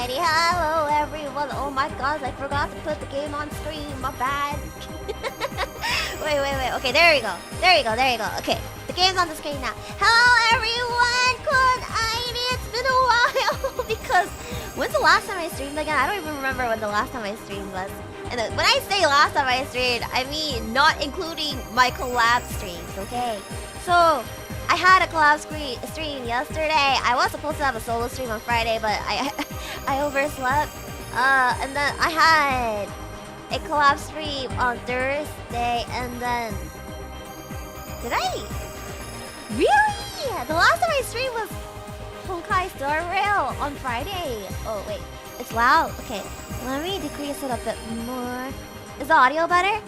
Alrighty, hello everyone. Oh my god, I forgot to put the game on screen. My bad. wait. Okay, there we go. Okay, the game's on the screen now. Hello everyone. Kun Airi. It's been a while because when's the last time I streamed again? I don't even remember when the last time I streamed was. And when I say last time I streamed, I mean not including my collab streams. Okay, so. I had a collab stream yesterday. I was supposed to have a solo stream on Friday, but I overslept. And then I had a collab stream on Thursday, and then did I? Really? The last time I streamed was Honkai Star Rail on Friday. Oh wait, it's loud. Okay, let me decrease it a bit more. Is the audio better?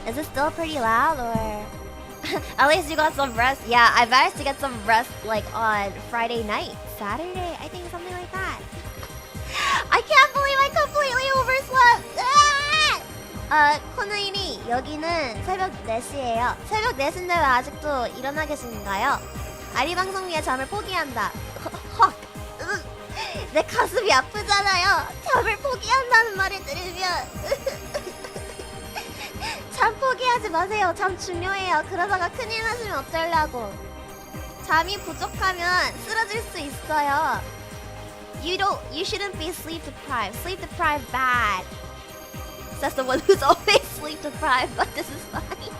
Is it still pretty loud or? At least you got some rest. Yeah, I managed to get some rest like on Friday night. Saturday, I think, something like that. I can't believe I completely overslept. 코누이니 여기는 새벽 4시예요. 새벽 4시인데 왜 아직도 일어나 계신가요? 아리 방송 위해 잠을 포기한다. 헉. 내 가슴이 아프잖아요. 잠을 포기한다는 말을 들으면. 잠 포기하지 마세요. 잠 중요해요. 그러다가 큰일 나시면 어쩌려고. 잠이 부족하면 쓰러질 수 있어요. You shouldn't be sleep deprived. Sleep deprived bad. Says the one who's always sleep deprived, but this is fine.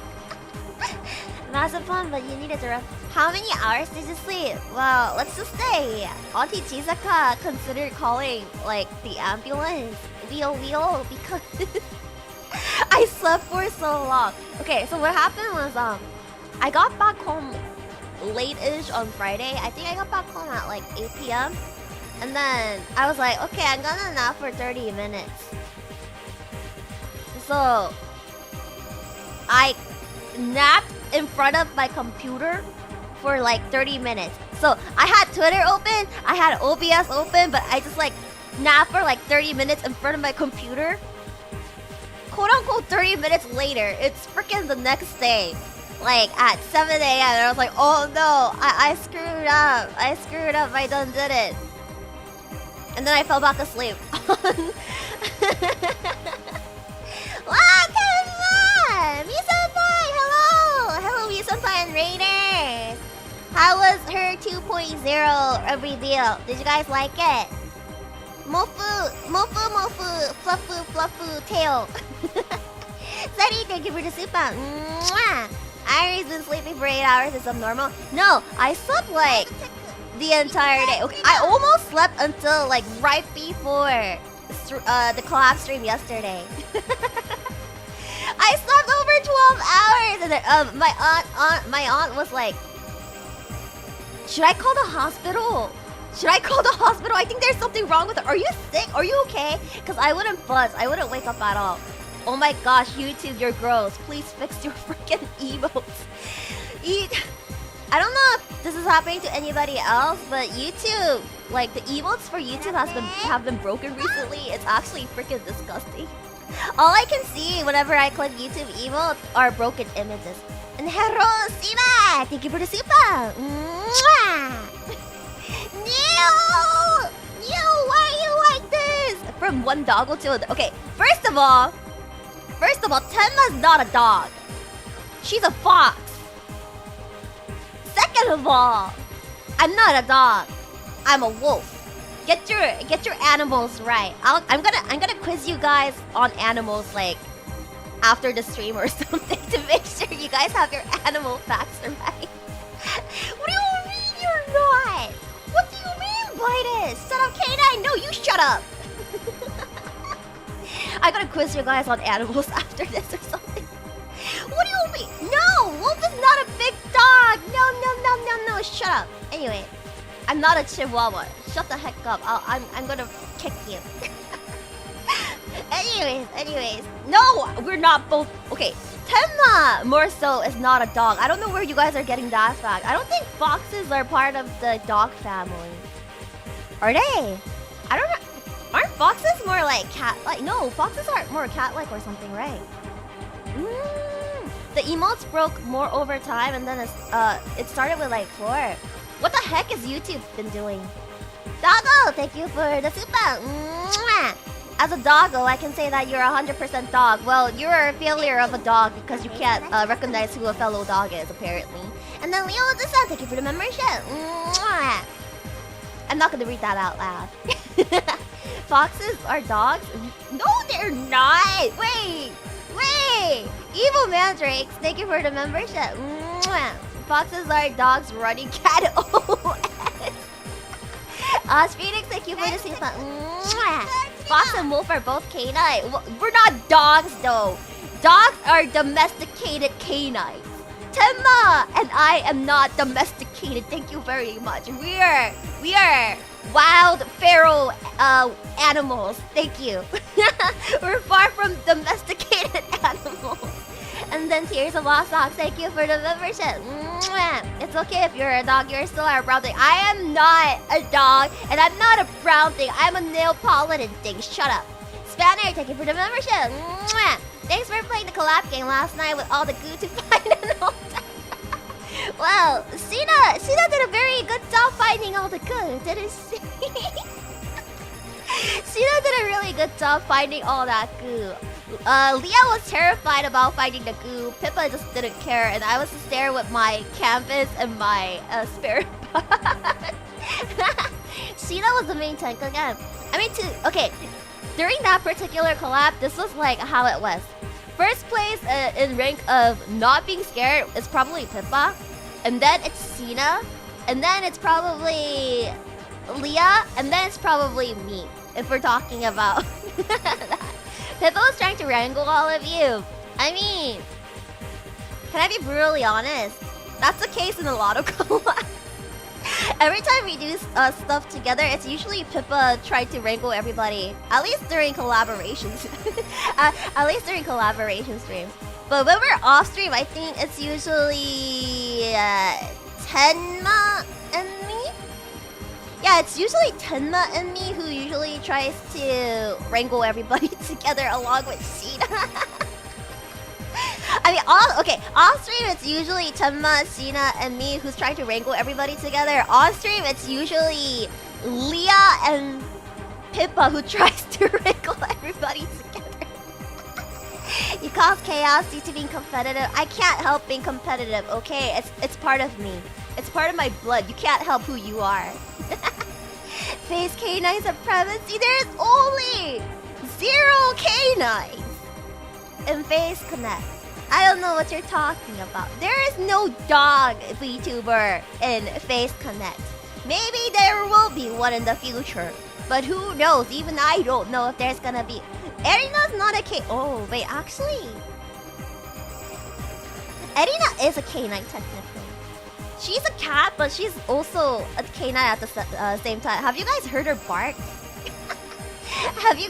That's fun, but you needed to rest. How many hours did you sleep? Well, let's just say Auntie Chisaka considered calling like the ambulance. Wheel, because I slept for so long. Okay, so what happened was I got back home late-ish on Friday. I think I got back home at like 8 p.m. And then I was like, okay, I'm gonna nap for 30 minutes. So I napped in front of my computer for like 30 minutes. So I had Twitter open, I had OBS open, but I just like napped for like 30 minutes in front of my computer. Quote-unquote 30 minutes later, it's freaking the next day, like at 7 a.m. and I was like, oh no, I screwed up. I done did it. And then I fell back asleep. Welcome! Mi-senpai! Hello, Mi-senpai and Raiders! How was her 2.0 reveal? Did you guys like it? Mofu, fluffu, tail. Sari, thank you for the super. Airi's been sleeping for 8 hours. Is abnormal? No, I slept like the entire day. Okay, I almost slept until like right before the collab stream yesterday. I slept over 12 hours, and then my aunt was like, "Should I call the hospital? I think there's something wrong with her. Are you sick? Are you okay?" Because I wouldn't buzz. I wouldn't wake up at all. Oh my gosh, YouTube, you're gross. Please fix your freaking emotes. I don't know if this is happening to anybody else, but YouTube, like the emotes for YouTube have been broken recently. It's actually freaking disgusting. All I can see whenever I click YouTube emotes are broken images. And hello, Siva! Thank you for the super! No, why are you like this? From one doggo to another. Okay, first of all, Tenma's not a dog. She's a fox. Second of all, I'm not a dog. I'm a wolf. Get your animals right. I'm gonna quiz you guys on animals like after the stream or something to make sure you guys have your animal facts right. What do you mean you're not? What do you mean by this? Shut up, K9. No, you shut up. I'm gonna quiz you guys on animals after this or something. What do you mean? No, wolf is not a big dog. No. Shut up. Anyway, I'm not a chihuahua. Shut the heck up. I'm gonna kick you. Anyways. No, we're not both. Okay, Tenma more so is not a dog. I don't know where you guys are getting that fact. I don't think foxes are part of the dog family. Are they? I don't know. Aren't foxes more like cat-like? No, foxes are more cat-like or something, right? The emotes broke more over time, and then it started with like 4. What the heck has YouTube been doing? Doggo, thank you for the super. Mwah. As a doggo, I can say that you're 100% dog. Well, you're a failure of a dog because you can't recognize who a fellow dog is, apparently. And then Leo with the sun, thank you for the membership. Mwah. I'm not gonna read that out loud. Foxes are dogs? No, they're not. Wait. Evil Mandrakes, thank you for the membership. Mwah. Foxes are dogs running cat OS. Phoenix, thank you for the super. Mwah. Fox and wolf are both canine. We're not dogs though. Dogs are domesticated canines. Tenma and I am not domesticated. Thank you very much. We are wild feral animals. Thank you. We're far from domesticated animals. And then Tears of Lost Dogs, thank you for the membership. Mwah. It's okay if you're a dog, you're still a brown thing. I am not a dog, and I'm not a brown thing. I'm a Neapolitan thing. Shut up. Spanner, thank you for the membership. Mwah. Thanks for playing the collab game last night with all the goo to find and all that. Well, Sina did a very good job finding all the goo, didn't she? Sina did a really good job finding all that goo. Leah was terrified about finding the goo. Pippa just didn't care, and I was just there with my canvas and my spirit pot. Sina was the main tank again. I mean, okay, during that particular collab, this was like how it was. First place in rank of not being scared is probably Pippa, and then it's Sina, and then it's probably Leah, and then it's probably me, if we're talking about that. Pippa was trying to wrangle all of you. I mean, can I be brutally honest? That's the case in a lot of collabs. Every time we do stuff together, it's usually Pippa trying to wrangle everybody. At least during collaborations. At least during collaboration streams. But when we're off stream, I think it's usually Tenma and me. Yeah, it's usually Tenma and me who usually tries to wrangle everybody together along with Sina. I mean, off stream it's usually Tenma, Sina, and me who's trying to wrangle everybody together. On stream it's usually Leah and Pippa who tries to wrangle everybody together. You cause chaos due to being competitive. I can't help being competitive, okay? It's part of me. It's part of my blood. You can't help who you are. Face canine supremacy. There's only 0 canines in Face Connect. I don't know what you're talking about. There is no dog VTuber in Face Connect. Maybe there will be one in the future, but who knows? Even I don't know if there's gonna be. Erina's not a K. Oh wait, actually, Erina is a canine technically. She's a cat, but she's also a canine at the same time. Have you guys heard her bark? Have you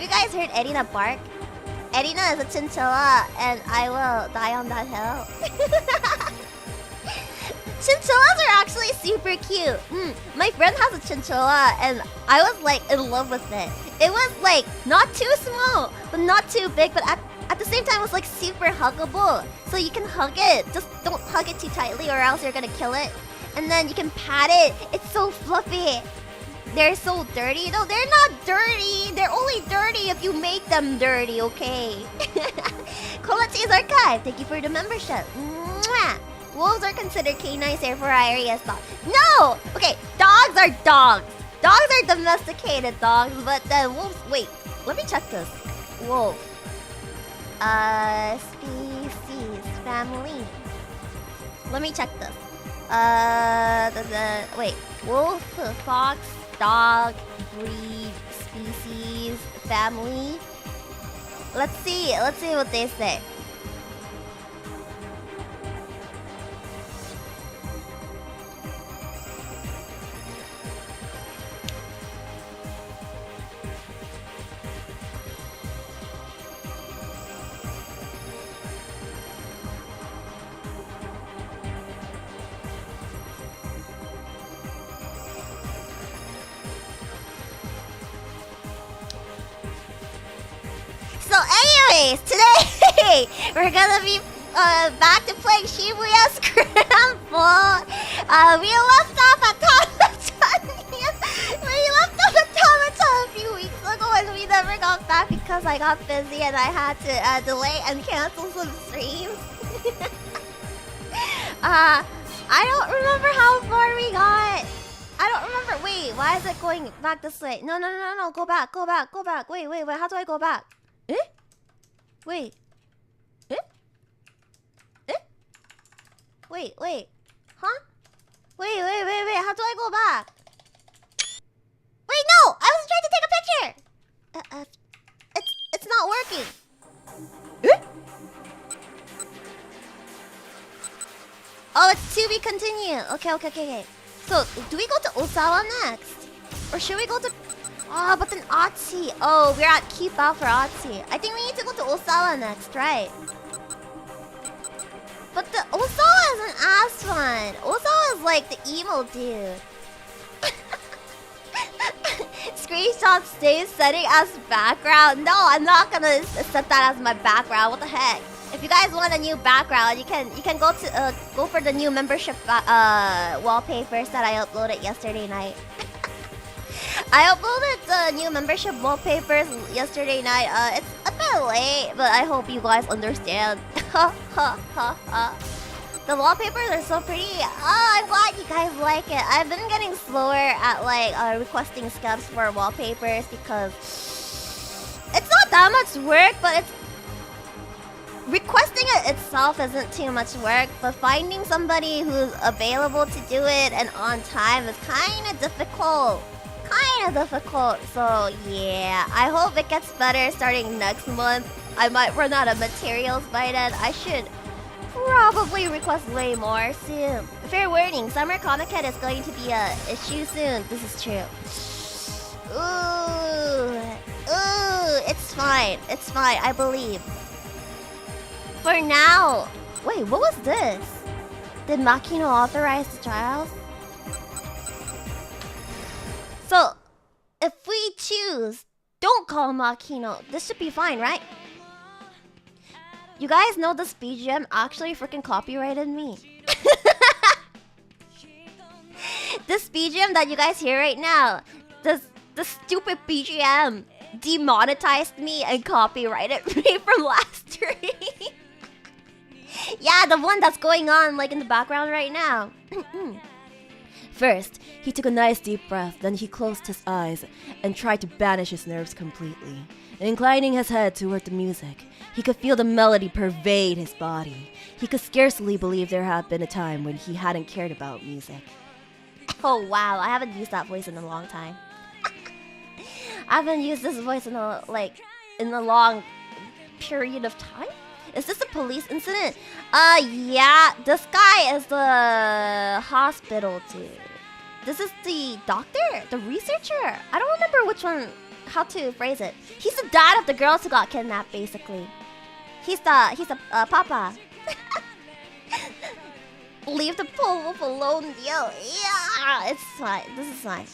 guys heard Erina bark? Erina is a chinchilla, and I will die on that hill. Chinchillas are actually super cute. My friend has a chinchilla, and I was like in love with it. It was like not too small, but not too big, but at the same time it was like super huggable. So you can hug it. Just don't hug it too tightly or else you're gonna kill it. And then you can pat it. It's so fluffy. They're so dirty. No, they're not dirty. They're only dirty if you make them dirty, okay? Qualities Archive, thank you for the membership. Mwah. Wolves are considered canines, therefore ALiAS dogs. No! Okay, dogs are dogs. Dogs are domesticated dogs, but then wolves... Wait, let me check this. Wolf. Species, family. Let me check this. Wait. Wolf, fox, dog, breed, species, family. Let's see what they say. So anyways, today we're gonna be back to playing Shibuya Scramble. We left off at Tanzania. We never got back because I got busy and I had to delay and cancel some streams. I don't remember how far we got. I don't remember. Wait, why is it going back this way? No. Go back. Wait. How do I go back? Eh? Wait. Eh? Wait. Huh? Wait. How do I go back? Wait, no! I was trying to take a picture! It's not working. Eh? Oh, it's to be continued. Okay. So, do we go to Osawa next? Or should we go to... Oh, but then Otzi. Oh, we're at Keep Out for Otzi. I think we need to go to Osawa next, right? But the Osawa isn't as fun. Osawa is like the emo dude. Screenshot stays setting as background. No, I'm not gonna set that as my background. What the heck? If you guys want a new background, you can go for the new membership wallpapers that I uploaded yesterday night. I uploaded the new membership wallpapers yesterday night. It's a bit late, but I hope you guys understand. The wallpapers are so pretty. Oh, I'm glad you guys like it. I've been getting slower at like requesting scubs for wallpapers because it's not that much work, but it's requesting it itself isn't too much work, but finding somebody who's available to do it and on time is kind of difficult. So yeah, I hope it gets better starting next month. I might run out of materials by then. I should probably request way more soon. Fair warning, Summer Comic-Con is going to be a issue soon. This is true. Ooh, it's fine, I believe. For now. Wait, what was this? Did Makino authorize the trials? So, if we choose, don't call Makino. This should be fine, right? You guys know this BGM actually freaking copyrighted me. This BGM that you guys hear right now, the stupid BGM demonetized me and copyrighted me from last stream. Yeah, the one that's going on like in the background right now. First, he took a nice deep breath, then he closed his eyes and tried to banish his nerves completely. Inclining his head toward the music, he could feel the melody pervade his body. He could scarcely believe there had been a time when he hadn't cared about music. Oh wow, I haven't used that voice in a long time. I haven't used this voice in a long period of time? Is this a police incident? Yeah, this guy is the hospital dude. This is the doctor? The researcher? I don't remember which one, how to phrase it. He's the dad of the girls who got kidnapped, basically. He's the papa. Leave the poor wolf alone, yo. Yeah, it's fine. This is fine.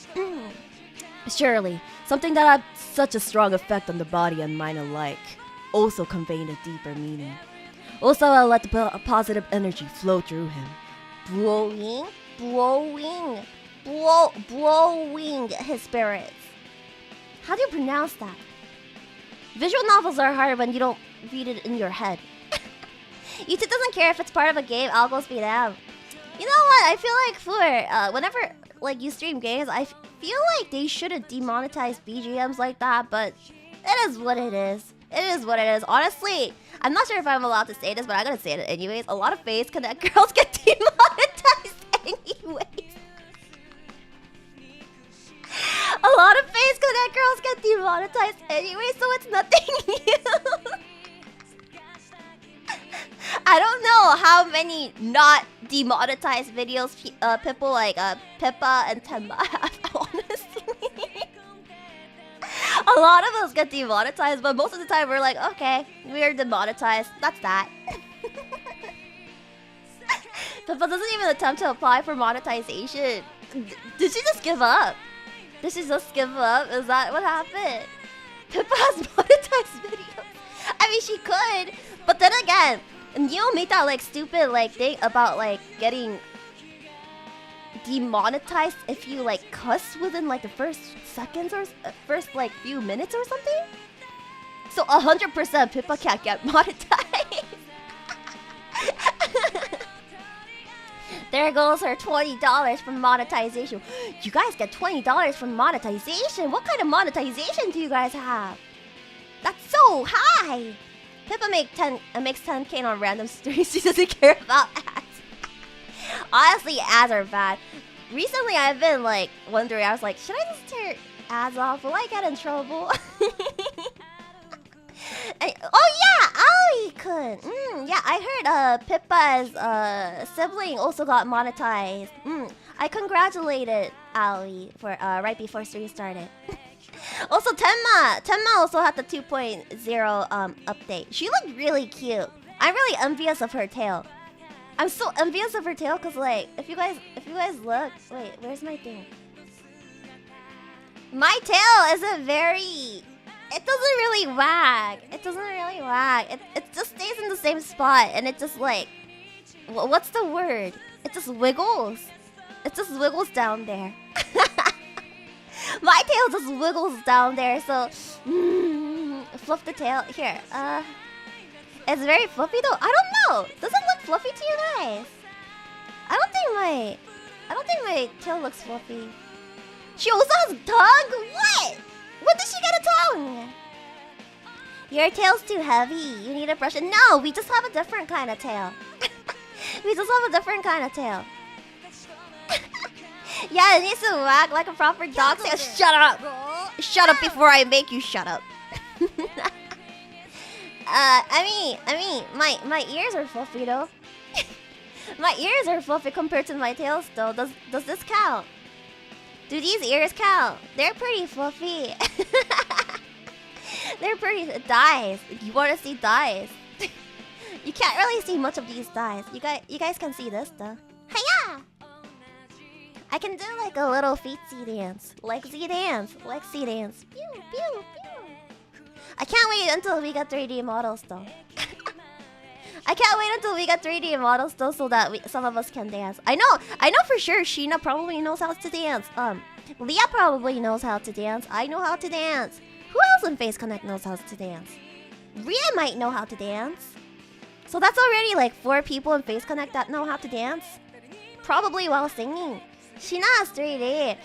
Surely, something that had such a strong effect on the body and mind alike also conveyed a deeper meaning. Osawa let the positive energy flow through him, blowing his spirits. How do you pronounce that? Visual novels are hard when you don't read it in your head. YouTube doesn't care if it's part of a game, I'll go speed out. You know what? I feel like for whenever like you stream games, I feel like they shouldn't demonetize BGMs like that, but it is what it is. It is what it is. Honestly, I'm not sure if I'm allowed to say this, but I'm gonna say it anyways. A lot of Face Connect girls get demonetized anyways. A lot of Face Connect girls get demonetized anyway, so it's nothing new. I don't know how many not demonetized videos people like Pippa and Temba have, honestly. A lot of us get demonetized, but most of the time we're like, okay, we're demonetized. That's that. Pippa doesn't even attempt to apply for monetization. Did she just give up? Did she just give up? Is that what happened? Pippa has monetized videos. I mean, she could, but then again, Neo made that like stupid like thing about like getting demonetized if you like cuss within like the first seconds or first like few minutes or something. So 100% Pippa can't get monetized. There goes her $20 from monetization. You guys get $20 from monetization. What kind of monetization do you guys have? That's so high. Pippa makes 10K on random streams. She doesn't care about ads. Honestly, ads are bad. Recently, I've been like wondering. I was like, should I just turn ads off? Will I get in trouble? Oh yeah, Aoi-kun. Yeah, I heard Pippa's sibling also got monetized. I congratulated Aoi for right before stream started. Also, Tenma also had the 2.0 update. She looked really cute. I'm really envious of her tail. I'm so envious of her tail because, like, if you guys look, wait, where's my thing? My tail isn't very. It doesn't really wag. It doesn't really wag. It just stays in the same spot, and it just like, what's the word? It just wiggles. It just wiggles down there. My tail just wiggles down there, so fluff the tail. Here, it's very fluffy though. I don't know. Does it look fluffy to you guys? I don't think my tail looks fluffy. She also has a tongue? What? When did she get a tongue? Your tail's too heavy. You need to brush it. No, we just have a different kind of tail. We just have a different kind of tail. Yeah, it needs to wag like a proper dog tail. Shut up! Shut up before I make you shut up. I mean, my ears are fluffy though. My ears are fluffy compared to my tail still. Does this count? Do these ears count? They're pretty fluffy. They're pretty dyes. You want to see dyes? You can't really see much of these dyes. You guys can see this though. Hiya! I can do like a little feetsy dance, legsy dance, legsy dance. Pew pew pew. I can't wait until we get 3D models though. I can't wait until we get 3D models though, so that some of us can dance. I know for sure Sheena probably knows how to dance. Leah probably knows how to dance. I know how to dance. Who else in Face Connect knows how to dance? Ria might know how to dance. So that's already like 4 people in Face Connect that know how to dance. Probably while singing. Sheena has 3D.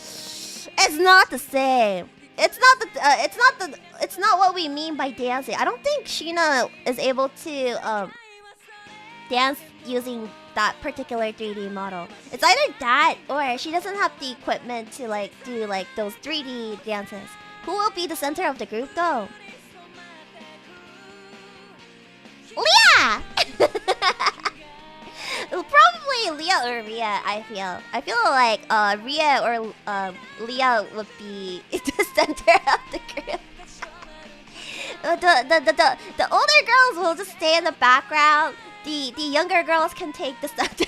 It's not the same. It's not what we mean by dancing. I don't think Sheena is able to dance using that particular 3D model. It's either that or she doesn't have the equipment to like do like those 3D dances. Who will be the center of the group though? Leah! Probably Leah or Ria, I feel like Ria or Leah would be the center of the group. The older girls will just stay in the background. The younger girls can take the center.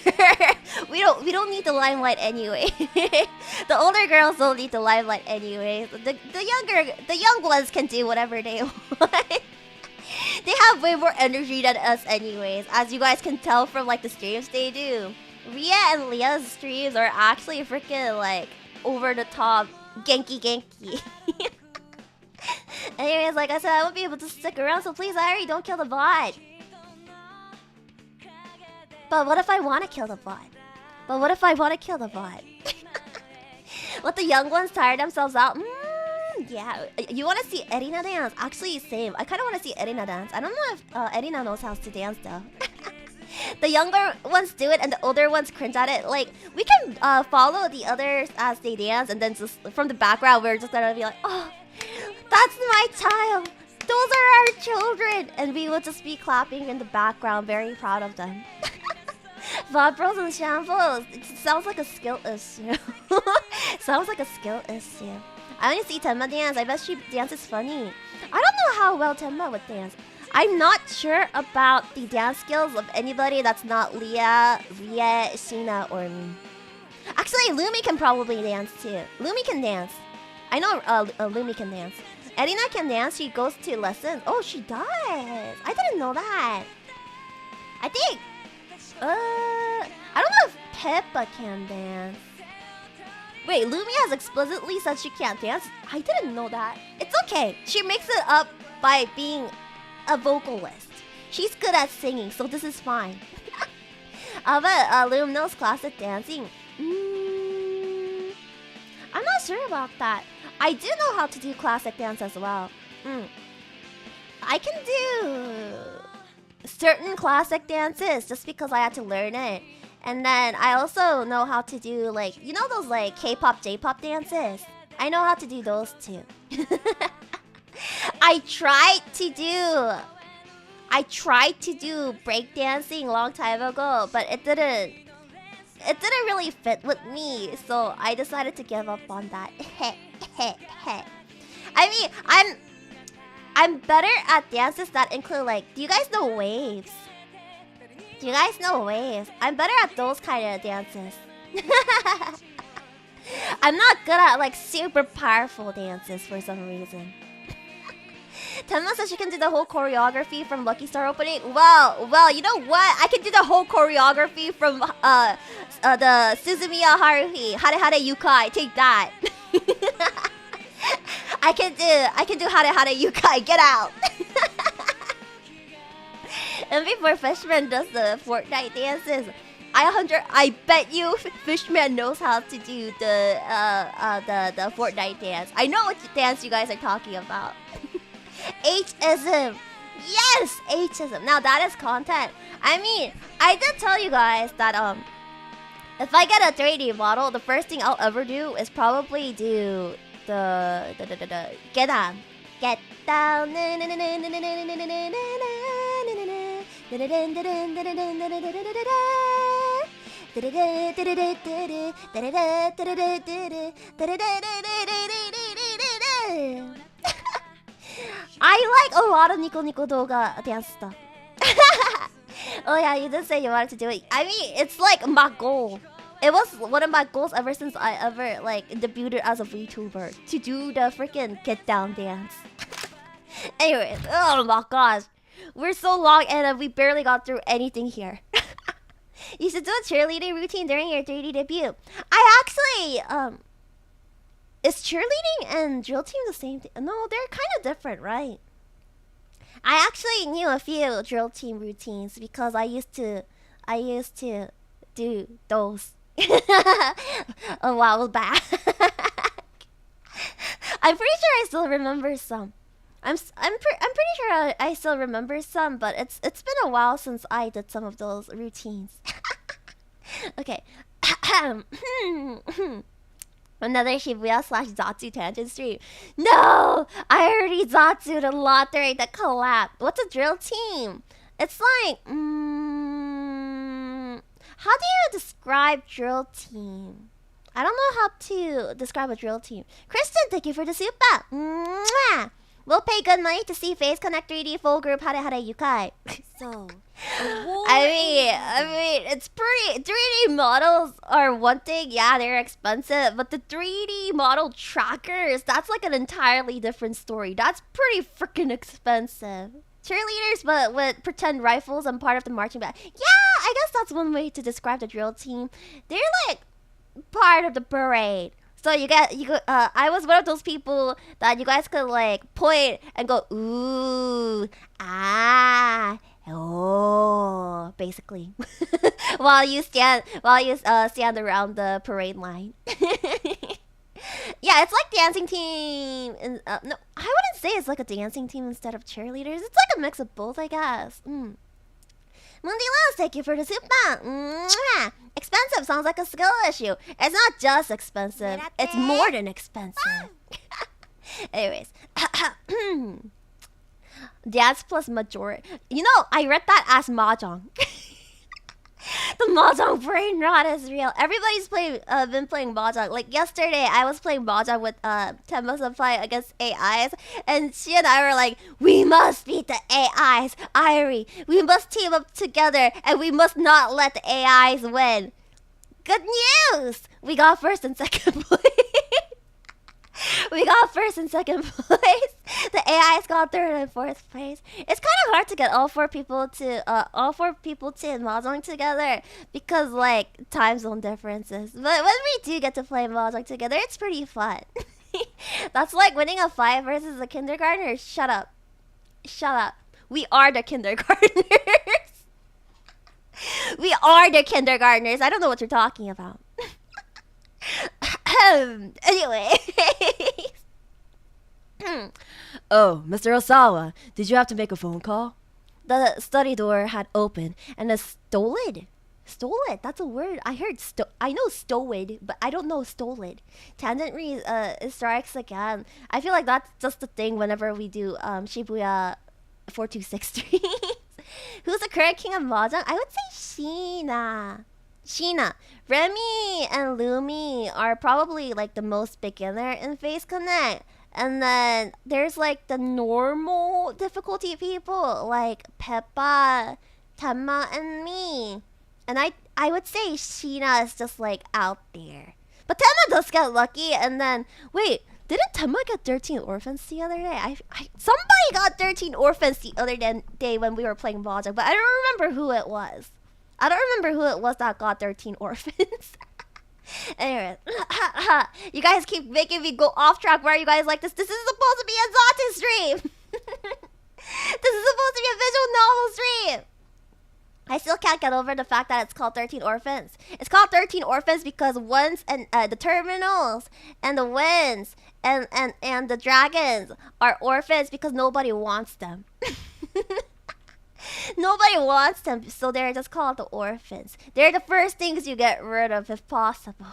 we don't need the limelight anyway. The older girls don't need the limelight anyway. The young ones can do whatever they want. They have way more energy than us anyways, as you guys can tell from like the streams they do. Ria and Leah's streams are actually freaking like over the top genki. Anyways, like I said, I won't be able to stick around, so please, Airi, don't kill the bot. But what if I want to kill the bot? Let the young ones tire themselves out? Yeah. You want to see Erina dance? Actually, same. I kind of want to see Erina dance. I don't know if Erina knows how to dance though. The younger ones do it and the older ones cringe at it. Like, we can follow the others as they dance, and then just from the background we're just gonna be like, oh, that's my child. Those are our children. And we will just be clapping in the background, very proud of them. Vibros and shambles. It sounds like a skill issue. Sounds like a skill issue. I want to see Tenma dance. I bet she dances funny. I don't know how well Tenma would dance. I'm not sure about the dance skills of anybody that's not Leah, Ria, Sheena, or me. Actually, Lumi can probably dance too. Lumi can dance. I know Lumi can dance. Erina can dance. She goes to lessons. Oh, she does. I didn't know that. I think... I don't know if Peppa can dance. Wait, Lumi has explicitly said she can't dance? I didn't know that. It's okay. She makes it up by being a vocalist. She's good at singing, so this is fine. But Loom knows classic dancing. I'm not sure about that. I do know how to do classic dance as well. I can do certain classic dances just because I had to learn it. And then I also know how to do, like, you know those like K-pop, J-pop dances? I know how to do those too. I tried to do breakdancing a long time ago, but it didn't really fit with me, so I decided to give up on that. I mean, I'm better at dances that include, like, do you guys know waves? Do you guys know waves? I'm better at those kind of dances. I'm not good at, like, super powerful dances for some reason. Tenma says she can do the whole choreography from Lucky Star opening. Well, you know what? I can do the whole choreography from the Suzumiya Haruhi Hare Hare Yukai. Take that. I can do Hare Hare Yukai. Get out. And before Fishman does the Fortnite dances, I bet you Fishman knows how to do the Fortnite dance. I know what dance you guys are talking about. H-ism. Yes, H-ism. Now that is content. I mean, I did tell you guys that if I get a 3D model, the first thing I'll ever do is probably do the get down. Get down. I like a lot of Nico Nico Doga dance stuff. Oh yeah, you did say you wanted to do it. I mean, it's like my goal. It was one of my goals ever since I ever like debuted as a VTuber to do the freaking get down dance. Anyways, oh my gosh, we're so long and we barely got through anything here. You should do a cheerleading routine during your 3D debut. I actually is cheerleading and drill team the same thing? No, they're kind of different, right? I actually knew a few drill team routines because I used to do those a while back. I'm pretty sure I still remember some. I'm pretty sure I still remember some, but it's been a while since I did some of those routines. Okay. Another Shibuya / Zatsu tangent stream. No! I already Zatsu'd a lot during the collab. What's a drill team? It's like... how do you describe drill team? I don't know how to describe a drill team. Kristen, thank you for the super. Mwah! We'll pay good money to see Face Connect 3D full group Hare Hare Yukai. So, I mean, it's pretty. 3D models are one thing, yeah, they're expensive, but the 3D model trackers, that's like an entirely different story. That's pretty freaking expensive. Cheerleaders, but with pretend rifles and part of the marching band. Yeah, I guess that's one way to describe the drill team. They're like part of the parade. So I was one of those people that you guys could like point and go ooh, ah, oh, basically, while you stand around the parade line. Yeah, it's like dancing team. No, I wouldn't say it's like a dancing team instead of cheerleaders. It's like a mix of both, I guess. Mundi Lance, thank you for the super. Mwah. Expensive sounds like a skill issue. It's not just expensive. It's more than expensive. Anyways. Dance plus majority. You know, I read that as mahjong. The mahjong brain rot is real. Everybody's been playing mahjong. Like yesterday, I was playing mahjong with Tenma Senpai against AIs, and she and I were like, "We must beat the AIs, Airi. We must team up together, and we must not let the AIs win." Good news! We got first and second place. We got first and second place. The AIs got third and fourth place. It's kind of hard to get all four people to mahjong together because like time zone differences. But when we do get to play mahjong together, it's pretty fun. That's like winning a fight versus a kindergartner. Shut up. Shut up. We are the kindergartners. We are the kindergartners. I don't know what you're talking about. Anyway. Oh, Mr. Osawa, did you have to make a phone call? The study door had opened and a stolid. Stolid, that's a word. I heard I know stowed, but I don't know stolid. Tangent strikes again. I feel like that's just the thing whenever we do Shibuya 4263. Who's the current king of Mahjong? I would say Sheena. Sheena. Remy and Lumi are probably like the most beginner in Face Connect. And then there's like the normal difficulty people like Peppa, Temma, and me. And I would say Sheena is just like out there. But Temma does get lucky, and then wait, didn't Temma get 13 orphans the other day? Somebody got 13 orphans the other day when we were playing Mahjong, but I don't remember who it was. I don't remember who it was that got 13 orphans. Anyway, you guys keep making me go off track. Why are you guys like this? This is supposed to be a Zatu stream. This is supposed to be a visual novel stream. I still can't get over the fact that it's called 13 Orphans. It's called 13 Orphans because ones and the terminals and the winds and the dragons are orphans because nobody wants them. Nobody wants them, so they're just called the orphans. They're the first things you get rid of if possible.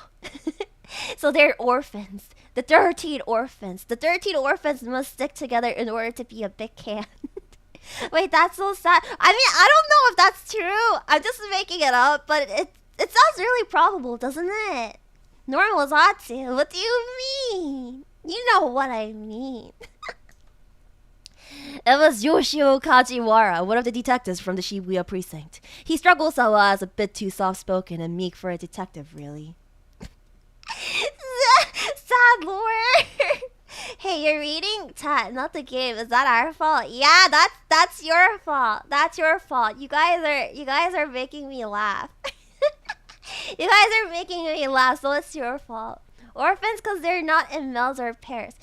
So they're orphans. The 13 orphans. The 13 orphans must stick together in order to be a big hand. Wait, that's so sad. I mean, I don't know if that's true. I'm just making it up, but it sounds really probable, doesn't it? Normal Zatsu, what do you mean? You know what I mean. It was Yoshio Kajiwara, one of the detectives from the Shibuya precinct. He struck Osawa as a bit too soft-spoken and meek for a detective, really. Sad lore. Hey, you're reading chat, not the game. Is that our fault? Yeah, that's your fault. That's your fault. You guys are making me laugh. You guys are making me laugh, so it's your fault. Orphans, because they're not in males or pairs.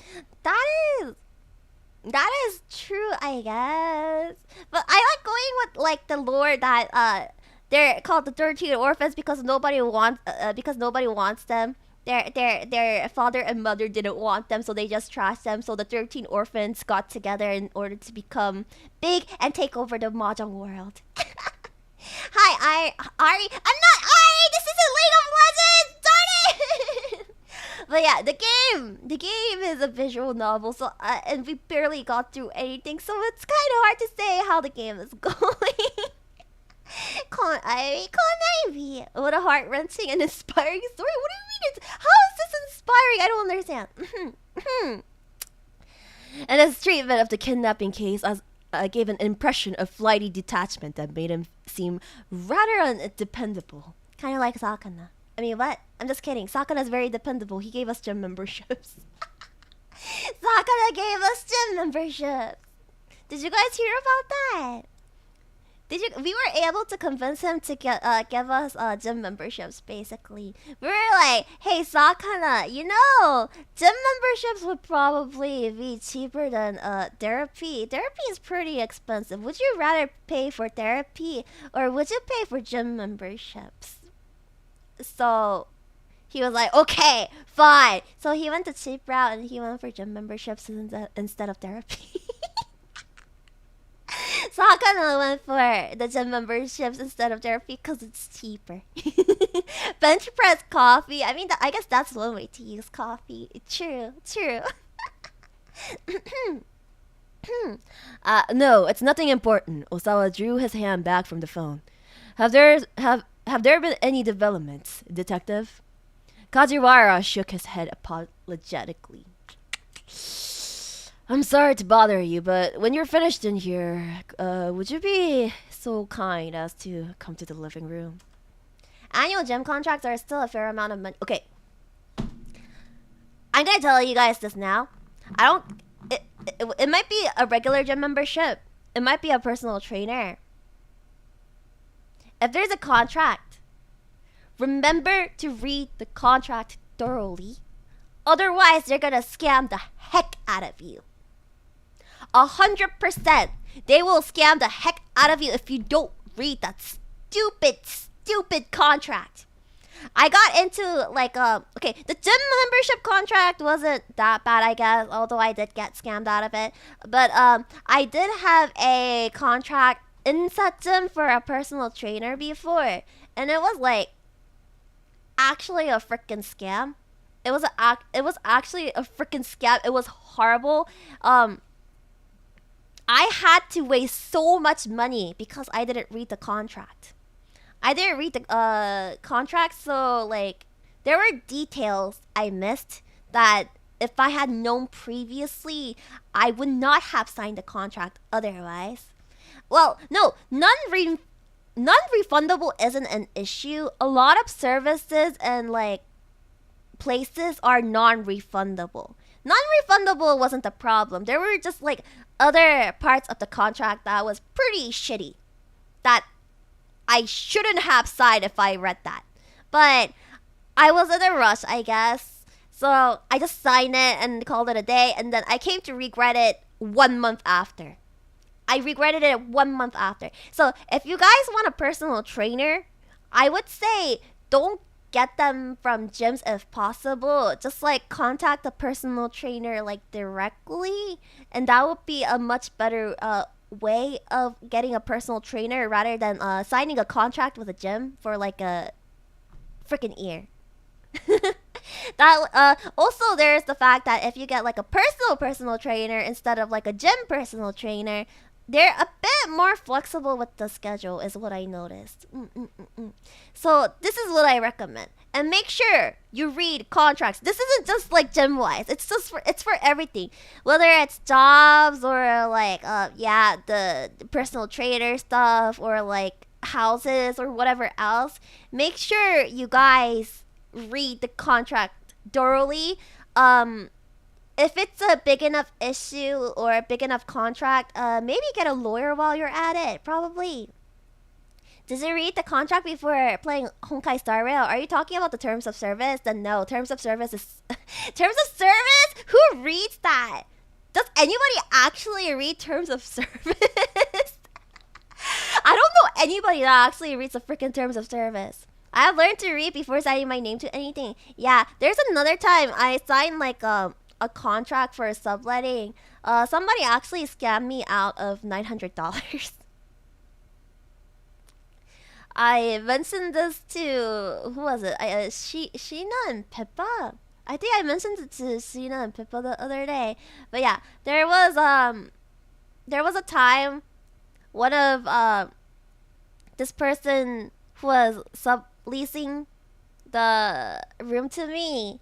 That is true, I guess. But I like going with like the lore that they're called the 13 orphans because nobody wants them. Their father and mother didn't want them, so they just trashed them. So the 13 orphans got together in order to become big and take over the Mahjong world. Hi, Airi. I'm not Airi! This isn't League of Legends! Darn it! But yeah, the game is a visual novel, so and we barely got through anything, so it's kind of hard to say how the game is going. Con Ivy. What a heart-wrenching and inspiring story. What do you mean? How is this inspiring? I don't understand. And his treatment of the kidnapping case gave an impression of flighty detachment that made him seem rather undependable. Kind of like Sakana. I mean, what? I'm just kidding. Sakana's very dependable. He gave us gym memberships. Sakana gave us gym memberships. Did you guys hear about that? We were able to convince him to give us gym memberships, basically. We were like, hey, Sakana, you know, gym memberships would probably be cheaper than therapy. Therapy is pretty expensive. Would you rather pay for therapy or would you pay for gym memberships? So he was like, okay, fine. So he went the cheap route and he went for gym memberships instead of therapy. Sakana went for the gym memberships instead of therapy because it's cheaper. Bench press coffee. I mean, I guess that's one way to use coffee. True. No, it's nothing important. Osawa drew his hand back from the phone. Have there been any developments, detective? Kajiwara shook his head apologetically. I'm sorry to bother you, but when you're finished in here, would you be so kind as to come to the living room? Annual gym contracts are still a fair amount of money. Okay. I'm gonna tell you guys this now. It might be a regular gym membership. It might be a personal trainer. If there's a contract, remember to read the contract thoroughly. Otherwise, they're gonna scam the heck out of you. 100%. They will scam the heck out of you if you don't read that stupid contract. I got into like okay, the gym membership contract wasn't that bad, I guess, although I did get scammed out of it. But I did have a contract in that gym for a personal trainer before, and it was like actually a freaking scam. It was actually a freaking scam. It was horrible. I had to waste so much money because I didn't read the contract. I didn't read the contract, so like there were details I missed that if I had known previously, I would not have signed the contract otherwise. Well, no, non-refundable isn't an issue. A lot of services and like places are non-refundable. Non-refundable wasn't the problem. There were just like other parts of the contract that was pretty shitty that I shouldn't have signed if I read that. But I was in a rush, I guess. So I just signed it and called it a day, and then I came to regret it 1 month after. I regretted it 1 month after. So if you guys want a personal trainer, I would say don't get them from gyms if possible. Just like contact a personal trainer like directly, and that would be a much better way of getting a personal trainer rather than signing a contract with a gym for like a freaking year. That also there's the fact that if you get like a personal trainer instead of like a gym personal trainer, they're a bit more flexible with the schedule is what I noticed. So this is what I recommend. And make sure you read contracts. This isn't just like gym wise. It's for everything. Whether it's jobs or like the personal trainer stuff or like houses or whatever else. Make sure you guys read the contract thoroughly. If it's a big enough issue or a big enough contract, maybe get a lawyer while you're at it. Probably. Did you read the contract before playing Honkai Star Rail? Are you talking about the terms of service? Then no, terms of service is terms of service? Who reads that? Does anybody actually read terms of service? I don't know anybody that actually reads the freaking terms of service. I have learned to read before signing my name to anything. Yeah, there's another time I signed like a contract for a subletting. Somebody actually scammed me out of $900. I mentioned this to who was it? Sheena and Pippa. I think I mentioned it to Sheena and Pippa the other day. But yeah, there was a time one of this person who was subleasing the room to me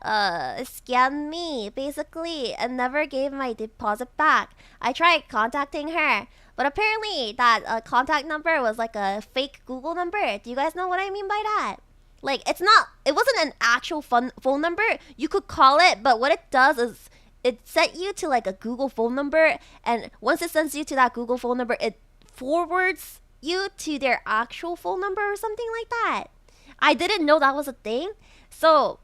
scammed me basically and never gave my deposit back. I tried contacting her, but apparently that contact number was like a fake Google number. Do you guys know what I mean by that? Like it wasn't an actual phone number. You could call it, but what it does is it sent you to like a Google phone number, and once it sends you to that Google phone number, it forwards you to their actual phone number or something like that. I didn't know that was a thing, so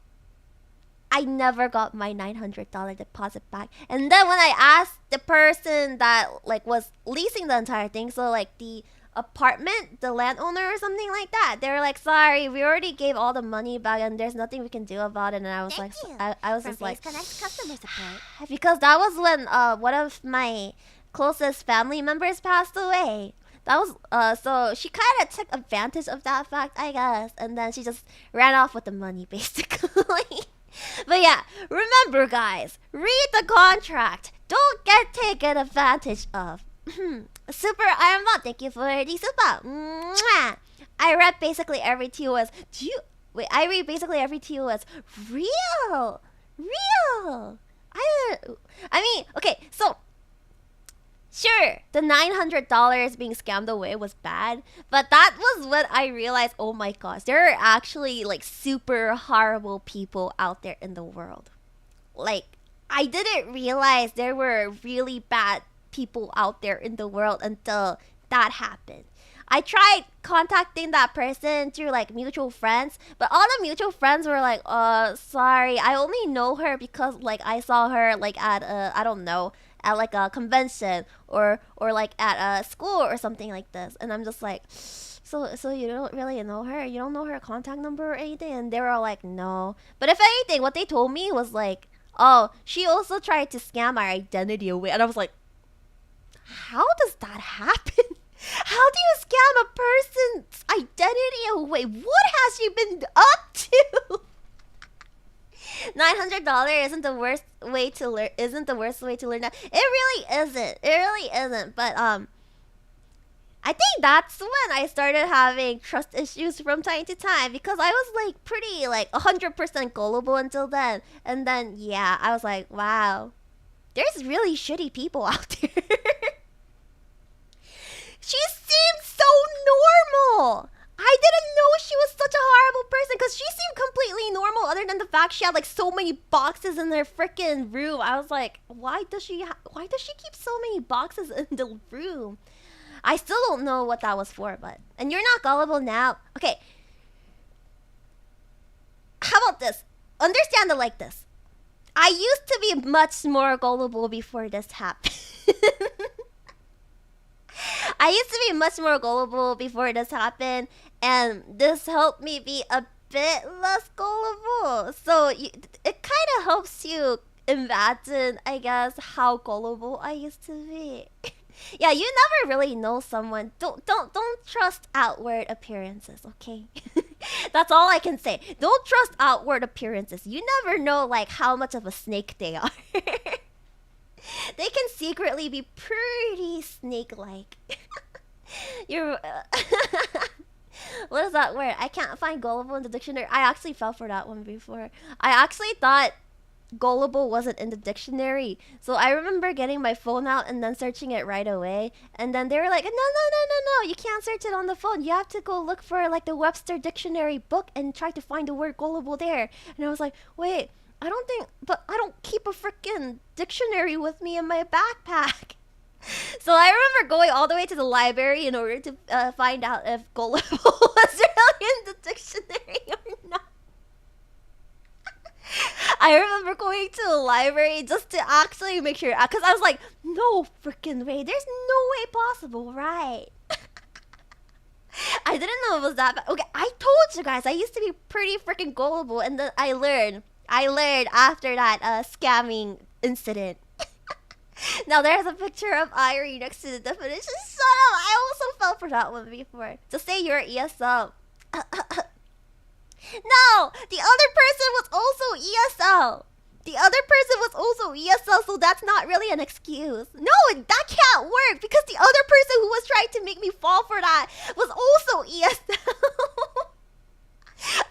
I never got my $900 deposit back. And then when I asked the person that like was leasing the entire thing, so like the apartment, the landowner or something like that, they were like, sorry, we already gave all the money back and there's nothing we can do about it. And I was Thank like, you. I was From just like, Connect customer support. because that was when one of my closest family members passed away. That was so she kind of took advantage of that fact, I guess, and then she just ran off with the money basically. But yeah, remember guys, read the contract. Don't get taken advantage of. Super Ironbot, thank you for the super. Mwah! I read basically every TOS. I read basically every TOS. Real. I mean, okay, so sure, the $900 being scammed away was bad, but that was when I realized, oh my gosh, there are actually like super horrible people out there in the world. Like, I didn't realize there were really bad people out there in the world until that happened. I tried contacting that person through like mutual friends, but all the mutual friends were like, sorry, I only know her because like I saw her like at I don't know, at like a convention or like at a school or something like this, and I'm just like, so you don't really know her? You don't know her contact number or anything? And they were all like, no. But if anything, what they told me was like, oh, she also tried to scam our identity away, and I was like, how does that happen? How do you scam a person's identity away? What has she been up to? $900 isn't the worst way to learn. Isn't the worst way to learn that? It really isn't. It really isn't. But I think that's when I started having trust issues from time to time, because I was like pretty like 100% gullible until then, and then yeah, I was like, wow, there's really shitty people out there. She seemed so normal. I didn't know she was such a horrible person, because she seemed completely normal other than the fact she had like so many boxes in her freaking room. I was like, why does she keep so many boxes in the room? I still don't know what that was for, but... And you're not gullible now. Okay. How about this? Understand it like this. I used to be much more gullible before this happened. I used to be much more gullible before this happened, and this helped me be a bit less gullible. So it kind of helps you imagine, I guess, how gullible I used to be. Yeah, you never really know someone. Don't trust outward appearances, okay? That's all I can say. Don't trust outward appearances. You never know like how much of a snake they are. They can secretly be pretty snake-like. You're what is that word? I can't find gullible in the dictionary. I actually fell for that one before. I actually thought gullible wasn't in the dictionary, so I remember getting my phone out and then searching it right away, and then they were like, no, you can't search it on the phone, you have to go look for like the Webster dictionary book and try to find the word gullible there. And I was like, wait, I don't keep a freaking dictionary with me in my backpack. So I remember going all the way to the library in order to find out if gullible was really in the dictionary or not. I remember going to the library just to actually make sure, because I was like, no freaking way, there's no way possible, right? I didn't know it was that bad. Okay, I told you guys, I used to be pretty freaking gullible, and then I learned after that scamming incident. Now there's a picture of Airi next to the definition. Shut up! I also fell for that one before. Just say you're ESL. No! The other person was also ESL. The other person was also ESL, so that's not really an excuse. No, that can't work, because the other person who was trying to make me fall for that was also ESL.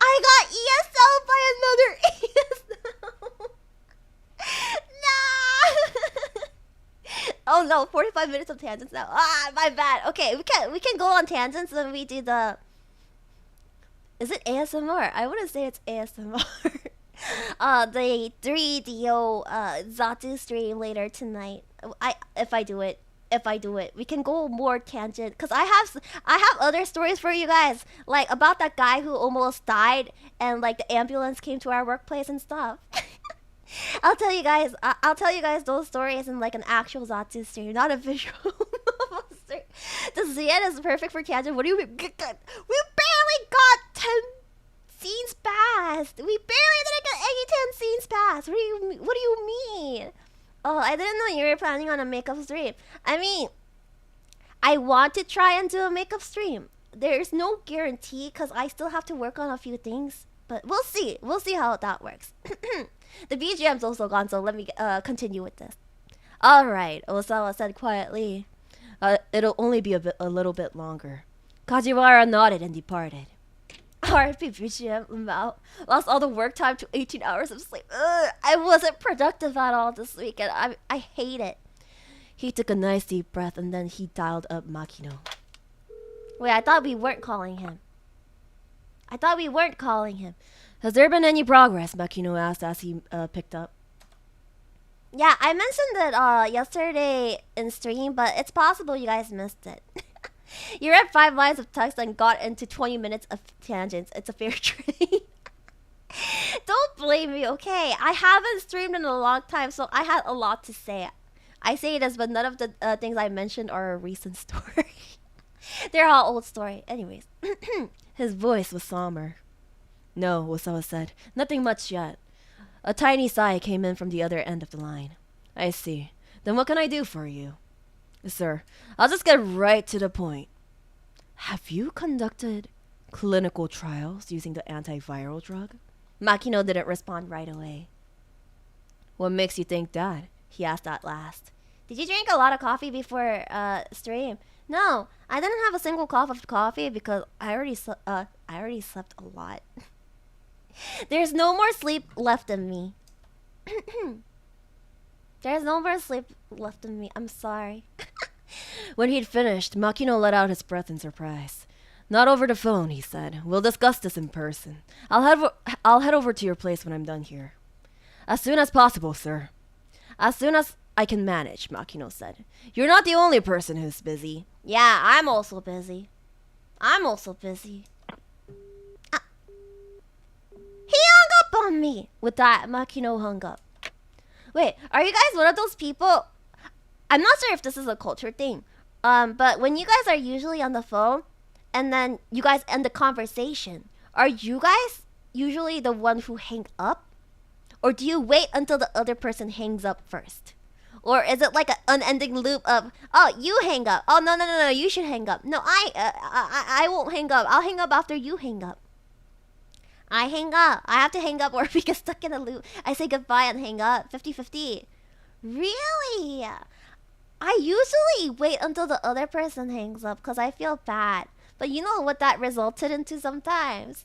I got ESL by another ESL. Nah! Oh no, 45 minutes of tangents now. Ah, my bad. Okay, we can go on tangents when we do the... Is it ASMR? I want to say it's ASMR. The 3DO Zatu stream later tonight. If I do it, we can go more tangent, because I have other stories for you guys, like about that guy who almost died and like the ambulance came to our workplace and stuff. I'll tell you guys those stories in like an actual Zatu stream, not a visual stream. The ZN is perfect for tangent. What do you mean? We barely got 10 scenes passed. We barely didn't get any 10 scenes passed. What do you mean? Oh, I didn't know you were planning on a makeup stream. I mean, I want to try and do a makeup stream. There's no guarantee, because I still have to work on a few things. But we'll see. We'll see how that works. The BGM's also gone, so let me continue with this. Alright, Osawa said quietly. It'll only be a little bit longer. Kajiwara nodded and departed. RP BGM lost all the work time to 18 hours of sleep. Ugh, I wasn't productive at all this weekend. I hate it. He took a nice deep breath and then he dialed up Makino. Wait, I thought we weren't calling him. Has there been any progress? Makino asked as he picked up. Yeah, I mentioned it yesterday in stream, but it's possible you guys missed it. You read 5 lines of text and got into 20 minutes of tangents. It's a fair trade. Don't blame me, okay? I haven't streamed in a long time, so I had a lot to say. I say this, but none of the things I mentioned are a recent story. They're all old story. Anyways, his voice was somber. No, Osawa said. Nothing much yet. A tiny sigh came in from the other end of the line. I see. Then what can I do for you? Sir, I'll just get right to the point. Have you conducted clinical trials using the antiviral drug? Makino didn't respond right away. What makes you think that? He asked at last. Did you drink a lot of coffee before stream? No, I didn't have a single cup of coffee because I already slept a lot. There's no more sleep left in me. There's no more sleep left in me. I'm sorry. When he'd finished, Makino let out his breath in surprise. Not over the phone, he said. We'll discuss this in person. I'll head over to your place when I'm done here. As soon as possible, sir. As soon as I can manage, Makino said. You're not the only person who's busy. Yeah, I'm also busy. I'm also busy. He hung up on me! With that, Makino hung up. Wait, are you guys one of those people? I'm not sure if this is a culture thing. But when you guys are usually on the phone, and then you guys end the conversation, are you guys usually the one who hang up? Or do you wait until the other person hangs up first? Or is it like an unending loop of, oh, you hang up. Oh, no, you should hang up. No, I won't hang up. I'll hang up after you hang up. I hang up. I have to hang up or we get stuck in a loop. I say goodbye and hang up. 50-50. Really? I usually wait until the other person hangs up because I feel bad. But you know what that resulted into sometimes?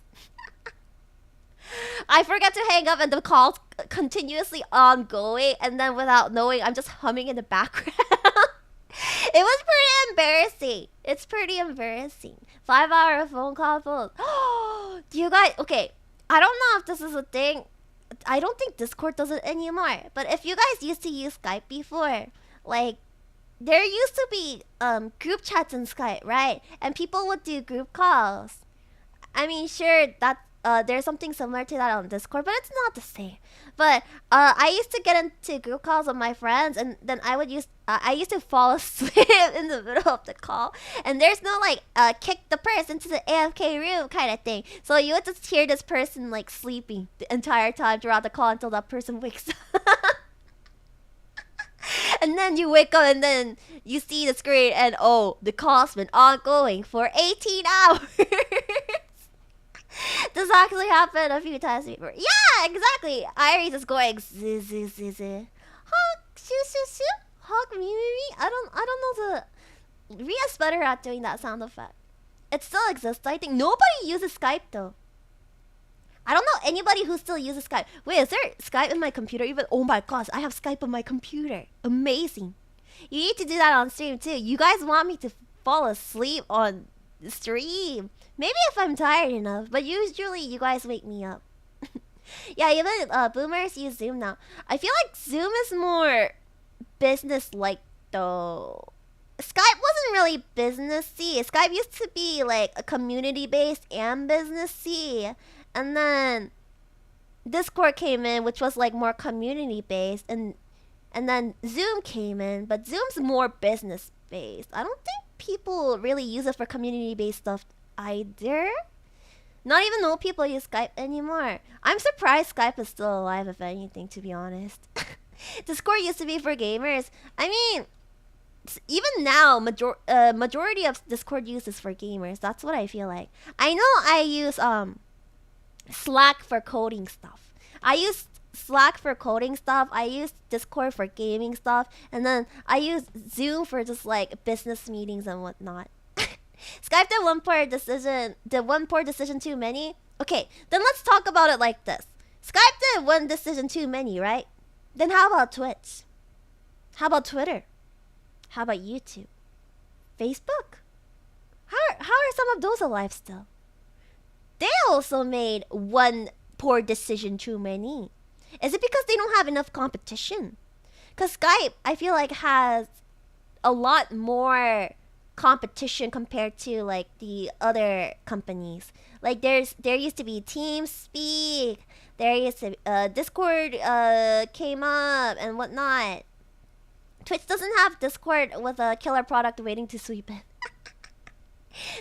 I forget to hang up and the call's continuously ongoing, and then without knowing, I'm just humming in the background. It was pretty embarrassing. It's pretty embarrassing. 5-hour phone call full. Do you guys... Okay, I don't know if this is a thing. I don't think Discord does it anymore. But if you guys used to use Skype before, like, there used to be group chats in Skype, right? And people would do group calls. I mean, sure, that there's something similar to that on Discord, but it's not the same. But I used to get into group calls with my friends, and then I used to fall asleep in the middle of the call. And there's no like kick the person to the AFK room kind of thing. So you would just hear this person like sleeping the entire time throughout the call until that person wakes up. And then you wake up and then you see the screen and oh, the call's been ongoing for 18 hours. This actually happened a few times before. Yeah, exactly. Airi is going zi zi zi zi. Hug, shoo shoo shoo. Hug me me me. I don't know the... Ria's better at doing that sound effect. It still exists. I think nobody uses Skype though. I don't know anybody who still uses Skype. Wait, is there Skype in my computer even? Oh my gosh, I have Skype on my computer. Amazing. You need to do that on stream too. You guys want me to fall asleep on the stream. Maybe if I'm tired enough, but usually you guys wake me up. Yeah, even boomers use Zoom now. I feel like Zoom is more business-like though. Skype wasn't really businessy. Skype used to be like a community-based and businessy. And then Discord came in, which was like more community-based, and then Zoom came in, but Zoom's more business-based. I don't think people really use it for community-based stuff either. Not even know people use Skype anymore. I'm surprised Skype is still alive, if anything, to be honest. Discord used to be for gamers. I mean, even now, majority of Discord use is for gamers. That's what I feel like. I know I use Slack for coding stuff. I use Slack for coding stuff. I use Discord for gaming stuff, and then I use Zoom for just like business meetings and whatnot. Skype did one poor decision too many. Okay, then let's talk about it like this. Skype did one decision too many, right? Then how about Twitch? How about Twitter? How about YouTube? Facebook? How are some of those alive still? They also made one poor decision too many. Is it because they don't have enough competition? Because Skype, I feel like, has a lot more competition compared to like the other companies. Like there used to be TeamSpeak, there used to Discord came up and whatnot. Twitch doesn't have Discord with a killer product waiting to sweep in.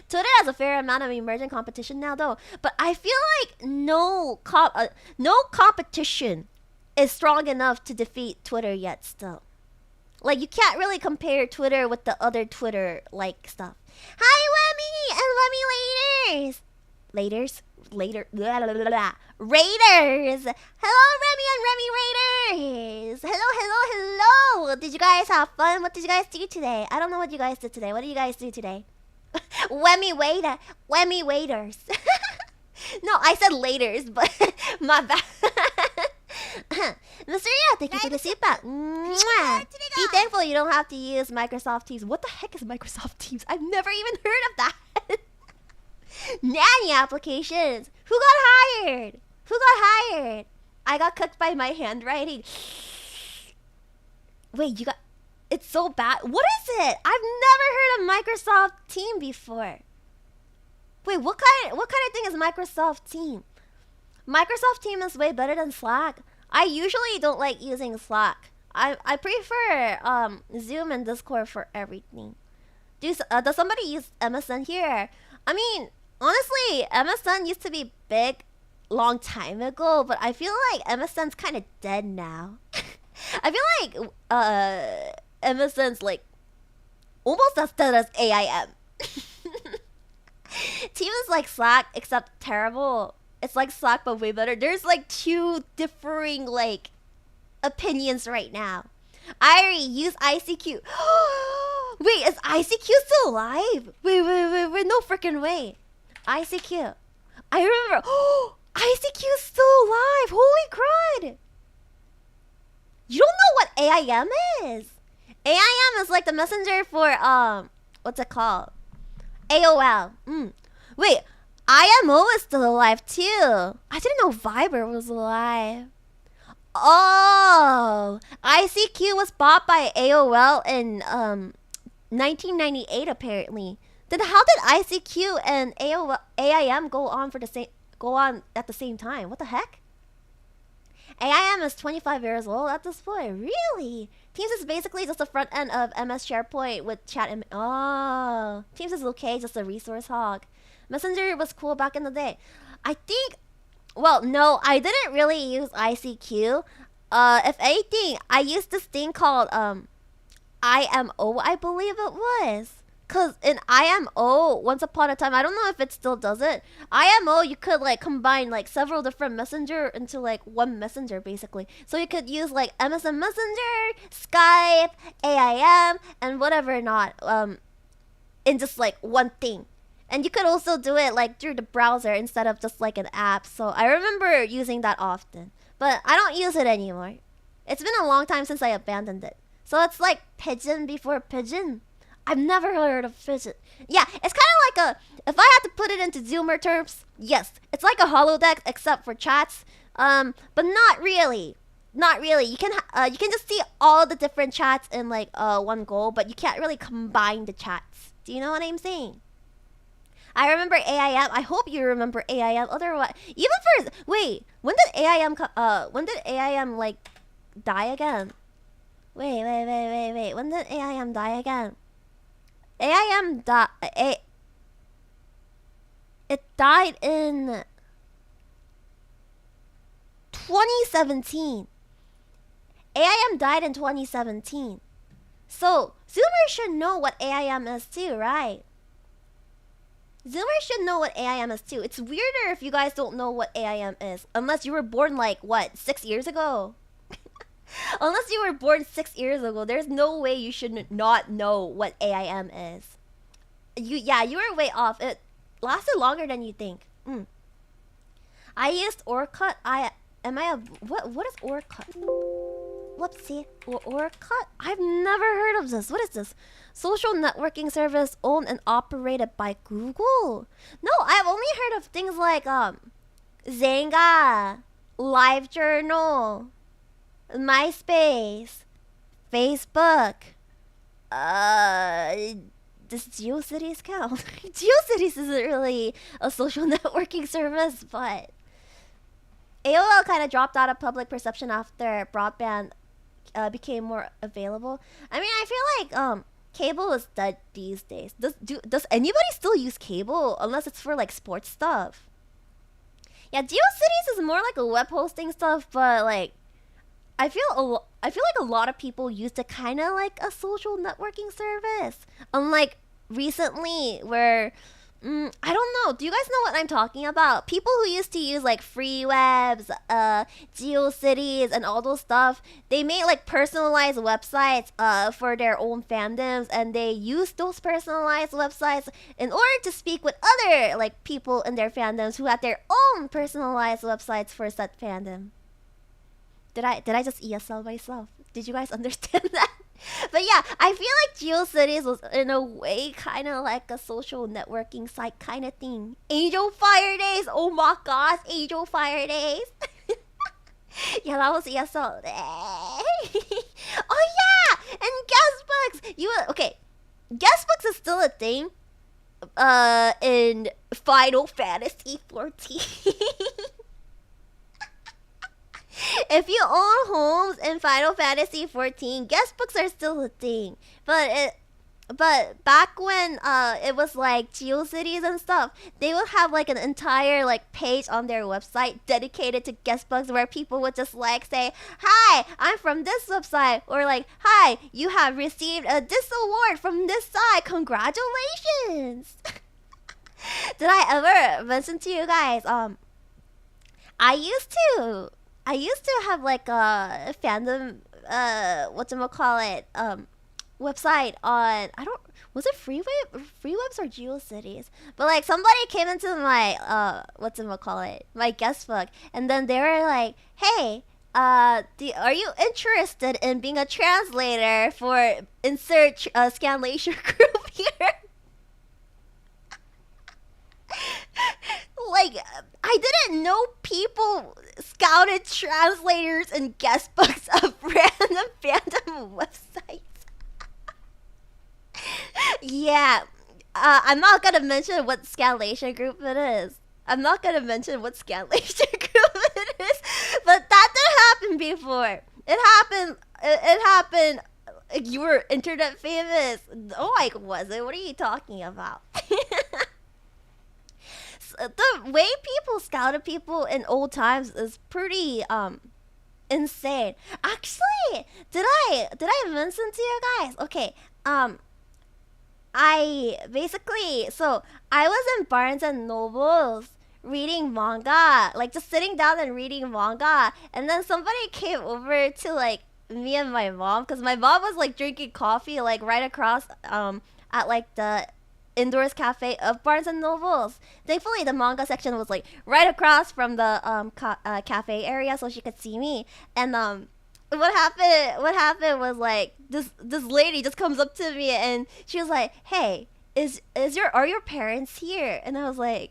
Twitter has a fair amount of emerging competition now, though. But I feel like no competition is strong enough to defeat Twitter yet. Still, like you can't really compare Twitter with the other Twitter like stuff. Hi, Remy and Remy Laters. Blah, blah, blah, blah. Raiders. Hello, Remy and Remy Raiders. Hello. Did you guys have fun? What did you guys do today? I don't know what you guys did today. What did you guys do today? Wemmy waiters. No, I said laters, but my bad. Mr. Yeah, thank you for the seatbelt. Be thankful you don't have to use Microsoft Teams. What the heck is Microsoft Teams? I've never even heard of that. Nanny applications. Who got hired? I got cooked by my handwriting. Wait, you got... It's so bad. What is it? I've never heard of Microsoft Team before. Wait, what kind of thing is Microsoft Team? Microsoft Team is way better than Slack. I usually don't like using Slack. I prefer Zoom and Discord for everything. Does somebody use MSN here? I mean, honestly, MSN used to be big long time ago, but I feel like MSN's kind of dead now. I feel like MSN's like almost as dead as AIM. Team is like Slack except terrible. It's like Slack but way better. There's like two differing like opinions right now. Airi, use ICQ. Wait, is ICQ still alive? Wait, no freaking way. ICQ. I remember. ICQ is still alive. Holy crud. You don't know what AIM is? AIM is like the messenger for what's it called? AOL. Wait, IMO is still alive too. I didn't know Viber was alive. Oh, ICQ was bought by AOL in 1998 apparently. Then how did ICQ and AIM go on at the same time? What the heck? AIM is 25 years old at this point. Really? Teams is basically just the front end of MS SharePoint with chat and... Oh. Teams is okay, just a resource hog. Messenger was cool back in the day. I think... Well, no, I didn't really use ICQ. If anything, I used this thing called IMO, I believe it was. Because in IMO, once upon a time, I don't know if it still does it. IMO, you could like combine like several different messenger into like one messenger basically. So you could use like MSN Messenger, Skype, AIM, and whatever not in just like one thing. And you could also do it like through the browser instead of just like an app. So I remember using that often. But I don't use it anymore. It's been a long time since I abandoned it. So it's like Pigeon before Pigeon. I've never heard of Pigeon. Yeah, it's kind of like if I had to put it into Zoomer terms, yes. It's like a holodeck except for chats. But not really. Not really. You can just see all the different chats in like one go, but you can't really combine the chats. Do you know what I'm saying? I remember AIM. I hope you remember AIM. Otherwise, even for wait, when did AIM like die again? Wait. When did AIM die again? It died in 2017. AIM died in 2017. So Zoomers should know what AIM is too, right? Zoomers should know what AIM is too. It's weirder if you guys don't know what AIM is. Unless you were born like, what, 6 years ago? Unless you were born 6 years ago, there's no way you should not know what AIM is. You were way off. It lasted longer than you think. I used Orkut. What is Orkut? Whoopsie. Orkut? I've never heard of this. What is this? Social networking service owned and operated by Google. No, I've only heard of things like Zynga, LiveJournal, MySpace, Facebook. Does GeoCities count? GeoCities isn't really a social networking service, but AOL kind of dropped out of public perception after broadband became more available. I mean, I feel like cable is dead these days. Does anybody still use cable unless it's for like sports stuff? Yeah, GeoCities is more like a web hosting stuff, but like I feel like a lot of people used it kind of like a social networking service. Unlike recently, where I don't know. Do you guys know what I'm talking about? People who used to use like free webs, GeoCities, and all those stuff. They made like personalized websites for their own fandoms, and they used those personalized websites in order to speak with other like people in their fandoms who had their own personalized websites for said fandom. Did I just ESL myself? Did you guys understand that? But yeah, I feel like GeoCities was in a way kind of like a social networking site kind of thing. Angel Fire Days! Oh my gosh, Angel Fire Days! Yeah, that was ESL. Oh yeah! And guestbooks! Okay, guestbooks is still a thing in Final Fantasy 14. If you own homes in Final Fantasy 14, guest books are still a thing. But back when it was like GeoCities and stuff, they would have like an entire like page on their website dedicated to guest books where people would just like say, "Hi, I'm from this website," or like, "Hi, you have received this award from this site. Congratulations!" Did I ever mention to you guys? I used to have like a fandom whatchamacallit website on, was it Free Webs or GeoCities? But like somebody came into my my guest book, and then they were like, "Hey, are you interested in being a translator for insert Scanlation group here?" Like, I didn't know people scouted translators and guest books of random fandom websites. Yeah, I'm not gonna mention what Scanlation group it is. But that did happen before. It happened. It happened. You were internet famous. Oh, I wasn't. What are you talking about? The way people scouted people in old times is pretty insane. Actually, did I mention to you guys? Okay, I basically, so I was in Barnes and Nobles reading manga, like just sitting down and reading manga, and then somebody came over to like me and my mom, because my mom was like drinking coffee like right across at like the indoors cafe of Barnes and Nobles. Thankfully, the manga section was like right across from the cafe area, so she could see me. And what happened was like this lady just comes up to me and she was like, "Hey, are your parents here?" And I was like,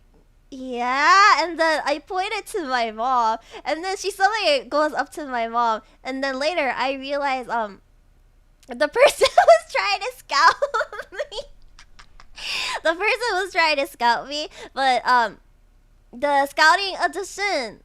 "Yeah." And then I pointed to my mom, and then she suddenly goes up to my mom, and then later I realized the person was trying to scout me. The person was trying to scout me, but the scouting audition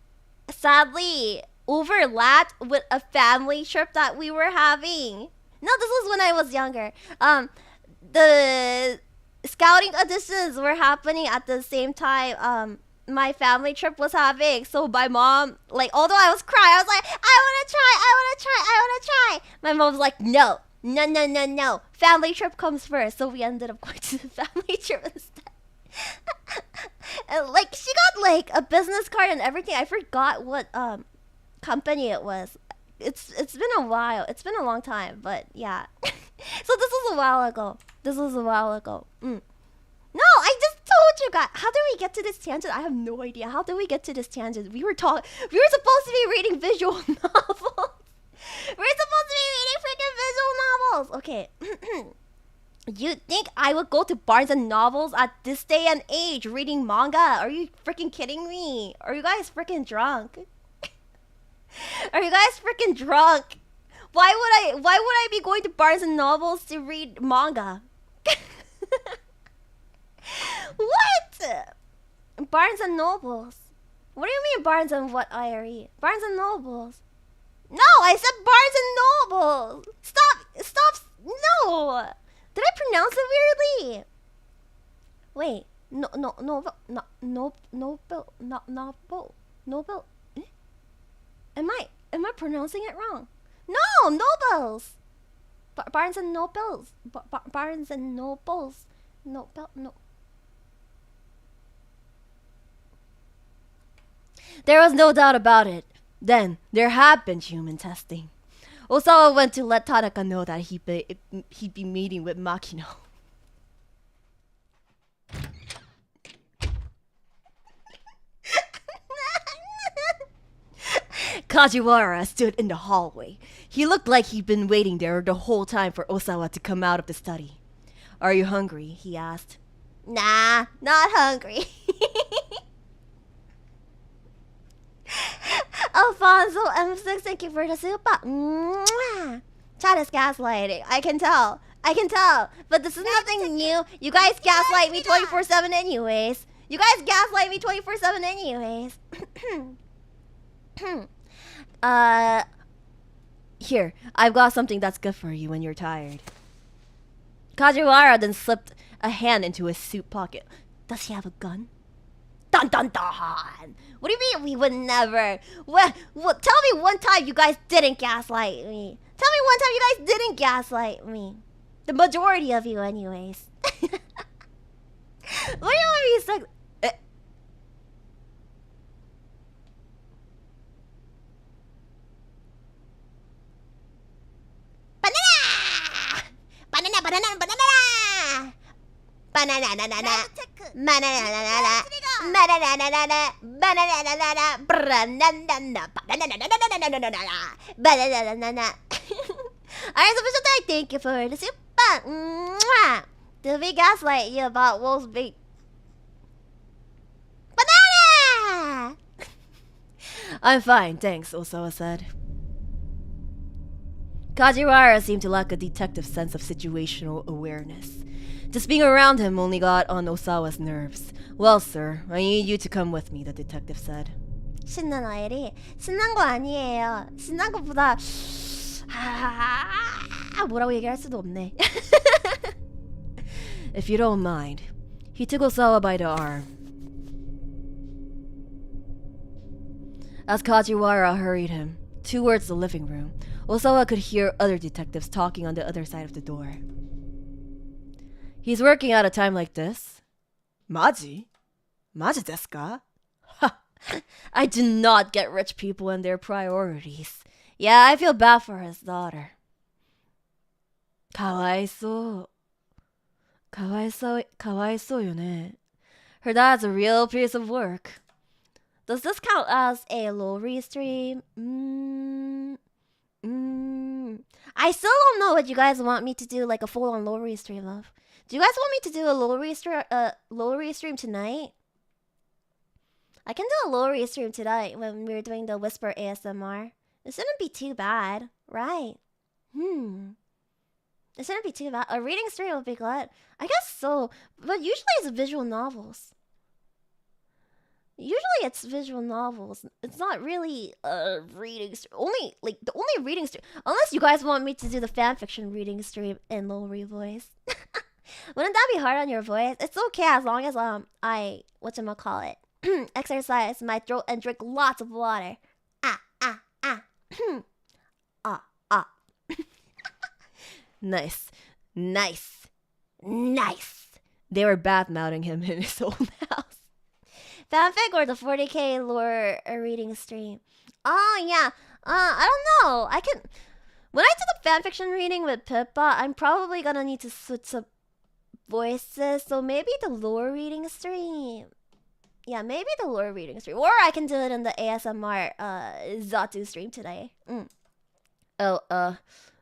sadly overlapped with a family trip that we were having. No, this was when I was younger. The scouting auditions were happening at the same time my family trip was having. So my mom, like, although I was crying, I was like, I wanna try. My mom was like, no. Family trip comes first. So we ended up going to the family trip instead. And like, she got like a business card and everything. I forgot what company it was. It's been a while. It's been a long time, but yeah. So this was a while ago. No, I just told you guys. How did we get to this tangent? I have no idea. How did we get to this tangent? We were supposed to be reading visual novels. We're supposed to be reading freaking visual novels. Okay. You think I would go to Barnes and Novels at this day and age reading manga? Are you freaking kidding me? Are you guys freaking drunk? Why would I be going to Barnes and Novels to read manga? What? Barnes and Nobles. What do you mean Barnes and what, Airi? Barnes and Nobles. No, I said Barnes and Noble. Stop. No. Did I pronounce it weirdly? Wait. Noble. Eh? Am I pronouncing it wrong? No, Nobles. Barnes and Nobles. Barnes and Nobles. No. There was no doubt about it. Then, there had been human testing. Osawa went to let Tanaka know that he'd be meeting with Makino. Kajiwara stood in the hallway. He looked like he'd been waiting there the whole time for Osawa to come out of the study. "Are you hungry?" he asked. Nah, not hungry. Alfonso M6, thank you for the super. Mwah. Chat is gaslighting. I can tell. But this is nothing new. You guys gaslight me 24/7 anyways. Here, I've got something that's good for you when you're tired. Kajiwara then slipped a hand into his suit pocket. Does he have a gun? Dun dun dun! What do you mean we would never? What? Tell me one time you guys didn't gaslight me. The majority of you anyways. What do you want me to say? I special thank you for the super. Did we gaslight you about Wolf's big banana? I'm fine, thanks, Osawa said. Kajiwara seemed to lack a detective's sense of situational awareness. Just being around him only got on Osawa's nerves. "Well, sir, I need you to come with me," the detective said. 신난 아이리? 신난 거 아니에요. 신난 것보다 뭐라고 얘기할 수도 없네. "If you don't mind." He took Osawa by the arm. As Kajiwara hurried him towards the living room, Osawa could hear other detectives talking on the other side of the door. "He's working at a time like this?" "Maji? Maji desu ka?" "Ha! I do not get rich people and their priorities. Yeah, I feel bad for his daughter." "Kawaiso. Kawaiso yo ne. Her dad's a real piece of work." Does this count as a low restream? I still don't know what you guys want me to do, like a full-on low restream of. Do you guys want me to do a low restream tonight? I can do a low restream tonight when we're doing the whisper ASMR. It shouldn't be too bad, right? It shouldn't be too bad. A reading stream would be good. I guess so, but usually it's visual novels. Usually it's visual novels. It's not really a reading stream. The only reading stream, unless you guys want me to do the fanfiction reading stream in low-re voice. Wouldn't that be hard on your voice? It's okay as long as I whatchamacallit exercise my throat and drink lots of water. Nice. They were bath-mouthing him in his own house. Fanfic or the 40k lore reading stream? Oh yeah. I don't know. When I do the fanfiction reading with Pippa, I'm probably gonna need to switch up voices. So maybe the lore reading stream. Yeah, maybe the lore reading stream. Or I can do it in the ASMR Zatu stream today. Oh,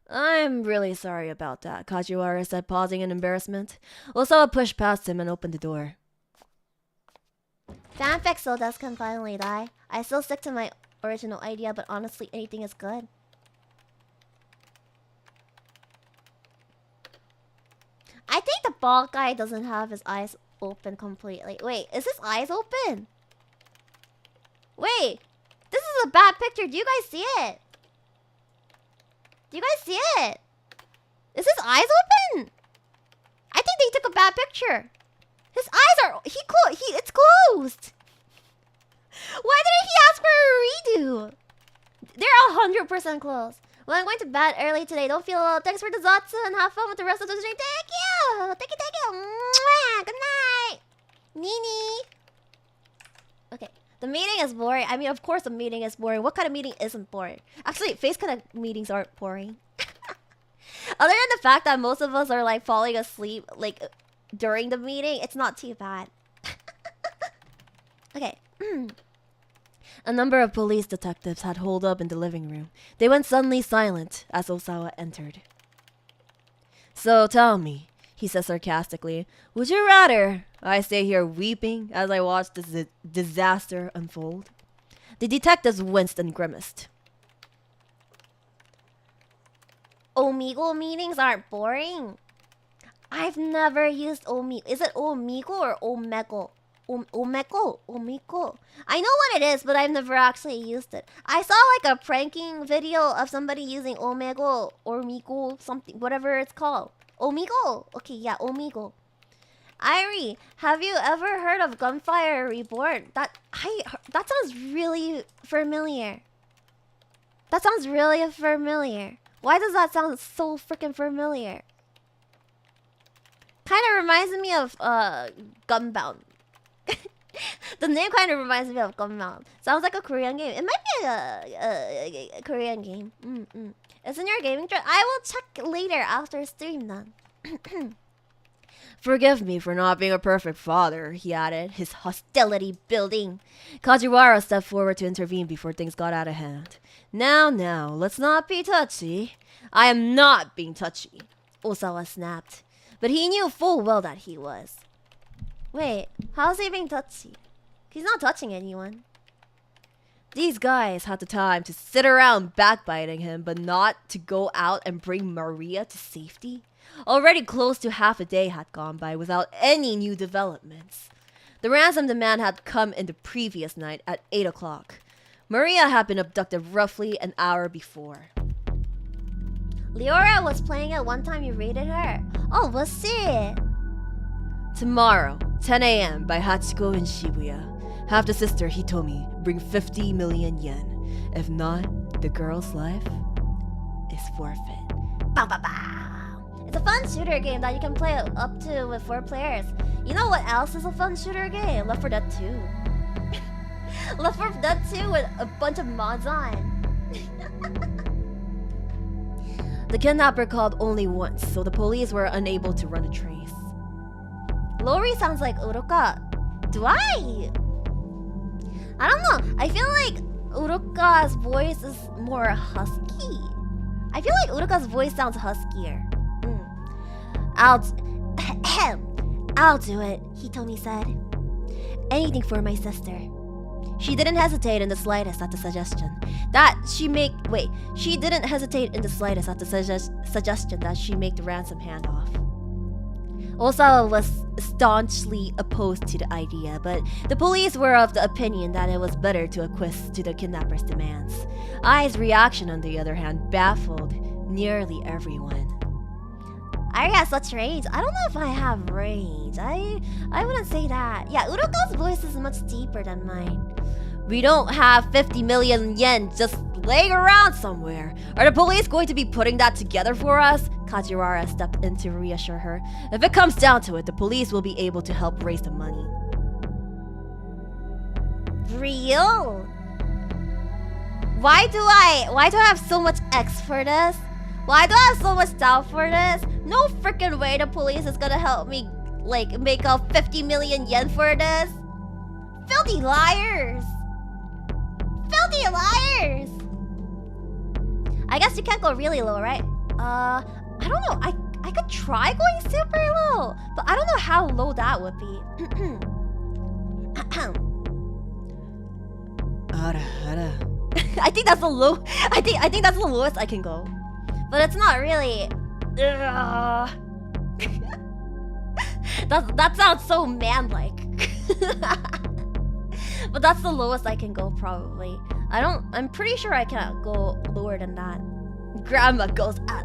I'm really sorry about that, Kajiwara said, pausing in embarrassment. Osawa pushed past him and opened the door. Fanfic still can finally die. I still stick to my original idea, but honestly, anything is good. I think the bald guy doesn't have his eyes open completely. Wait, is his eyes open? Wait, this is a bad picture. Do you guys see it? Do you guys see it? Is his eyes open? I think they took a bad picture. His eyes are... It's closed. Why didn't he ask for a redo? They're 100% closed. Well, I'm going to bed early today. Don't feel low. Thanks for the Zatsu and have fun with the rest of the stream. Thank you. Thank you. Mwah. Good night. Nini. Okay. The meeting is boring. I mean, of course the meeting is boring. What kind of meeting isn't boring? Actually, face kind of meetings aren't boring. Other than the fact that most of us are like falling asleep like during the meeting, it's not too bad. Okay. A number of police detectives had holed up in the living room. They went suddenly silent as Osawa entered. So tell me, he said sarcastically, would you rather I stay here weeping as I watch this disaster unfold? The detectives winced and grimaced. Omegle meetings aren't boring. I've never used Omegle. Is it Omegle or Omegle? Omegle. I know what it is, but I've never actually used it. I saw like a pranking video of somebody using Omegle or Omegle, something, whatever it's called. Omegle. Okay, yeah, Omegle. Airi, have you ever heard of Gunfire Reborn? That sounds really familiar. That sounds really familiar. Why does that sound so freaking familiar? Kind of reminds me of Gunbound. The name kind of reminds me of Gunbound. Sounds like a Korean game. It might be a Korean game. It's in your gaming trend. I will check later after stream then. Forgive me for not being a perfect father, he added, his hostility building. Kajiwara stepped forward to intervene before things got out of hand. Now, let's not be touchy. I am not being touchy, Osawa snapped. But he knew full well that he was. Wait, how's he being touchy? He's not touching anyone. These guys had the time to sit around backbiting him, but not to go out and bring Maria to safety. Already close to half a day had gone by without any new developments. The ransom demand had come in the previous night at 8 o'clock. Maria had been abducted roughly an hour before. Leora was playing it one time you raided her. Oh, was it? Tomorrow, 10 a.m. by Hachiko in Shibuya. Have the sister Hitomi bring 50 million yen. If not, the girl's life is forfeit. Bow, bow, bow. It's a fun shooter game that you can play up to with 4 players. You know what else is a fun shooter game? Left 4 Dead 2. Left 4 Dead 2 with a bunch of mods on. The kidnapper called only once, so the police were unable to run a trace. Lori sounds like Uruka. Do I? I don't know. I feel like Uruka's voice is more husky. I feel like Uruka's voice sounds huskier. I'll do it, Hitomi said. Anything for my sister. She didn't hesitate in the slightest at the suggestion She didn't hesitate in the slightest at the suggestion that she make the ransom handoff. Osawa was staunchly opposed to the idea, but the police were of the opinion that it was better to acquiesce to the kidnapper's demands. Ai's reaction, on the other hand, baffled nearly everyone. Airi has such range. I don't know if I have range. I wouldn't say that. Yeah, Uruka's voice is much deeper than mine. We don't have 50 million yen just laying around somewhere. Are the police going to be putting that together for us? Kajiwara stepped in to reassure her. If it comes down to it, the police will be able to help raise the money. Real? Why do I have so much X for this? Why do I have so much doubt for this? No freaking way the police is gonna help me like make up 50 million yen for this. Filthy liars! Filthy liars! I guess you can't go really low, right? I don't know. I could try going super low, but I don't know how low that would be. I think that's the low. I think that's the lowest I can go, but it's not really. That sounds so man-like. But that's the lowest I can go probably. I'm pretty sure I cannot go lower than that. Grandma goes out.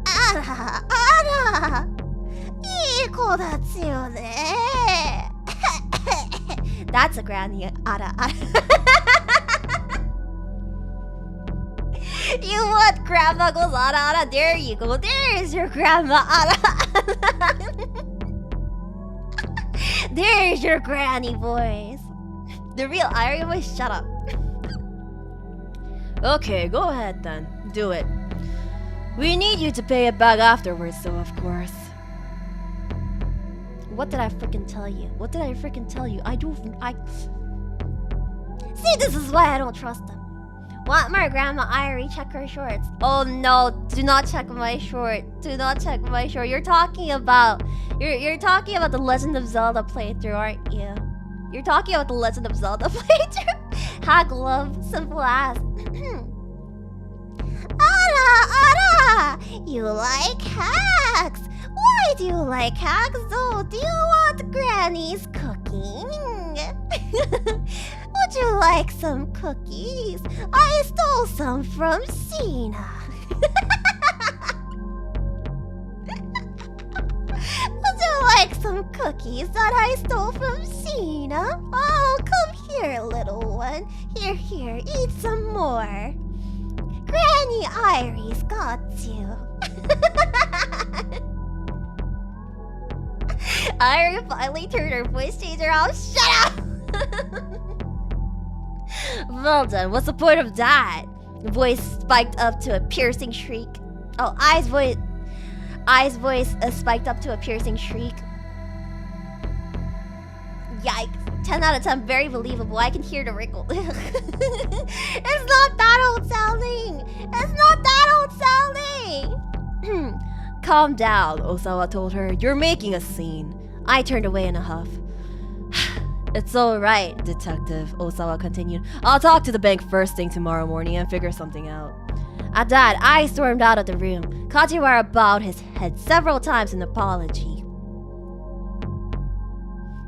あらあら、いい子だちよね。That's a granny. あらあら。You want grandma goes ara ara? There you go. There's your grandma ara ara. There's your granny voice. The real Airi voice. Shut up. Okay, go ahead then. Do it. We need you to pay it back afterwards, though, of course. What did I freaking tell you? What did I freaking tell you? See, this is why I don't trust them. Want my grandma Airi? Check her shorts. Oh no! Do not check my short. Do not check my short. You're talking about the Legend of Zelda playthrough, aren't you? You're talking about the Legend of Zelda playthrough. Hack love, simple as. Ara! You like hacks? Why do you like hacks though? Do you want Granny's cooking? Would you like some cookies? I stole some from Sina. Would you like some cookies that I stole from Sina? Oh, come here, little one. Here, eat some more. Granny Airi's got you. Airi finally turned her voice changer off. Shut up! Well done, what's the point of that? The voice spiked up to a piercing shriek. Oh, Ai's voice spiked up to a piercing shriek. Yikes. 10 out of 10, very believable. I can hear the wrinkle. It's not that old sounding. It's not that old sounding. Calm down, Osawa told her. You're making a scene. I turned away in a huff. It's alright, detective, Osawa continued. I'll talk to the bank first thing tomorrow morning and figure something out. At that, I stormed out of the room. Kajiwara bowed his head several times in apology.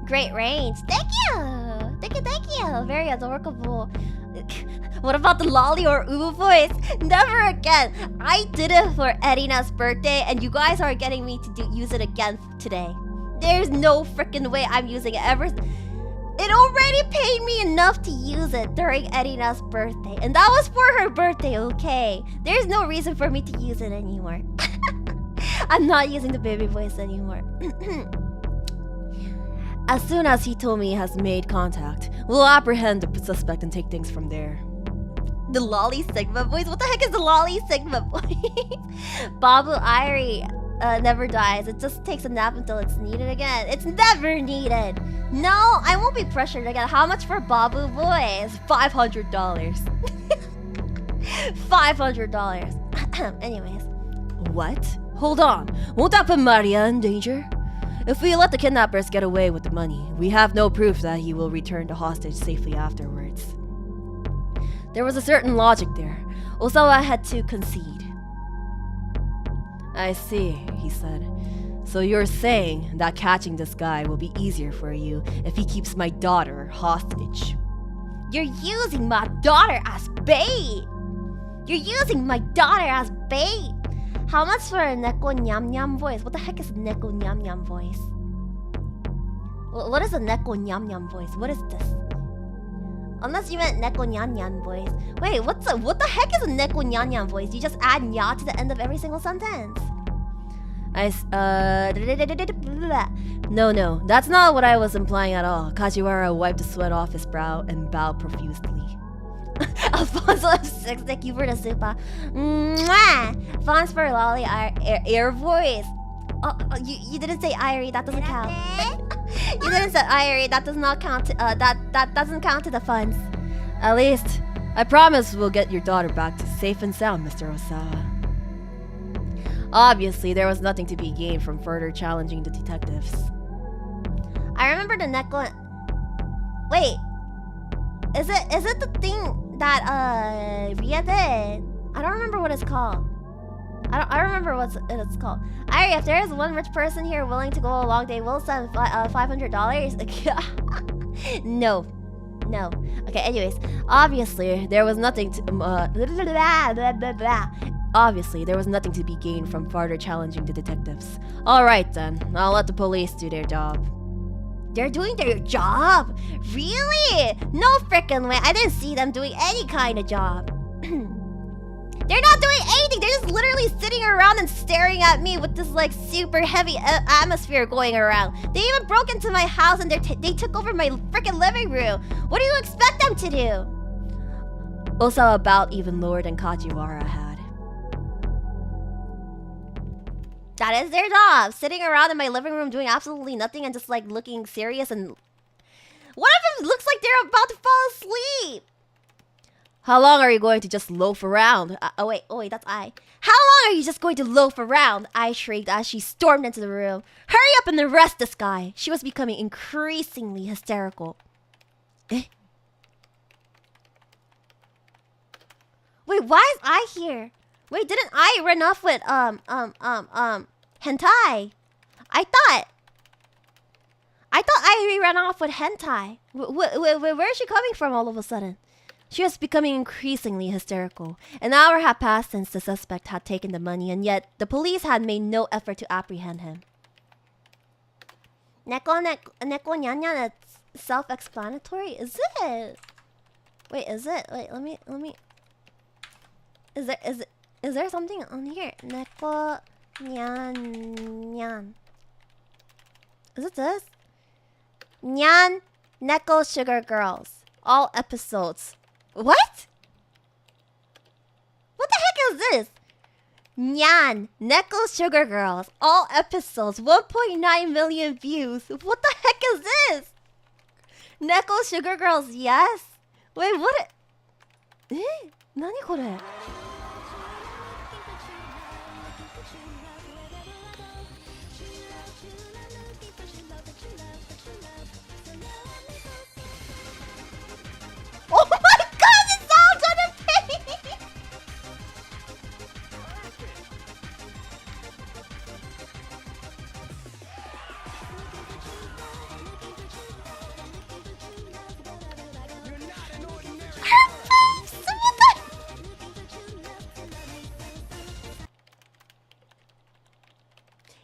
Great range. Thank you. Thank you. Very adorable. What about the lolly or uwu voice? Never again. I did it for Erina's birthday and you guys are getting me to use it again today. There's no freaking way I'm using it ever. It already paid me enough to use it during Erina's birthday. And that was for her birthday, okay? There's no reason for me to use it anymore. I'm not using the baby voice anymore. As soon as Hitomi has made contact, we'll apprehend the suspect and take things from there. The lolly Sigma voice? What the heck is the lolly Sigma voice? Babu Airi never dies. It just takes a nap until it's needed again. It's never needed. No, I won't be pressured again. How much for Babu voice? $500. $500. Anyways. What? Hold on. Won't that put Maria in danger? If we let the kidnappers get away with the money, we have no proof that he will return the hostage safely afterwards. There was a certain logic there. Osawa had to concede. I see, he said. So you're saying that catching this guy will be easier for you if he keeps my daughter hostage. You're using my daughter as bait! You're using my daughter as bait! How much for a Neko Nyam Nyam voice? What the heck is a Neko Nyam Nyam voice? What is a Neko Nyam Nyam voice? What is this? Unless you meant Neko Nyan Nyan voice. Wait, what the heck is a Neko Nyan Nyan voice? You just add nya to the end of every single sentence. No, that's not what I was implying at all. Kajiwara wiped the sweat off his brow and bowed profusely. Alfonso F6, thank you for the super. Mwah! Fonts for Lolly air voice. Oh, you didn't say Airi, that doesn't count. You didn't say Airi, that does not count. That doesn't count to the funds. At least, I promise we'll get your daughter back to safe and sound, Mr. Osawa. Obviously, there was nothing to be gained from further challenging the detectives. I remember the Neko. Wait, is it the thing that Ria did? I don't remember what it's called. I don't remember what it's called. Airi, if there is one rich person here willing to go along, they will send $500. No. Okay, anyways. Obviously, there was nothing to... Obviously, there was nothing to be gained from further challenging the detectives. Alright then, I'll let the police do their job. They're doing their job? Really? No frickin' way. I didn't see them doing any kind of job. They're not doing anything. They're just literally sitting around and staring at me with this like super heavy atmosphere going around. They even broke into my house and they took over my frickin' living room. What do you expect them to do? Osawa about even lower than Kajiwara had. That is their job. Sitting around in my living room doing absolutely nothing and just like looking serious and... One of them looks like they're about to fall asleep. How long are you going to just loaf around? Oh wait, that's I. How long are you just going to loaf around? I shrieked as she stormed into the room. Hurry up and arrest this guy. She was becoming increasingly hysterical. Eh? Wait, why is I here? Wait, didn't I run off with hentai? I thought Airi ran off with hentai. Where is she coming from all of a sudden? She was becoming increasingly hysterical. An hour had passed since the suspect had taken the money, and yet the police had made no effort to apprehend him. Neko nyan, that's self-explanatory. Is it? Wait, is it? Wait, let me. Is there something on here? Neko nyan. Is it this? Nyan Neko Sugar Girls. All episodes. What? What the heck is this? Nyan Neko Sugar Girls. All episodes. 1.9 million views. What the heck is this? Neko Sugar Girls, yes. Wait, what? Nani kore? Oh my god, it sounds on a page! Her boobs! What the?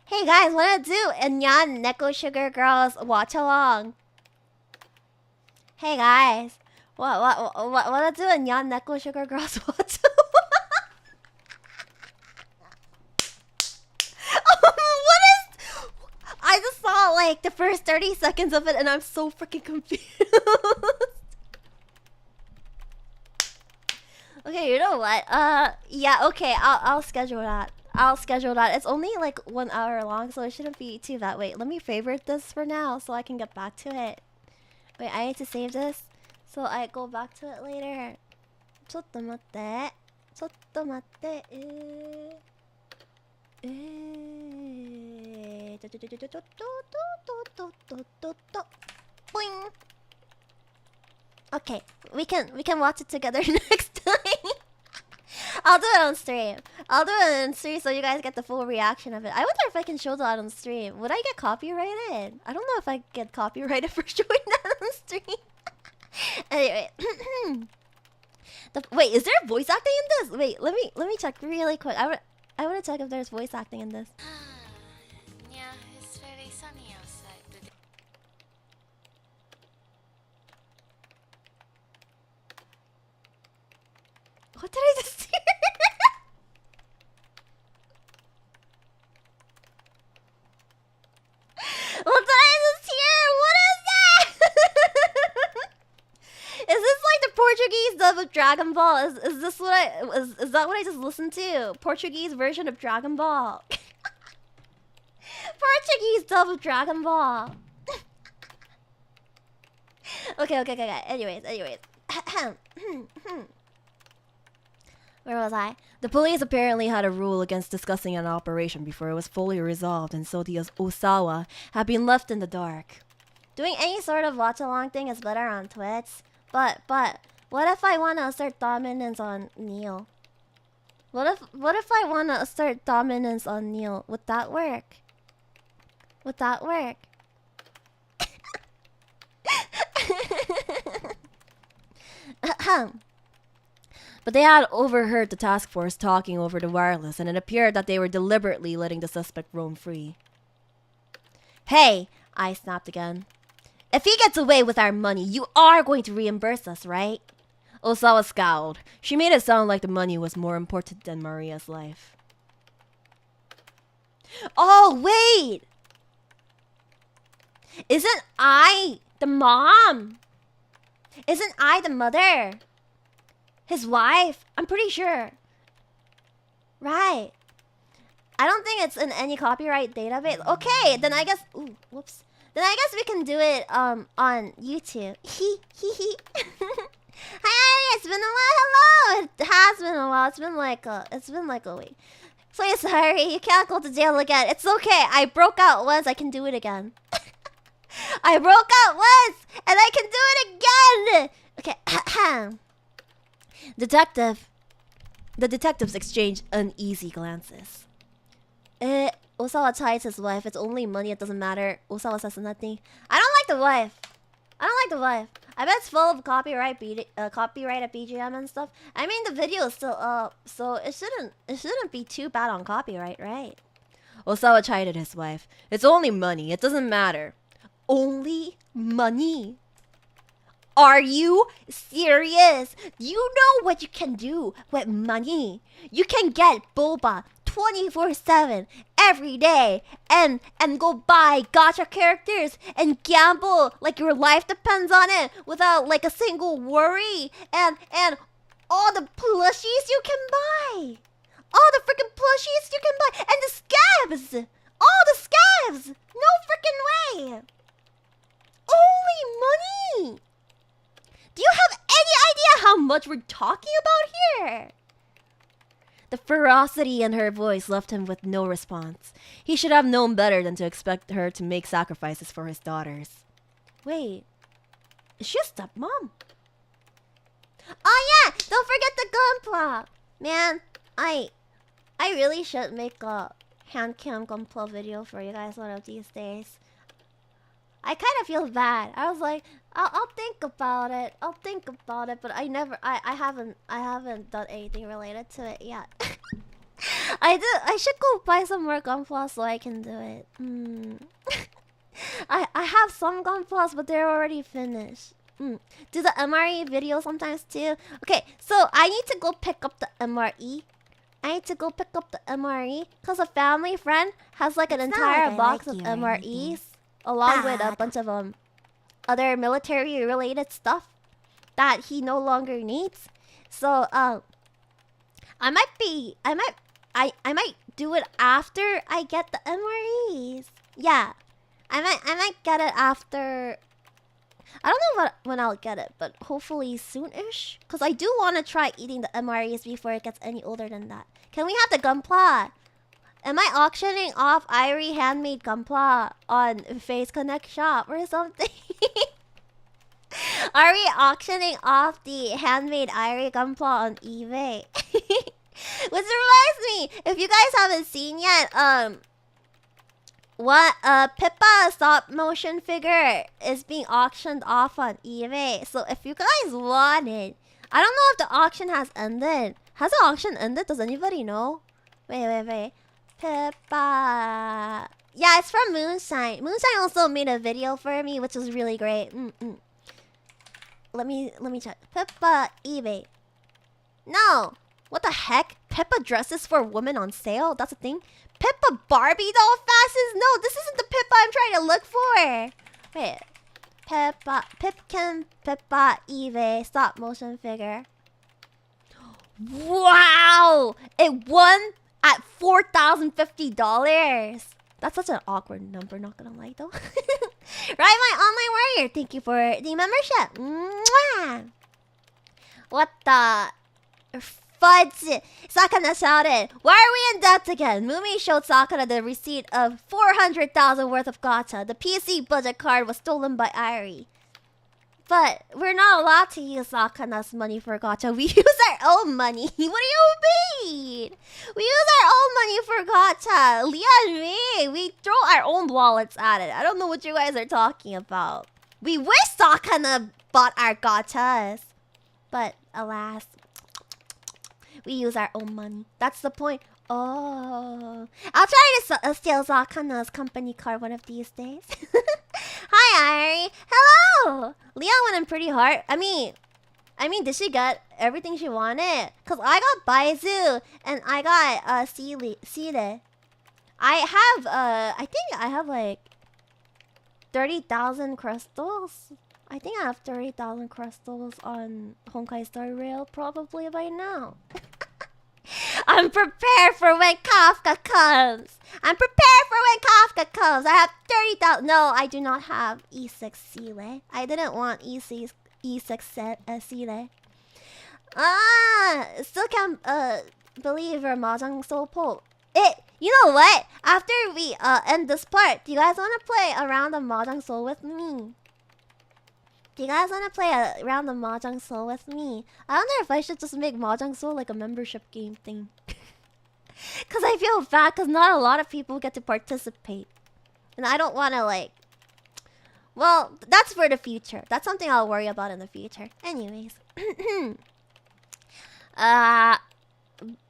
Hey guys, wanna do a Nyan Neko Sugar Girls watch along? Hey guys. Wanna do a Nyan Neko Sugar Girls watch? What is? I just saw like the first 30 seconds of it and I'm so freaking confused. Okay, you know what? Yeah, okay, I'll schedule that. It's only like 1 hour long, so it shouldn't be too bad. Wait, let me favorite this for now so I can get back to it. Wait, I need to save this. So I go back to it later. ちょっと待って。ちょっと待って。Boing. Okay, we can watch it together next time. I'll do it on stream. So you guys get the full reaction of it. I wonder if I can show that on stream. Would I get copyrighted? I don't know if I get copyrighted for showing that on stream. Anyway, wait, is there voice acting in this? Wait, let me check really quick. I want to check if there's voice acting in this. Yeah, it's very sunny outside today. What did I just hear? What did I just hear? What is that? Is this like the Portuguese dub of Dragon Ball? Is this what is that what I just listened to? Portuguese version of Dragon Ball. Portuguese dub of Dragon Ball. Okay. Anyways. Where was I? The police apparently had a rule against discussing an operation before it was fully resolved, and so the Osawa had been left in the dark. Doing any sort of watch-along thing is better on Twitch. But what if I wanna assert dominance on Neil? What if I wanna assert dominance on Neil? Would that work? But they had overheard the task force talking over the wireless, and it appeared that they were deliberately letting the suspect roam free. Hey, I snapped again. If he gets away with our money, you are going to reimburse us, right? Osawa scowled. She made it sound like the money was more important than Maria's life. Oh, wait! Isn't I the mom? Isn't I the mother? His wife? I'm pretty sure. Right. I don't think it's in any copyright database. Okay, then I guess... Ooh, whoops. Then I guess we can do it on YouTube. Hee. Hi, it's been a while. Hello. It has been a while. It's been like a week. Please hurry. You can't go to jail again. It's okay. I broke out once. I can do it again. I broke out once, and I can do it again. Okay. The detectives exchanged uneasy glances. Osawa ties his wife. It's only money. It doesn't matter. Osawa says nothing. I don't like the wife. I bet it's full of copyrighted BGM and stuff. I mean, the video is still up, so it shouldn't be too bad on copyright, right? Osawa chided his wife. It's only money. It doesn't matter. Only money. Are you serious? You know what you can do with money. You can get boba 24/7 every day and go buy gacha characters and gamble like your life depends on it without like a single worry, and all the plushies you can buy. All the freaking plushies you can buy, and the scabs. All the scabs. No freaking way. Only money. Do you have any idea how much we're talking about here? The ferocity in her voice left him with no response. He should have known better than to expect her to make sacrifices for his daughters. Wait, is she a stepmom? Oh yeah, don't forget the gunpla. Man, I really should make a hand cam gunpla video for you guys one of these days. I kind of feel bad. I was like, I'll think about it. But I haven't done anything related to it yet. I should go buy some more gunpla so I can do it. I have some gunplas, but they're already finished. Do the MRE video sometimes too. Okay, so I need to go pick up the MRE. Because a family friend has like an entire box of MREs. Along with a bunch of other military related stuff that he no longer needs. So I might do it after I get the MREs. Yeah. I might get it after. I don't know when I'll get it, but hopefully soon-ish. Because I do want to try eating the MREs before it gets any older than that. Can we have the gunpla? Am I auctioning off Airi handmade gunpla on Face Connect shop or something? Are we auctioning off the handmade Airi gunpla on eBay? Which reminds me, if you guys haven't seen yet, Pippa stop motion figure is being auctioned off on eBay. So if you guys want it, I don't know if the auction has ended. Has the auction ended? Does anybody know? Wait. Pippa. Yeah, it's from Moonshine. Moonshine also made a video for me, which was really great. Let me check. Pippa eBay. No. What the heck? Pippa dresses for women on sale? That's a thing? Pippa Barbie doll fashions? No, this isn't the Pippa I'm trying to look for. Wait. Pippa eBay stop motion figure. Wow! It won at $4,050. That's such an awkward number, not gonna lie though. Right, my online warrior. Thank you for the membership. Mwah! What the fudge? Sakana shouted, "Why are we in debt again?" Mumi showed Sakana the receipt of 400,000 worth of gacha. The PC budget card was stolen by Airi. But we're not allowed to use Sakana's money for gacha. We use our own money. What do you mean? We use our own money for gacha. Leah and me, we throw our own wallets at it. I don't know what you guys are talking about. We wish Sakana bought our gachas. But alas, We use our own money. That's the point. Oh, I'll try to steal Zakana's company card one of these days. Hi, Airi. Hello. Leon went in pretty hard. I mean, did she get everything she wanted? Cause I got Baizu and I got Sile. I have I think I have like 30,000 crystals. I think I have 30,000 crystals on Honkai Star Rail probably by now. I'm prepared for when Kafka comes. I have 30,000. No, I do not have E6 Sile. I didn't want E6 Sile. Still can't believe her Mahjong so pull. You know what? After we end this part, do you guys want to play a round of Mahjong Soul with me? I wonder if I should just make Mahjong Soul like a membership game thing. Cause I feel bad cause not a lot of people get to participate. And I don't wanna like... Well, that's for the future. That's something I'll worry about in the future. Anyways.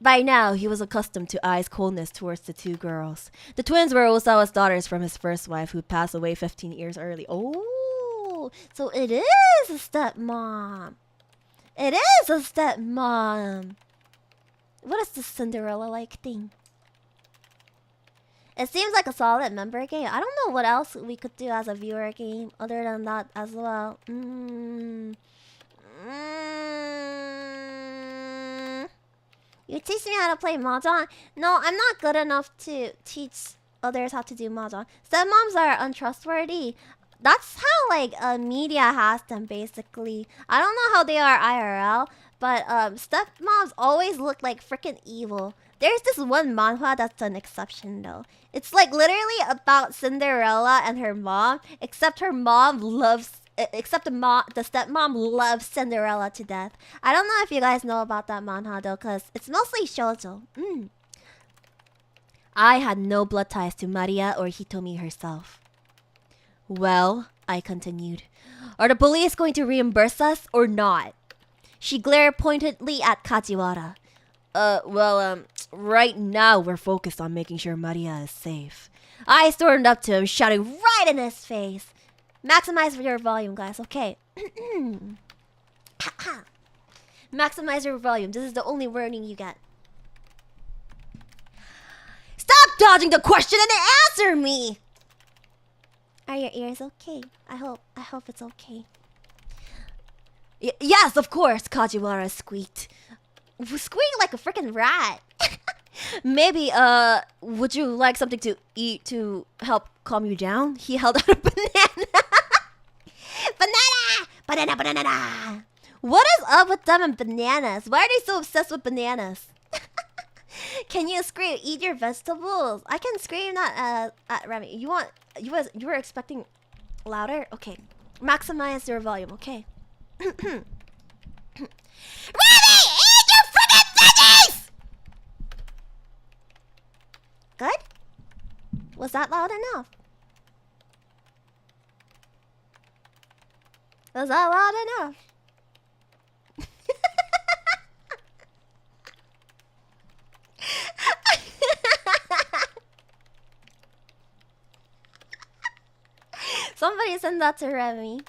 By now, he was accustomed to Ai's coldness towards the two girls. The twins were Osawa's daughters from his first wife who passed away 15 years early. Oh, so it is a stepmom. What is this Cinderella-like thing? It seems like a solid member game. I don't know what else we could do as a viewer game other than that as well. You teach me how to play Mahjong? No, I'm not good enough to teach others how to do Mahjong. Stepmoms are untrustworthy. That's how like media has them basically. I don't know how they are IRL, but stepmoms always look like freaking evil. There's this one manhwa that's an exception though. It's like literally about Cinderella and her mom, except her mom loves the stepmom loves Cinderella to death. I don't know if you guys know about that manhwa though, cause it's mostly shoujo. I had no blood ties to Maria or Hitomi herself. Well, I continued, are the police going to reimburse us or not? She glared pointedly at Kajiwara. Right now we're focused on making sure Maria is safe. I stormed up to him, shouting right in his face. Maximize your volume, guys, okay? Maximize your volume. This is the only warning you get. Stop dodging the question and answer me! Are your ears okay? I hope it's okay. Yes, of course, Kajiwara squeaked. Squeaked like a freaking rat. Maybe, would you like something to eat to help calm you down? He held out a banana. Banana! What is up with them and bananas? Why are they so obsessed with bananas? Can you scream? Eat your vegetables. I can scream that at Remy. You were expecting louder? Okay. Maximize your volume, okay. Remy! Eat your freaking veggies! Good? Was that loud enough? Was that loud enough? Somebody send that to Remy.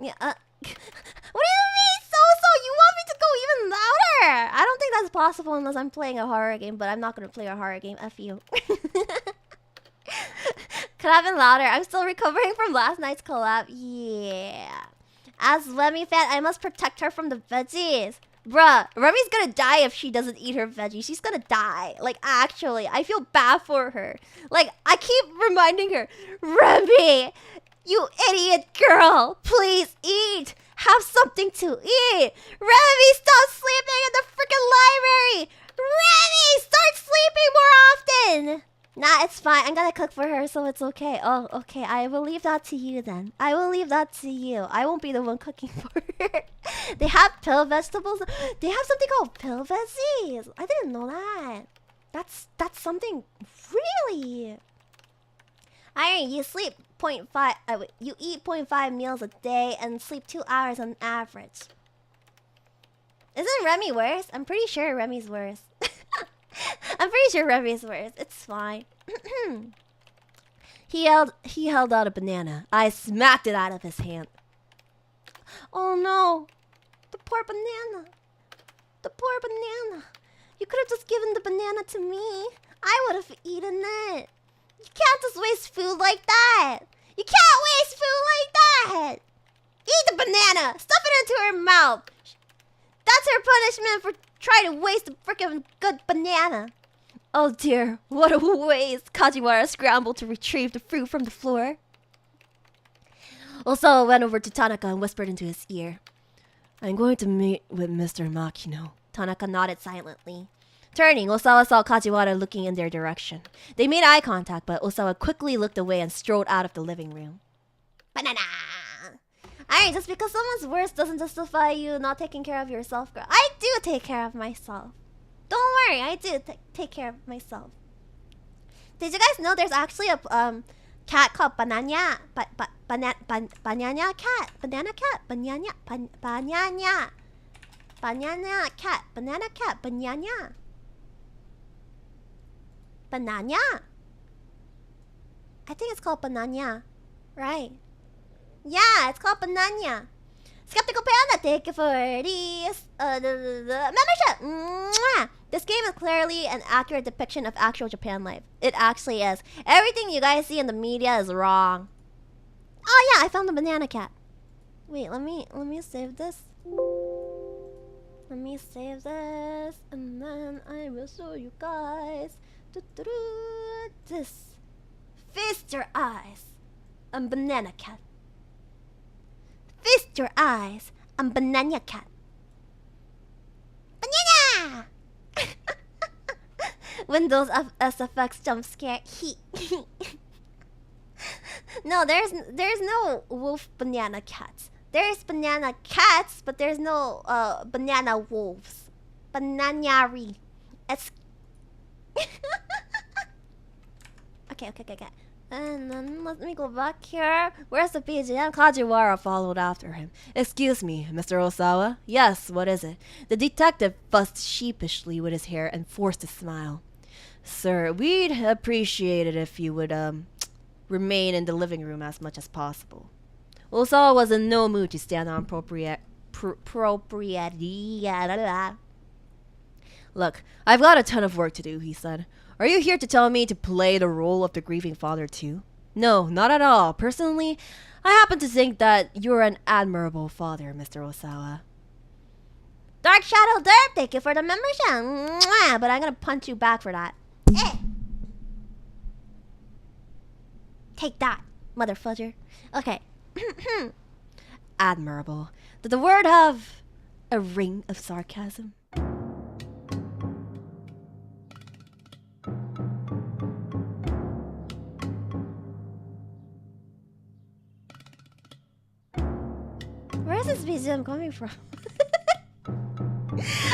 Yeah, what do you mean, So? You want me to go even louder? I don't think that's possible unless I'm playing a horror game, but I'm not gonna play a horror game. F you. Could I have been louder? I'm still recovering from last night's collab. Yeah. As Remy fan, I must protect her from the veggies. Bruh, Remy's gonna die if she doesn't eat her veggies. She's gonna die. Like, actually, I feel bad for her. Like, I keep reminding her, Remy, you idiot girl, please eat. Have something to eat. Remy, stop sleeping in the freaking library. Remy, start sleeping more often. Nah, it's fine. I'm gonna cook for her, so it's okay. Oh, okay. I will leave that to you then. I will leave that to you. I won't be the one cooking for her. They have pill vegetables. They have something called pill veggies. I didn't know that. That's something really. Airi, you sleep 0.5. You eat 0.5 meals a day and sleep 2 hours on average. Isn't Remy worse? I'm pretty sure Remy's worse. I'm pretty sure Remy's worse. It's fine. He held out a banana. I smacked it out of his hand. Oh no. The poor banana. The poor banana. You could have just given the banana to me. I would have eaten it. You can't just waste food like that. You can't waste food like that. Eat the banana. Stuff it into her mouth. That's her punishment for trying to waste a freaking good banana. Oh dear, what a waste. Kajiwara scrambled to retrieve the fruit from the floor. Osawa went over to Tanaka and whispered into his ear. I'm going to meet with Mr. Makino. Tanaka nodded silently. Turning, Osawa saw Kajiwara looking in their direction. They made eye contact, but Osawa quickly looked away and strode out of the living room. Banana! Alright, just because someone's worse doesn't justify you not taking care of yourself, girl. I do take care of myself. Don't worry, I do take care of myself. Did you guys know there's actually a cat called Banana? Banana cat. Banana cat. Banana cat. Banana cat. Banana. Banana. I think it's called Banana. Right. Yeah, it's called Banana. Skeptical Panda, thank you for the membership. Mwah! This game is clearly an accurate depiction of actual Japan life. It actually is. Everything you guys see in the media is wrong. Oh yeah, I found the banana cat. Wait, let me save this. Let me save this, and then I will show you guys. This. Feast your eyes on banana cat. Feast your eyes on banana cat. Banana! Windows SFX jump scare. No, there's no wolf banana cats. There's banana cats, but there's no banana wolves. Bananari. It's okay. And then let me go back here. Where's the BGM? Kajiwara followed after him. Excuse me, Mr. Osawa? Yes, what is it? The detective fussed sheepishly with his hair and forced a smile. Sir, we'd appreciate it if you would, remain in the living room as much as possible. Osawa was in no mood to stand on propriety. Look, I've got a ton of work to do, he said. Are you here to tell me to play the role of the grieving father too? No, not at all. Personally, I happen to think that you're an admirable father, Mr. Osawa. Dark Shadow Derp, thank you for the membership. Mwah, but I'm gonna punch you back for that. Take that, mother fudger. Okay. Admirable. Did the word have a ring of sarcasm? Where is this BGM coming from?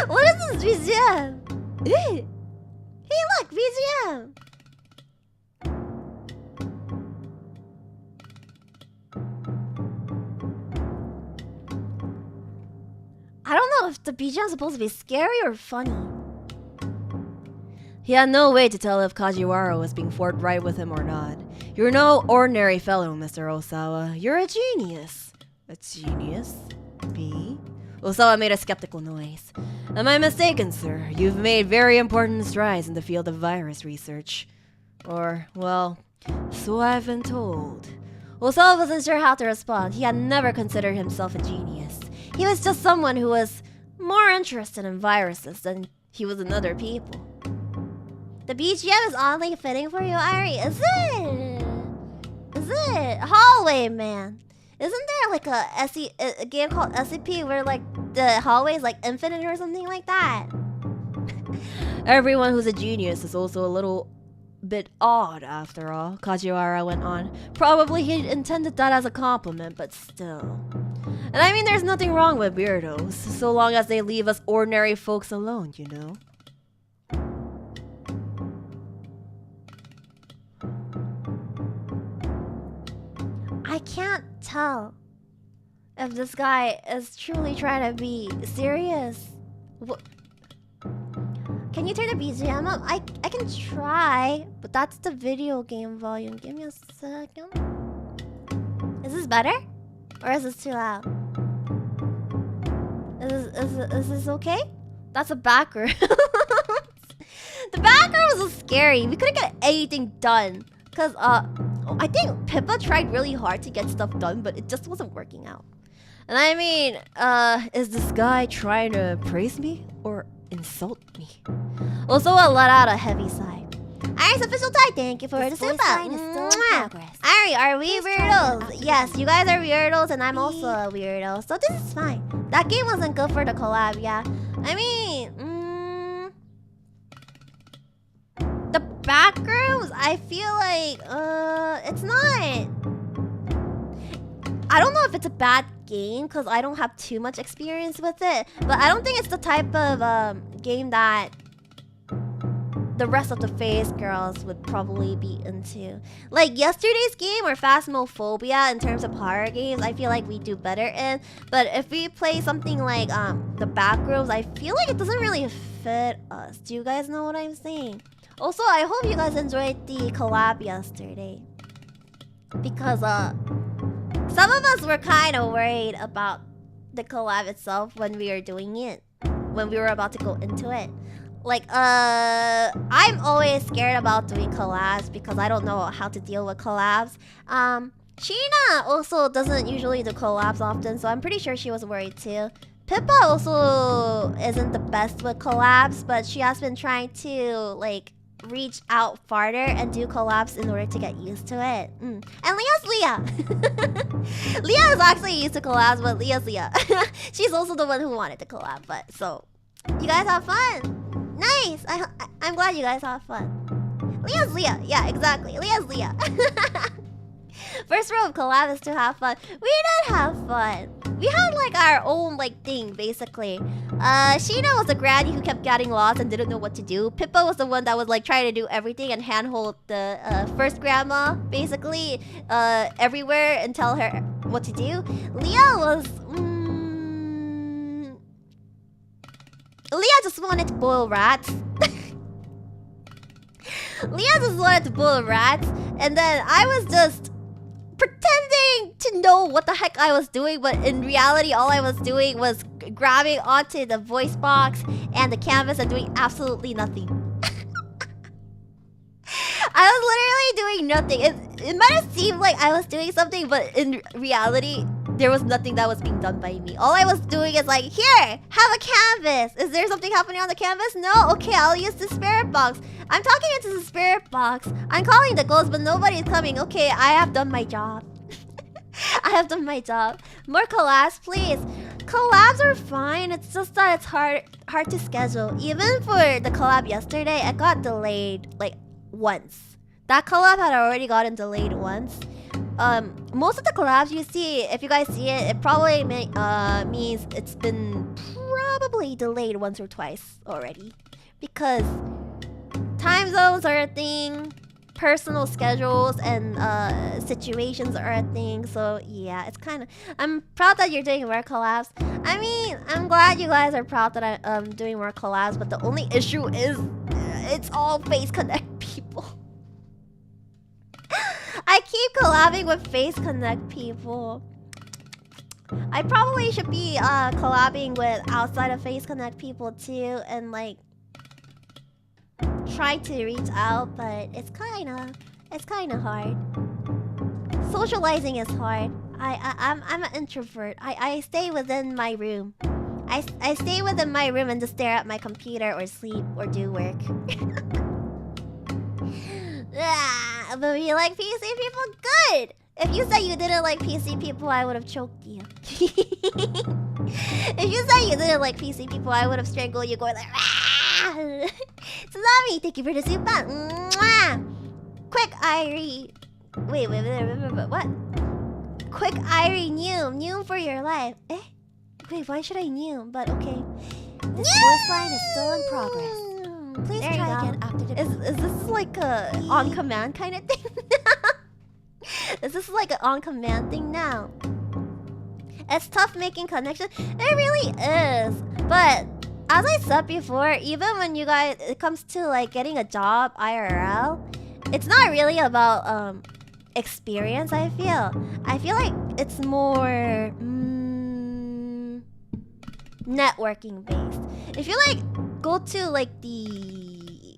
What is this BGM? Hey, look, BGM. I don't know if the BGM is supposed to be scary or funny. He had no way to tell if Kajiwara was being forthright with him or not. You're no ordinary fellow, Mr. Osawa. You're a genius. A genius? B? Osawa made a skeptical noise. Am I mistaken, sir? You've made very important strides in the field of virus research. Or, well, so I've been told. Osawa wasn't sure how to respond. He had never considered himself a genius. He was just someone who was more interested in viruses than he was in other people. The BGM is oddly fitting for you, Airi. Is it? Hallway Man. Isn't there like a game called SCP where like the hallway is like infinite or something like that? Everyone who's a genius is also a little bit odd after all, Kajiwara went on. Probably he intended that as a compliment, but still. And I mean, there's nothing wrong with weirdos, so long as they leave us ordinary folks alone, you know? I can't tell if this guy is truly trying to be serious What? Can you turn the BGM up? I can try, but that's the video game volume. Give me a second. Is this better? Or is this too loud? Is this okay? That's a background. The background was so scary. We couldn't get anything done. Cause I think Pippa tried really hard to get stuff done, but it just wasn't working out. And I mean, is this guy trying to praise me or insult me? Also, I let out a heavy sigh. Airi's official tag, thank you for the super. Airi, are we weirdos? Yes, you guys are weirdos and I'm also a weirdo, so this is fine. That game wasn't good for the collab, yeah. I mean, the backrooms, I feel like, it's not. I don't know if it's a bad game because I don't have too much experience with it, but I don't think it's the type of game that the rest of the Phase girls would probably be into. Like yesterday's game or Phasmophobia in terms of horror games, I feel like we do better in. But if we play something like the Backrooms, I feel like it doesn't really fit us. Do you guys know what I'm saying? Also, I hope you guys enjoyed the collab yesterday. Because some of us were kind of worried about the collab itself when we were doing it. When we were about to go into it. Like, I'm always scared about doing collabs because I don't know how to deal with collabs. Sheena also doesn't usually do collabs often, so I'm pretty sure she was worried too. Pippa also isn't the best with collabs, but she has been trying to, like, reach out farther and do collabs in order to get used to it. And Leah's Leah! Leah is actually used to collabs, but Leah's Leah. She's also the one who wanted to collab, but so... You guys have fun! Nice! I'm glad you guys have fun. Leah's Leah. Yeah, exactly. Leah's Leah. First rule of collab is to have fun. We did have fun. We had like our own like thing, basically. Sheena was the granny who kept getting lost and didn't know what to do. Pippa was the one that was like trying to do everything and handhold the first grandma, basically, everywhere and tell her what to do. Leah was... Leah just wanted to boil rats. Leah just wanted to boil rats, and then I was just pretending to know what the heck I was doing, but in reality, all I was doing was grabbing onto the voice box and the canvas and doing absolutely nothing. I was literally doing nothing. It might have seemed like I was doing something, but in reality, there was nothing that was being done by me. All I was doing is like, here, have a canvas. Is there something happening on the canvas? No? Okay, I'll use the spirit box. I'm talking into the spirit box. I'm calling the ghost, but nobody's coming. Okay, I have done my job. I have done my job. More collabs, please. Collabs are fine. It's just that it's hard to schedule. Even for the collab yesterday, it got delayed like once. That collab had already gotten delayed once. Most of the collabs you see, if you guys see it, it probably means it's been probably delayed once or twice already. Because time zones are a thing, personal schedules and situations are a thing. So yeah, it's kind of... I'm proud that you're doing more collabs. I mean, I'm glad you guys are proud that I'm doing more collabs, but the only issue is it's all Face Connect people. I keep collabing with Face Connect people. I probably should be collabing with outside of Face Connect people too, and like try to reach out, but it's kind of hard. Socializing is hard. I'm an introvert. I stay within my room. I stay within my room and just stare at my computer or sleep or do work. But we like PC people? Good! If you said you didn't like PC people, I would have choked you. If you said you didn't like PC people, I would have strangled you going like... Salami, thank you for the super. Mwah! Quick, Airi. Wait, what? Quick, Airi, Noom for your life. Eh? Wait, why should I Noom? But okay. This voice line is still in progress. Please there try again after the... Is this like a on-command kind of thing? Is this like an on-command thing now? It's tough making connections. It really is. But as I said before, even when you guys, it comes to like getting a job IRL, it's not really about experience. I feel like it's more networking based. If you like go to like the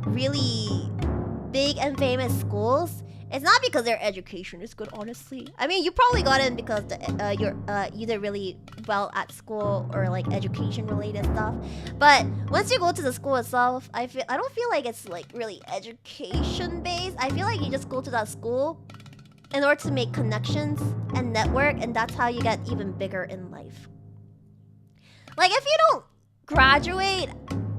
really big and famous schools, it's not because their education is good, honestly. I mean, you probably got in because you're either really well at school or like education related stuff. But once you go to the school itself, I don't feel like it's like really education based. I feel like you just go to that school in order to make connections and network, and that's how you get even bigger in life. Like if you don't graduate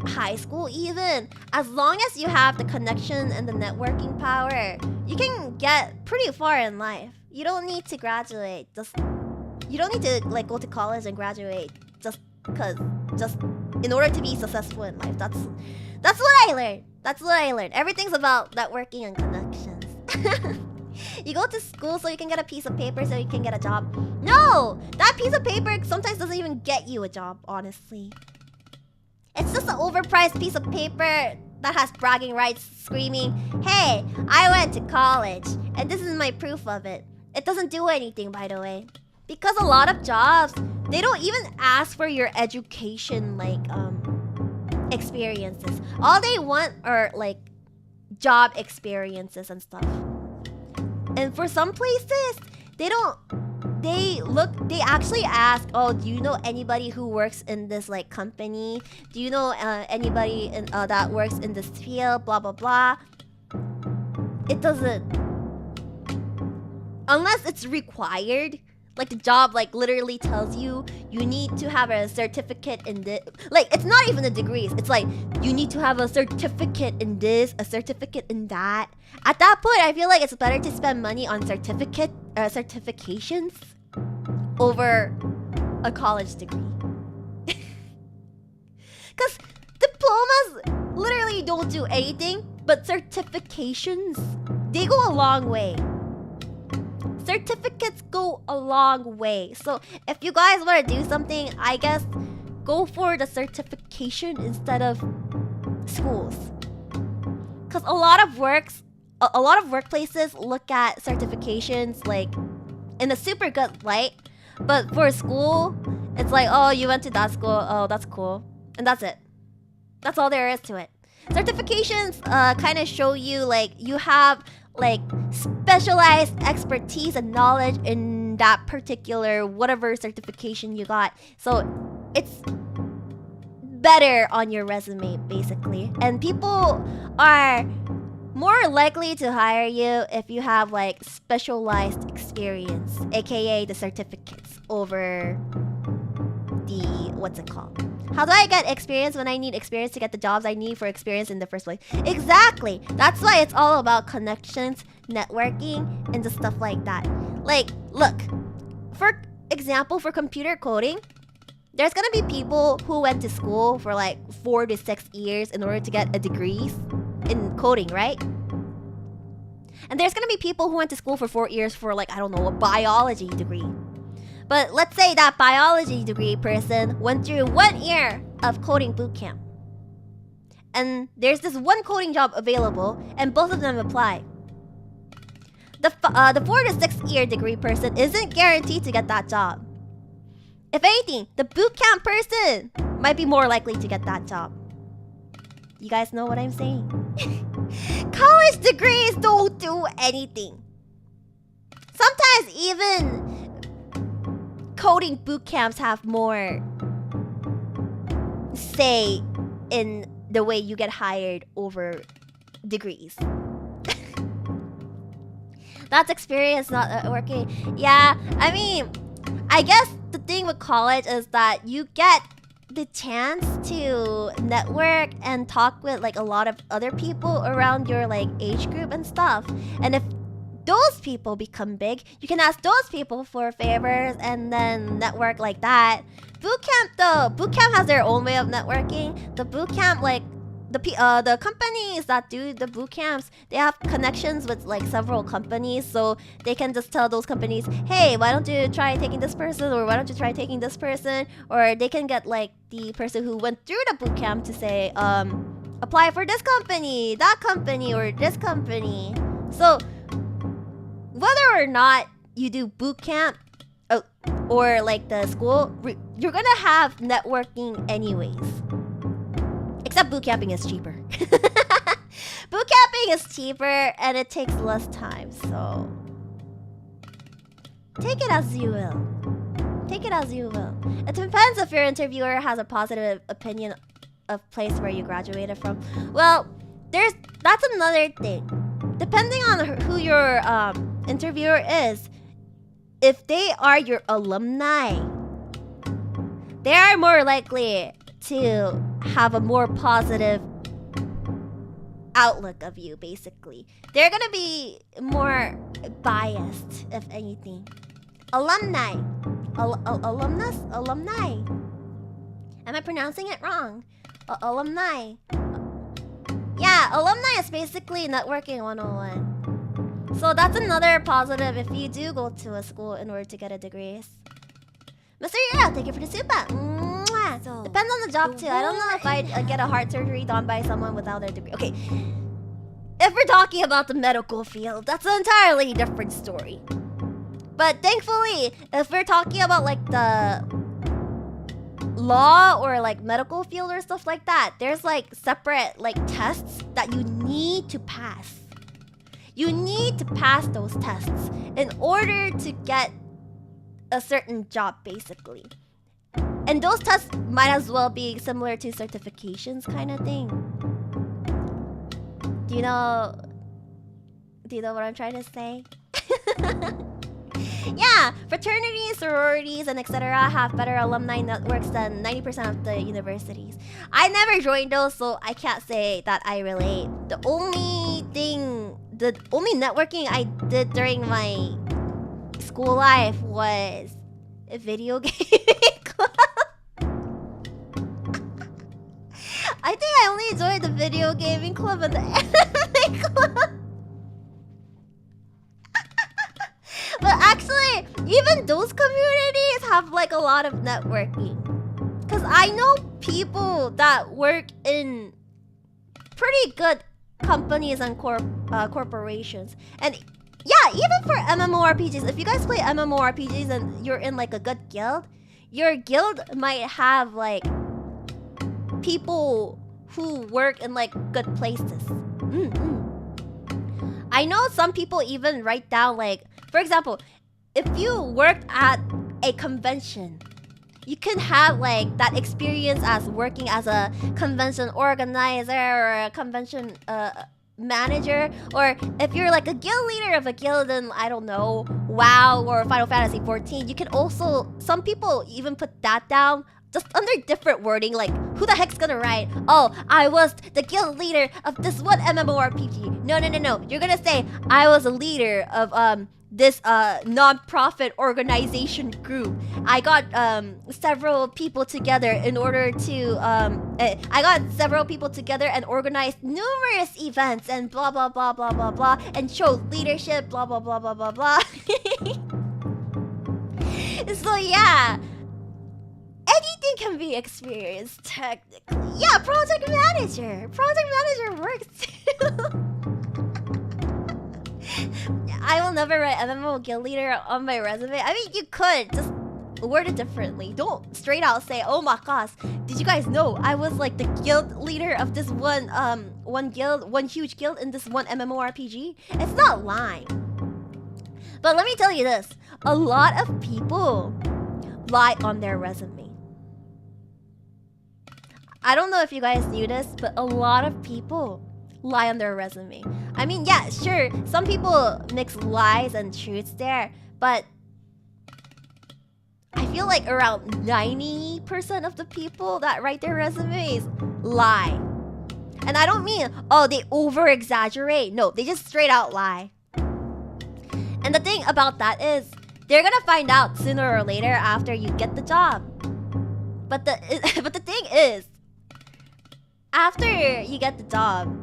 high school even, as long as you have the connection and the networking power, you can get pretty far in life. You don't need to graduate. You don't need to like go to college and graduate just in order to be successful in life. That's what I learned. That's what I learned. Everything's about networking and connections. You go to school so you can get a piece of paper so you can get a job. No! That piece of paper sometimes doesn't even get you a job, honestly. It's just an overpriced piece of paper that has bragging rights screaming, "Hey, I went to college, and this is my proof of it." It doesn't do anything, by the way. Because a lot of jobs, they don't even ask for your education, like, experiences. All they want are, like, job experiences and stuff. And for some places, they actually ask, "Oh, do you know anybody who works in this like company? Do you know anybody that works in this field? Blah blah blah." It doesn't, unless it's required. Like the job like literally tells you need to have a certificate in this. Like it's not even the degrees. It's like you need to have a certificate in this, a certificate in that. At that point, I feel like it's better to spend money on certifications over a college degree. Because diplomas literally don't do anything, but certifications, they go a long way. Certificates go a long way. So if you guys want to do something, I guess go for the certification instead of schools. Because a lot of workplaces look at certifications like in a super good light. But for school, it's like, "Oh, you went to that school. Oh, that's cool." And that's it. That's all there is to it. Certifications kind of show you like you have like specialized expertise and knowledge in that particular whatever certification you got. So it's better on your resume basically. And people are more likely to hire you if you have like specialized experience, aka the certificates, over the what's it called? How do I get experience when I need experience to get the jobs I need for experience in the first place? Exactly. That's why it's all about connections, networking, and just stuff like that. Like, look, for example, for computer coding, there's gonna be people who went to school for like 4 to 6 years in order to get a degree in coding, right? And there's gonna be people who went to school for 4 years for like, I don't know, a biology degree. But let's say that biology degree person went through 1 year of coding bootcamp. And there's this one coding job available, and both of them apply. The 4 to 6 year degree person isn't guaranteed to get that job. If anything, the bootcamp person might be more likely to get that job. You guys know what I'm saying? College degrees don't do anything. Sometimes even coding boot camps have more say in the way you get hired over degrees. That's experience, not working. Yeah, I mean, I guess the thing with college is that you get the chance to network and talk with like a lot of other people around your like age group and stuff. And if those people become big, you can ask those people for favors and then network like that. Bootcamp though, bootcamp has their own way of networking. The bootcamp like the companies that do the boot camps, they have connections with like several companies, so they can just tell those companies, hey, why don't you try taking this person, or why don't you try taking this person, or they can get like the person who went through the boot camp to say, apply for this company, that company, or this company. So whether or not you do boot camp or like the school, you're gonna have networking anyways. Except boot camping is cheaper. Boot camping is cheaper and it takes less time, so take it as you will. Take it as you will. It depends if your interviewer has a positive opinion of place where you graduated from. Well, that's another thing. Depending on who your interviewer is, if they are your alumni, they are more likely to have a more positive outlook of you, basically. They're gonna be more biased, if anything. Alumni. Alumnus? Alumni. Am I pronouncing it wrong? Alumni. Yeah, alumni is basically networking 101. So that's another positive if you do go to a school in order to get a degree. Mr. Yura, thank you for the super. Mwah. So, Depends on the job too. I don't know if I'd get a heart surgery done by someone without a degree. Okay, if we're talking about the medical field, that's an entirely different story. But thankfully, if we're talking about like the law or like medical field or stuff like that, there's like separate like tests that you need to pass. You need to pass those tests in order to get a certain job, basically. And those tests might as well be similar to certifications kind of thing. Do you know what I'm trying to say? Yeah, fraternities, sororities, and etc. have better alumni networks than 90% of the universities. I never joined those, so I can't say that I relate. The only networking I did during my school life was a video gaming club. I think I only joined the video gaming club and the anime club. But actually, even those communities have like a lot of networking. Because I know people that work in pretty good companies and corporations. And yeah, even for MMORPGs, if you guys play MMORPGs and you're in like a good guild, your guild might have like people who work in like good places. I know some people even write down like, for example, if you worked at a convention, you can have like that experience as working as a convention organizer or a convention manager, or if you're like a guild leader of a guild in, I don't know, WoW or Final Fantasy 14, you can also, some people even put that down just under different wording, like who the heck's gonna write, oh, I was the guild leader of this one MMORPG. No, you're gonna say I was a leader of this non-profit organization group. I got several people together in order to and organized numerous events and blah blah blah blah blah blah and showed leadership blah blah blah blah blah blah. So yeah, anything can be experienced technically. Yeah, project manager works too. I will never write MMO guild leader on my resume. I mean, you could just word it differently. Don't straight out say, oh my gosh, did you guys know I was like the guild leader of this one huge guild in this one MMORPG? It's not lying. But let me tell you this, a lot of people lie on their resume. I don't know if you guys knew this, but a lot of people lie on their resume. I mean, yeah, sure, some people mix lies and truths there, but I feel like around 90% of the people that write their resumes lie. And I don't mean, oh, they over-exaggerate. No, they just straight out lie. And the thing about that is, they're gonna find out sooner or later after you get the job. But the thing is, after you get the job,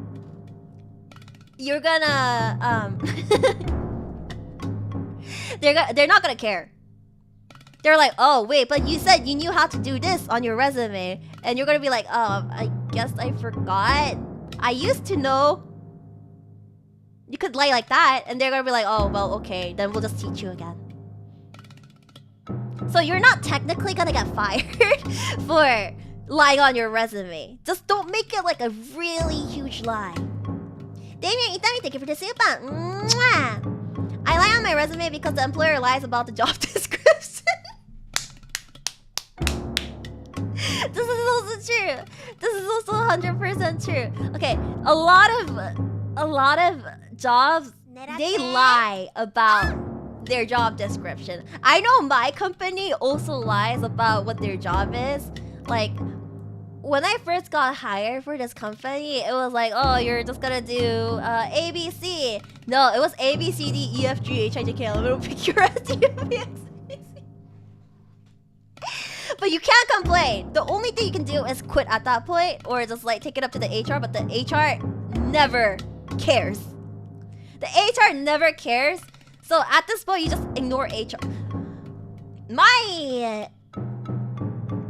you're gonna they're not gonna care. They're like, oh wait, but you said you knew how to do this on your resume, and you're gonna be like, I guess I forgot. I used to know. You could lie like that, and they're gonna be like, oh well, okay, then we'll just teach you again. So you're not technically gonna get fired for lying on your resume. Just don't make it like a really huge lie. Damien Itami, thank you for the super. Mwah! I lie on my resume because the employer lies about the job description. This is also true. This is also 100% true. Okay, a lot of jobs, they lie about their job description. I know my company also lies about what their job is. Like, when I first got hired for this company, it was like, oh, you're just gonna do ABC. No, it was A, B, C, D, E, F, G, H, I, J, K, L, M, N, O, P, Q, R, S, T, U, V, X, Y, Z. But you can't complain. The only thing you can do is quit at that point, or just like take it up to the HR, but the HR never cares. The HR never cares. So at this point, you just ignore HR. My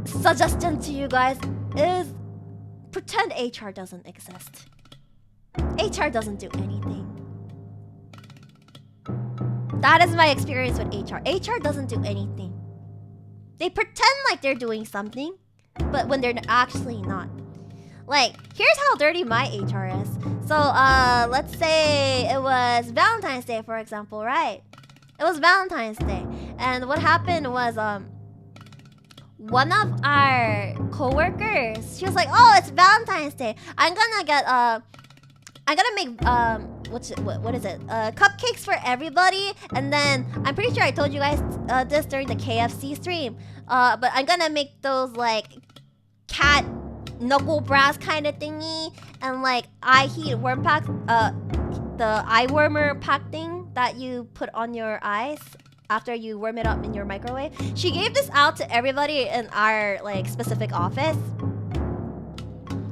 suggestion to you guys is pretend HR doesn't exist. HR doesn't do anything. That is my experience with HR. HR doesn't do anything. They pretend like they're doing something, but when they're actually not. Like, here's how dirty my HR is. So, let's say it was Valentine's Day, for example, right? It was Valentine's Day. And what happened was, one of our coworkers, she was like, oh, it's Valentine's Day. I'm gonna make, what is it? Cupcakes for everybody. And then, I'm pretty sure I told you guys this during the KFC stream. But I'm gonna make those, like, cat knuckle brass kind of thingy, and like eye heat worm pack, the eye warmer pack thing that you put on your eyes after you warm it up in your microwave. She gave this out to everybody in our like specific office.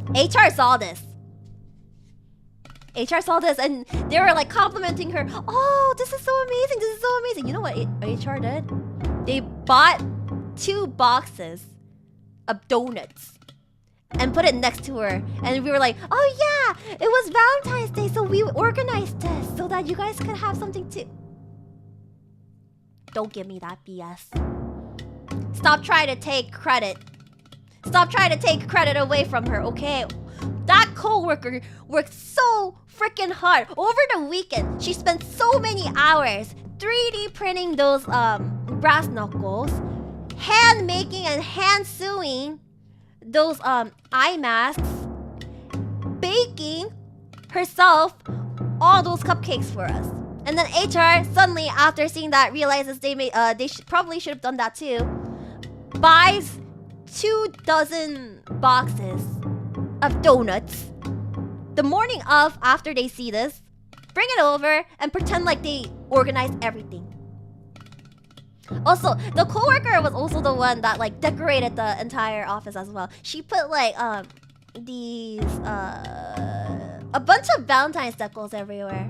HR saw this. HR saw this and they were like complimenting her. Oh, this is so amazing. This is so amazing. You know what HR did? They bought 2 boxes of donuts and put it next to her, and we were like, oh yeah, it was Valentine's Day, so we organized this so that you guys could have something too. Don't give me that BS. Stop trying to take credit. Stop trying to take credit away from her, okay? That coworker worked so freaking hard over the weekend. She spent so many hours 3D printing those brass knuckles, hand making and hand sewing those eye masks, baking herself all those cupcakes for us. And then HR suddenly, after seeing that, realizes they probably should have done that too. Buys 24 boxes of donuts the morning of, after they see this, bring it over and pretend like they organized everything. Also, the coworker was also the one that like decorated the entire office as well. She put like these a bunch of Valentine's decals everywhere.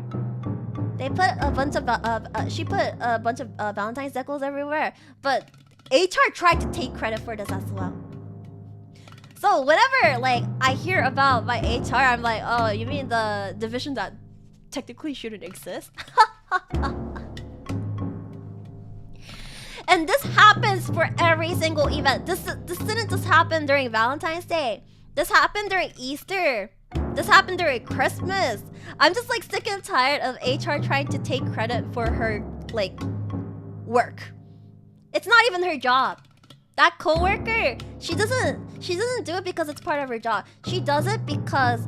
They put a bunch of she put a bunch of Valentine's decals everywhere. But HR tried to take credit for this as well. So whenever like I hear about my HR, I'm like, oh, you mean the division that technically shouldn't exist? And this happens for every single event. This didn't just happen during Valentine's Day. This happened during Easter. This happened during Christmas. I'm just like sick and tired of HR trying to take credit for her like work. It's not even her job. That coworker, she doesn't do it because it's part of her job. She does it because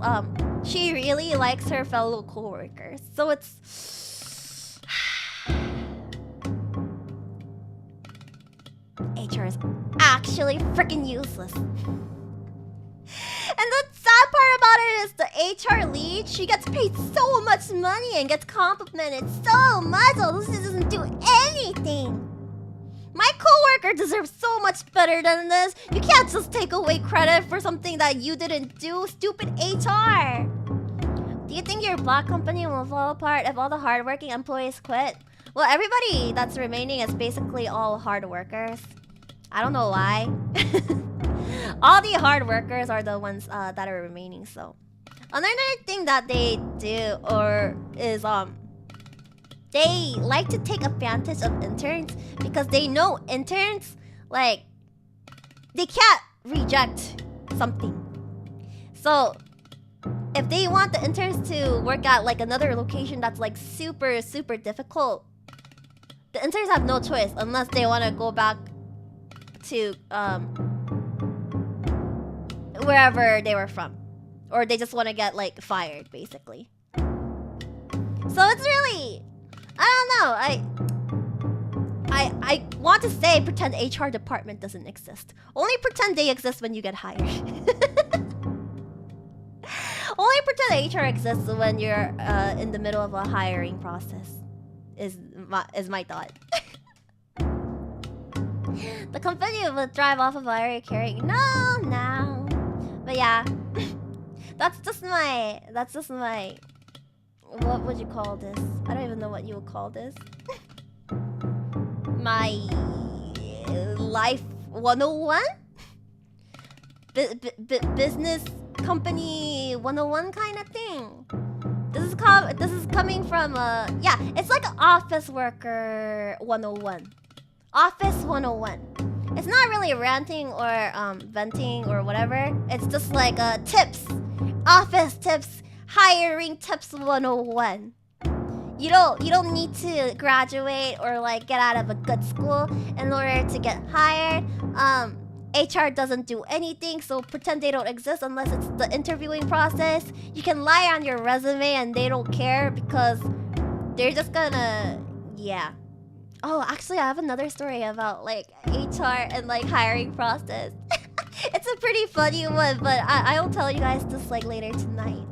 she really likes her fellow coworkers. So it's HR is actually freaking useless. And the sad part about it is the HR lead, she gets paid so much money and gets complimented so much, although she doesn't do anything. My coworker worker deserves so much better than this. You can't just take away credit for something that you didn't do. Stupid HR. Do you think your black company will fall apart if all the hardworking employees quit? Well, everybody that's remaining is basically all hard workers. I don't know why. All the hard workers are the ones that are remaining. So another thing that they do is they like to take advantage of interns because they know interns, like, they can't reject something. So if they want the interns to work at like another location that's like super difficult, the interns have no choice unless they want to go back to wherever they were from, or they just want to get like fired basically. So it's really, I don't know. I want to say pretend HR department doesn't exist. Only pretend they exist when you get hired. Only pretend HR exists when you're in the middle of a hiring process. Is my thought. The company would thrive off of Airi carrying. No. But yeah, that's just my. What would you call this? I don't even know what you would call this. My life 101? Business company 101 kind of thing. This is coming from yeah, it's like an office worker 101. Office 101. It's not really ranting or venting or whatever. It's just like tips. Office tips. Hiring tips 101. You don't need to graduate or like get out of a good school in order to get hired. HR doesn't do anything, so pretend they don't exist unless it's the interviewing process. You can lie on your resume and they don't care because they're just gonna, yeah. Oh, actually, I have another story about like HR and like hiring process. It's a pretty funny one, but I'll tell you guys this like later tonight.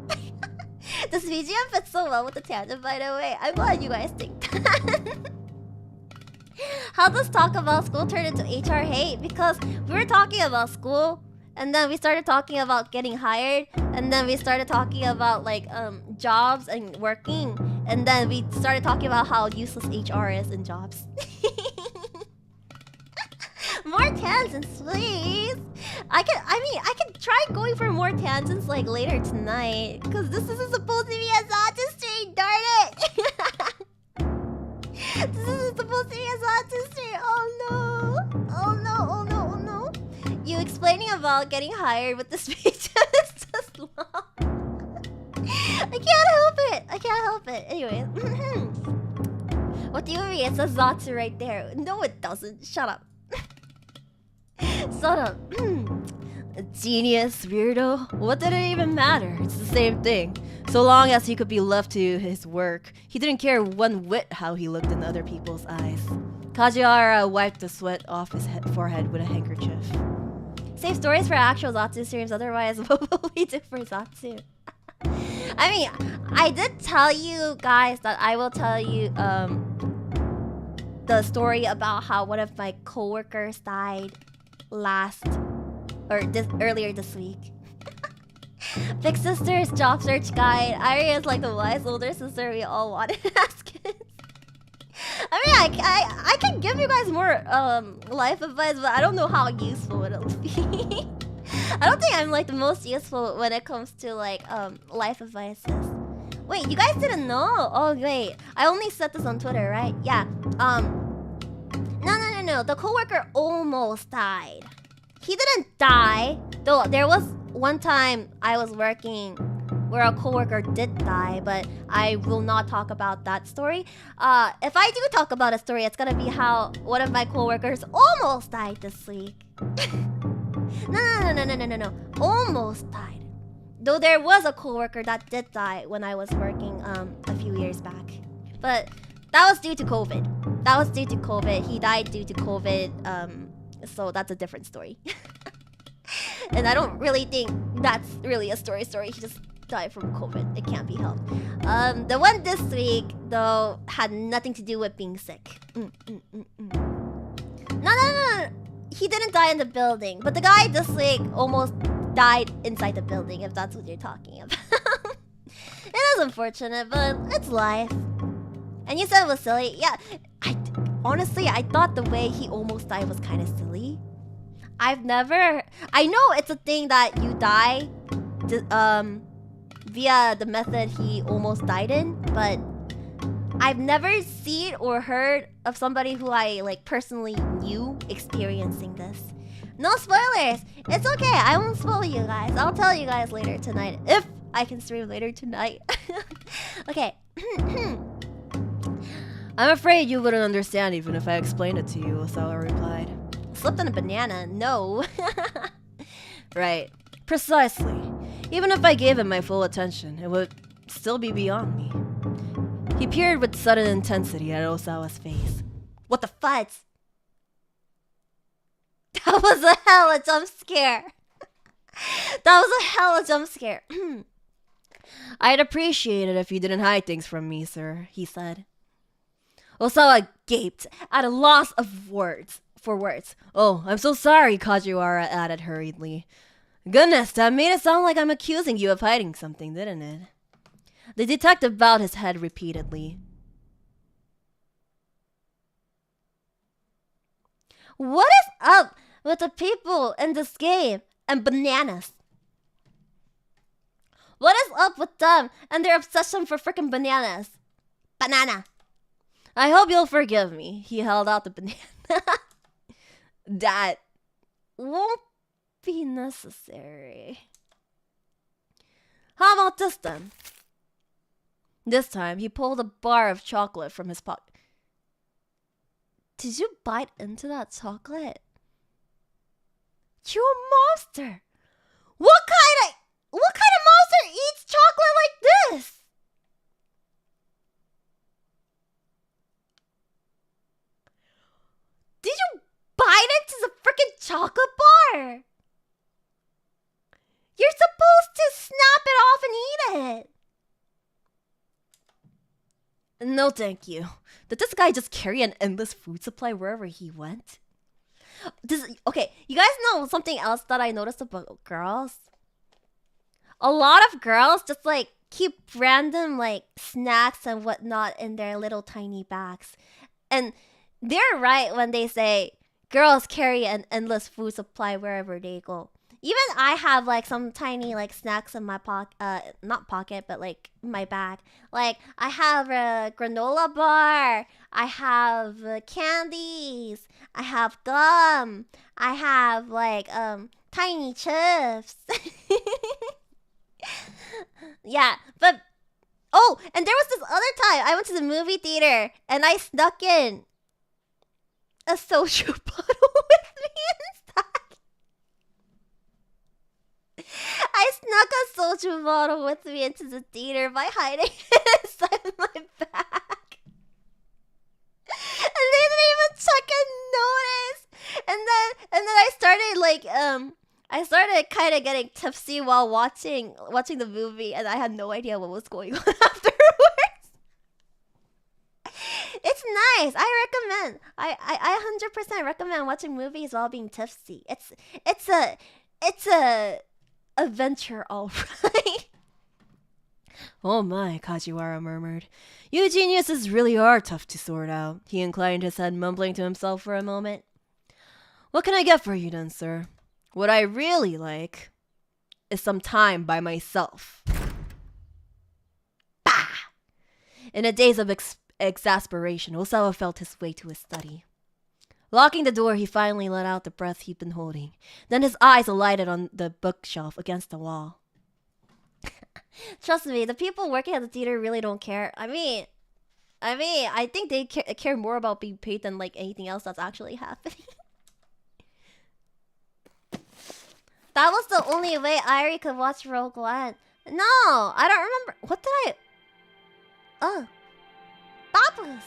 This BGM fits so well with the tangent, by the way. I'm glad you guys think that. How does talk about school turn into HR hate? Because we were talking about school, and then we started talking about getting hired, and then we started talking about like jobs and working, and then we started talking about how useless HR is in jobs. More tangents, please. I can try going for more tangents like later tonight, because this isn't supposed to be a Zata stream, darn it. This isn't supposed to be a Zata stream. Oh no. You explaining about getting hired with the speech is just long. I can't help it. Anyway. What do you mean? It says Zatsu right there. No, it doesn't. Shut up. Shut up. Genius, weirdo. What did it even matter? It's the same thing. So long as he could be left to his work, he didn't care one whit how he looked in other people's eyes. Kajiara wiped the sweat off his forehead with a handkerchief. Save stories for actual Zatsu streams, otherwise what will we do for Zatsu? I mean, I did tell you guys that I will tell you the story about how one of my coworkers died earlier this week. Big Sister's job search guide. Airi is like the wise older sister we all wanted as kids. I mean, I can give you guys more life advice, but I don't know how useful it'll be. I don't think I'm like the most useful when it comes to like life advices. Wait, you guys didn't know? Oh wait, I only said this on Twitter, right? Yeah. No. The coworker almost died. He didn't die, though. There was one time I was working where a coworker did die, but I will not talk about that story. If I do talk about a story, it's gonna be how one of my coworkers almost died this week. No. Almost died. Though there was a coworker that did die when I was working a few years back. But that was due to COVID. He died due to COVID, so that's a different story. And I don't really think that's really a story. He just died from COVID. It can't be helped. The one this week, though, had nothing to do with being sick. No. he didn't die in the building, but the guy just like almost died inside the building, if that's what you're talking about. It is unfortunate, but it's life. And you said it was silly. Yeah, honestly, I thought the way he almost died was kind of silly. I know it's a thing that you die via the method he almost died in, but I've never seen or heard of somebody who I like personally knew experiencing this. No spoilers! It's okay, I won't spoil you guys. I'll tell you guys later tonight, if I can stream later tonight. Okay. I'm afraid you wouldn't understand even if I explained it to you, Osawa replied. Slipped on a banana, no. Right. Precisely. Even if I gave him my full attention, it would still be beyond me. He peered with sudden intensity at Osawa's face. What the fudge? That was a hella jump scare. That was a hella jump scare. I'd appreciate it if you didn't hide things from me, sir, he said. Osawa gaped, at a loss of words. Oh, I'm so sorry, Kajiwara added hurriedly. Goodness, that made it sound like I'm accusing you of hiding something, didn't it? The detective bowed his head repeatedly. What is up with the people in this game and bananas? What is up with them and their obsession for freaking bananas? Banana. I hope you'll forgive me. He held out the banana. That won't be necessary. How about this then? This time, he pulled a bar of chocolate from his pocket. Did you bite into that chocolate? You're a monster. What kind of monster eats chocolate like this? Did you bite into the freaking chocolate bar? You're supposed to snap it off and eat it. No, thank you. Did this guy just carry an endless food supply wherever he went? Okay, you guys know something else that I noticed about girls? A lot of girls just like keep random like snacks and whatnot in their little tiny bags. And they're right when they say girls carry an endless food supply wherever they go. Even I have like some tiny like snacks in my not pocket, but like my bag. Like I have a granola bar, I have candies, I have gum, I have like tiny chips. Yeah, but oh, and there was this other time I went to the movie theater and I snuck in a soju bottle with me inside. I snuck a soju bottle with me into the theater by hiding it inside my bag. And they didn't even check and notice. And then I started kind of getting tipsy while watching the movie, and I had no idea what was going on afterwards. It's nice. I recommend. I 100% recommend watching movies while being tipsy. It's a adventure, all right. Oh my, Kajiwara murmured. You geniuses really are tough to sort out. He inclined his head, mumbling to himself for a moment. What can I get for you then, sir? What I really like is some time by myself. Bah! In a daze of exasperation, Osawa felt his way to his study. Locking the door, he finally let out the breath he'd been holding. Then his eyes alighted on the bookshelf against the wall. Trust me, the people working at the theater really don't care. I mean, I think they care more about being paid than like anything else that's actually happening. That was the only way Airi could watch Rogue One. No, I don't remember. What did I... Oh. Babas.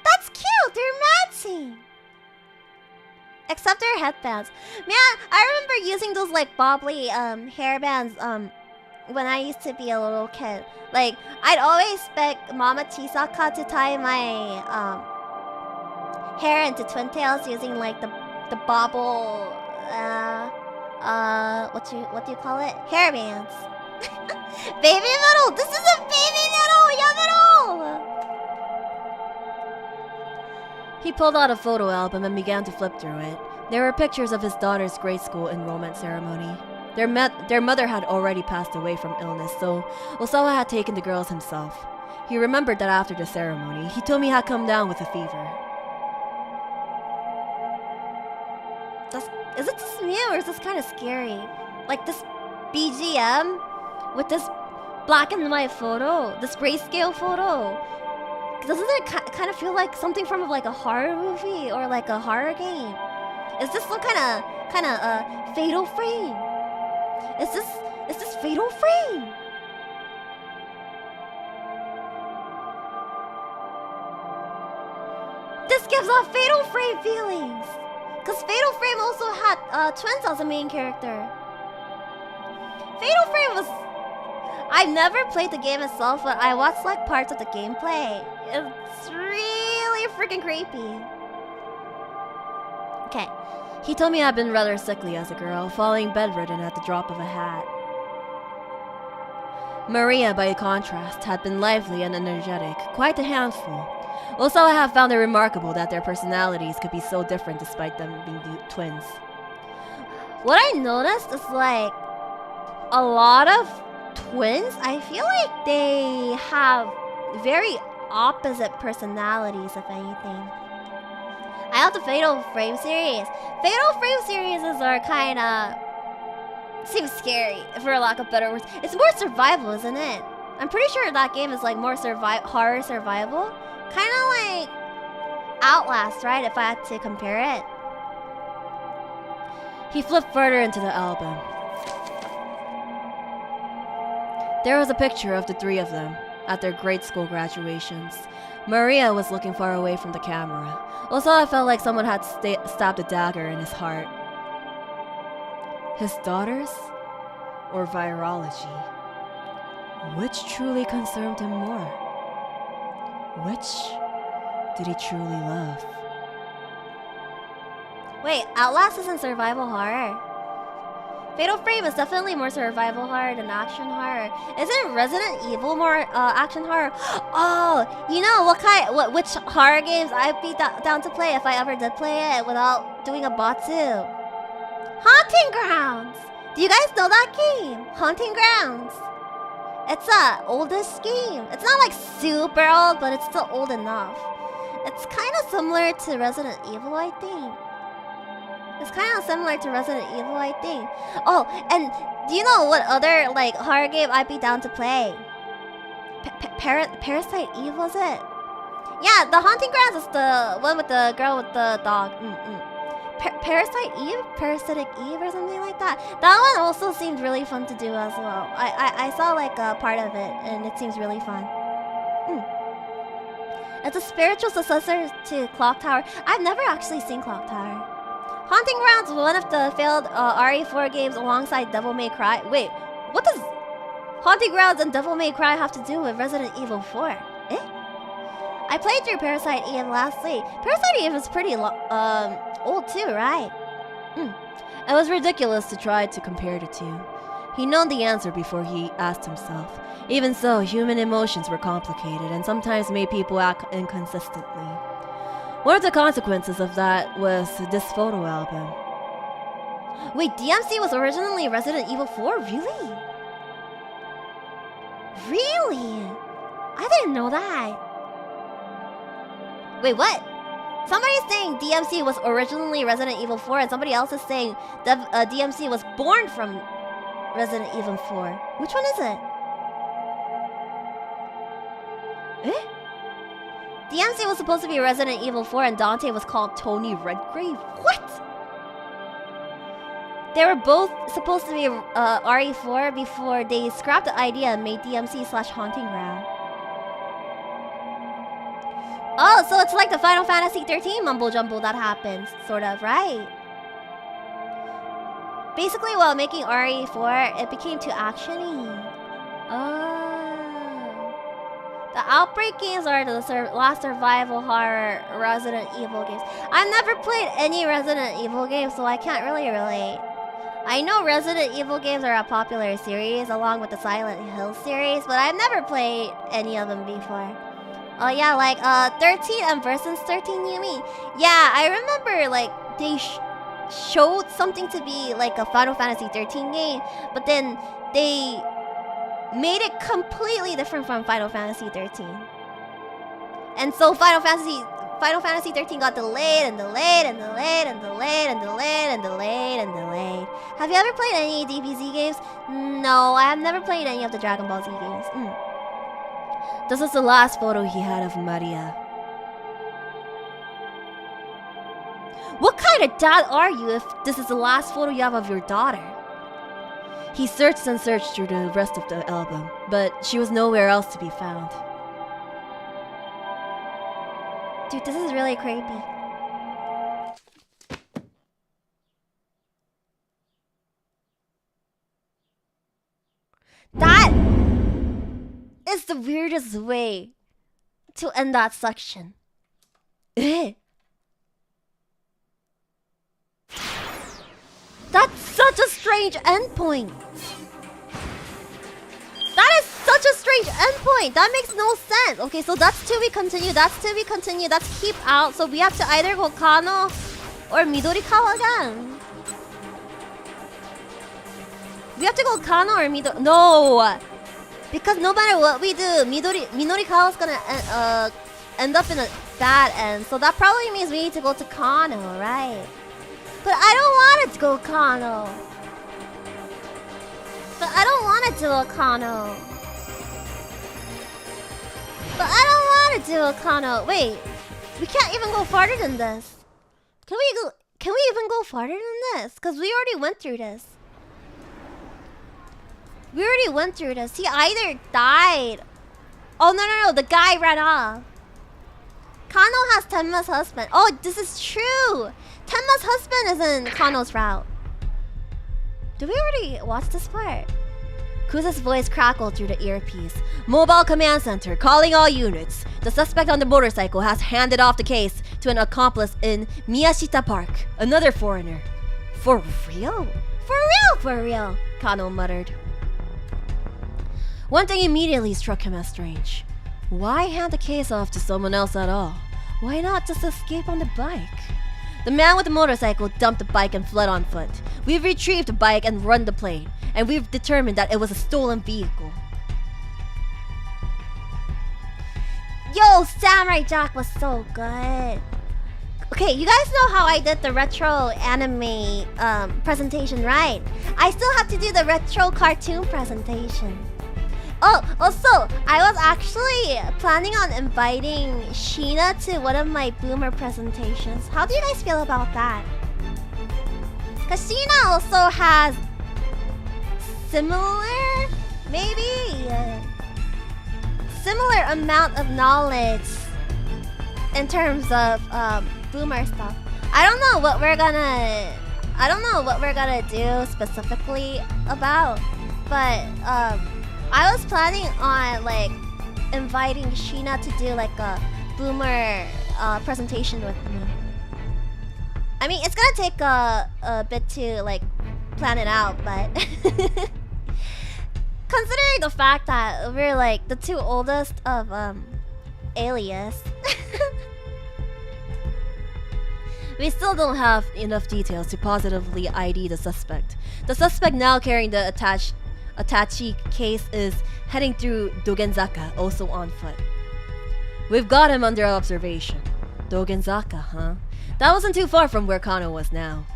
That's cute. They're matching. Except their headbands. Man, I remember using those like bobbly hairbands when I used to be a little kid. Like, I'd always expect Mama Chisaka to tie my hair into twin tails using like the bobble what do you call it? Hair bands. Baby metal! This is a baby metal! Yamero! He pulled out a photo album and began to flip through it. There were pictures of his daughter's grade school enrollment ceremony. Their mother had already passed away from illness, so Osawa had taken the girls himself. He remembered that after the ceremony, Hitomi had come down with a fever. Is it just me or is this kind of scary? Like this BGM with this black and white photo, this grayscale photo. Doesn't it kind of feel like something from like a horror movie or like a horror game? Is this some kind of fatal frame? Is this fatal frame? This gives off fatal frame feelings. Cause Fatal Frame also had twins as a main character. Fatal Frame was... I never played the game itself, but I watched like parts of the gameplay. It's really freaking creepy. Okay. He told me I'd been rather sickly as a girl, falling bedridden at the drop of a hat. Maria, by contrast, had been lively and energetic, quite a handful. Also, I have found it remarkable that their personalities could be so different despite them being twins. What I noticed is like a lot of twins, I feel like they have very opposite personalities, if anything. I have the Fatal Frame series. Fatal Frame series are kind of... seems scary, for lack of better words. It's more survival, isn't it? I'm pretty sure that game is like more horror survival. Kind of like ALiAS, right? If I had to compare it. He flipped further into the album. There was a picture of the three of them at their grade school graduations. Maria was looking far away from the camera. Also, I felt like someone had stabbed a dagger in his heart. His daughters or virology? Which truly concerned him more? Which did he truly love? Wait, ALiAS isn't survival horror. Fatal Frame is definitely more survival horror than action horror. Isn't Resident Evil more action horror? Oh, you know which horror games I'd be down to play if I ever did play it without doing a botsu? Haunting Grounds! Do you guys know that game? Haunting Grounds. It's a oldish game. It's not like super old, but it's still old enough. It's kind of similar to Resident Evil, I think. Oh, and do you know what other like horror game I'd be down to play? Parasite Eve, was it? Yeah, the Haunting Grounds is the one with the girl with the dog. Parasite Eve? Parasitic Eve or something like that. That one also seemed really fun to do as well. I saw like a part of it and it seems really fun. It's a spiritual successor to Clock Tower. I've never actually seen Clock Tower. Haunting Grounds was one of the failed RE4 games alongside Devil May Cry. Wait, what does Haunting Grounds and Devil May Cry have to do with Resident Evil 4? I played through Parasite Eve lastly. Parasite Eve is pretty old too, right? It was ridiculous to try to compare the two. He knew the answer before he asked himself. Even so, human emotions were complicated and sometimes made people act inconsistently. One of the consequences of that was this photo album. Wait, DMC was originally Resident Evil 4? Really? Really? I didn't know that. Wait, what? Somebody's saying DMC was originally Resident Evil 4 and somebody else is saying DMC was born from Resident Evil 4. Which one is it? DMC was supposed to be Resident Evil 4 and Dante was called Tony Redgrave. What? They were both supposed to be RE4 before they scrapped the idea and made DMC/Haunting Ground. Oh, so it's like the Final Fantasy 13 mumbo jumbo that happens, sort of, right? Basically, while making RE4, it became too actiony. Oh. The The Outbreak games are the last survival horror Resident Evil games. I've never played any Resident Evil games, so I can't really relate. I know Resident Evil games are a popular series along with the Silent Hill series, but I've never played any of them before. Oh yeah, like 13 and versus 13 you mean? Yeah, I remember like they showed something to be like a Final Fantasy 13 game, but then they made it completely different from Final Fantasy 13. And so Final Fantasy 13 got delayed and delayed and delayed and delayed and delayed and delayed and delayed. Have you ever played any DBZ games? No, I have never played any of the Dragon Ball Z games. This is the last photo he had of Maria. What kind of dad are you if this is the last photo you have of your daughter? He searched and searched through the rest of the album, but she was nowhere else to be found. Dude, this is really creepy. That is the weirdest way to end that section. That's such a strange endpoint. That is such a strange endpoint. That makes no sense. Okay, so that's to be continued. That's to be continued. That's keep out. So we have to either go Kano or Midorikawa again. We have to go Kano or Midori. No, because no matter what we do, Midorikawa is gonna end up in a bad end. So that probably means we need to go to Kano, right? But I don't want it to go Kano. But I don't want it to go Kano. But I don't want it to go Kano. Wait, we can't even go farther than this. Can we even go farther than this? Cause we already went through this. We already went through this. He either died. Oh no, the guy ran off. Kano has Tenma's husband. Oh, this is true. Tenma's husband is in Kano's route. Did we already watch this part? Kuza's voice crackled through the earpiece. Mobile command center, calling all units. The suspect on the motorcycle has handed off the case to an accomplice in Miyashita Park, another foreigner. For real? For real, Kano muttered. One thing immediately struck him as strange. Why hand the case off to someone else at all? Why not just escape on the bike? The man with the motorcycle dumped the bike and fled on foot. We've retrieved the bike and run the plane, and we've determined that it was a stolen vehicle. Yo, Samurai Jack was so good. Okay, you guys know how I did the retro anime presentation, right? I still have to do the retro cartoon presentation. Oh, also, I was actually planning on inviting Sheena to one of my boomer presentations. How do you guys feel about that? Because Sheena also has similar, maybe, similar amount of knowledge in terms of boomer stuff. I don't know what we're gonna do specifically about, but I was planning on like inviting Sheena to do like a boomer presentation with me. I mean, it's gonna take a bit to like plan it out, but considering the fact that we're like the two oldest of ALiAS, We still don't have enough details to positively ID the suspect. The suspect now carrying the attaché case is heading through Dogenzaka, also on foot. We've got him under observation. Dogenzaka, huh? That wasn't too far from where Kano was now.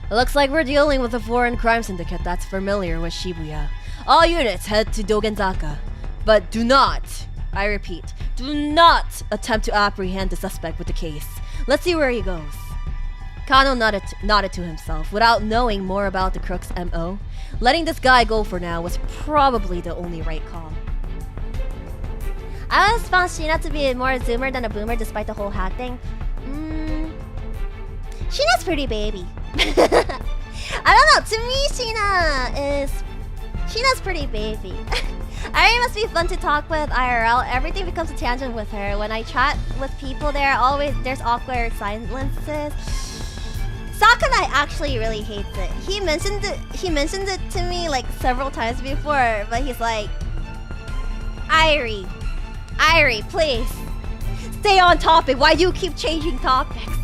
It looks like we're dealing with a foreign crime syndicate that's familiar with Shibuya. All units head to Dogenzaka. But do not, I repeat, do not attempt to apprehend the suspect with the case. Let's see where he goes. Kano nodded to himself without knowing more about the crook's MO. Letting this guy go for now was probably the only right call. I always found Sheena to be more a zoomer than a boomer despite the whole hack thing. Sheena's pretty baby. I don't know, to me Sheena's pretty baby. Airi must be fun to talk with IRL. Everything becomes a tangent with her. When I chat with people there's awkward silences. Sakurai actually really hates it. He mentioned it to me like several times before, but he's like, Airi, please stay on topic. Why do you keep changing topics?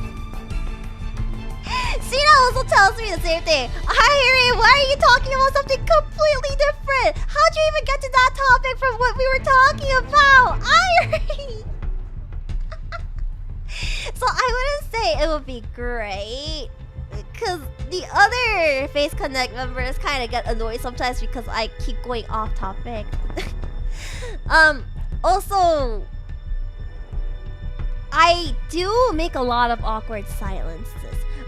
Sina also tells me the same thing. Airi, why are you talking about something completely different? How'd you even get to that topic from what we were talking about? Airi! So I wouldn't say it would be great, because the other Face Connect members kind of get annoyed sometimes because I keep going off topic. Also, I do make a lot of awkward silences.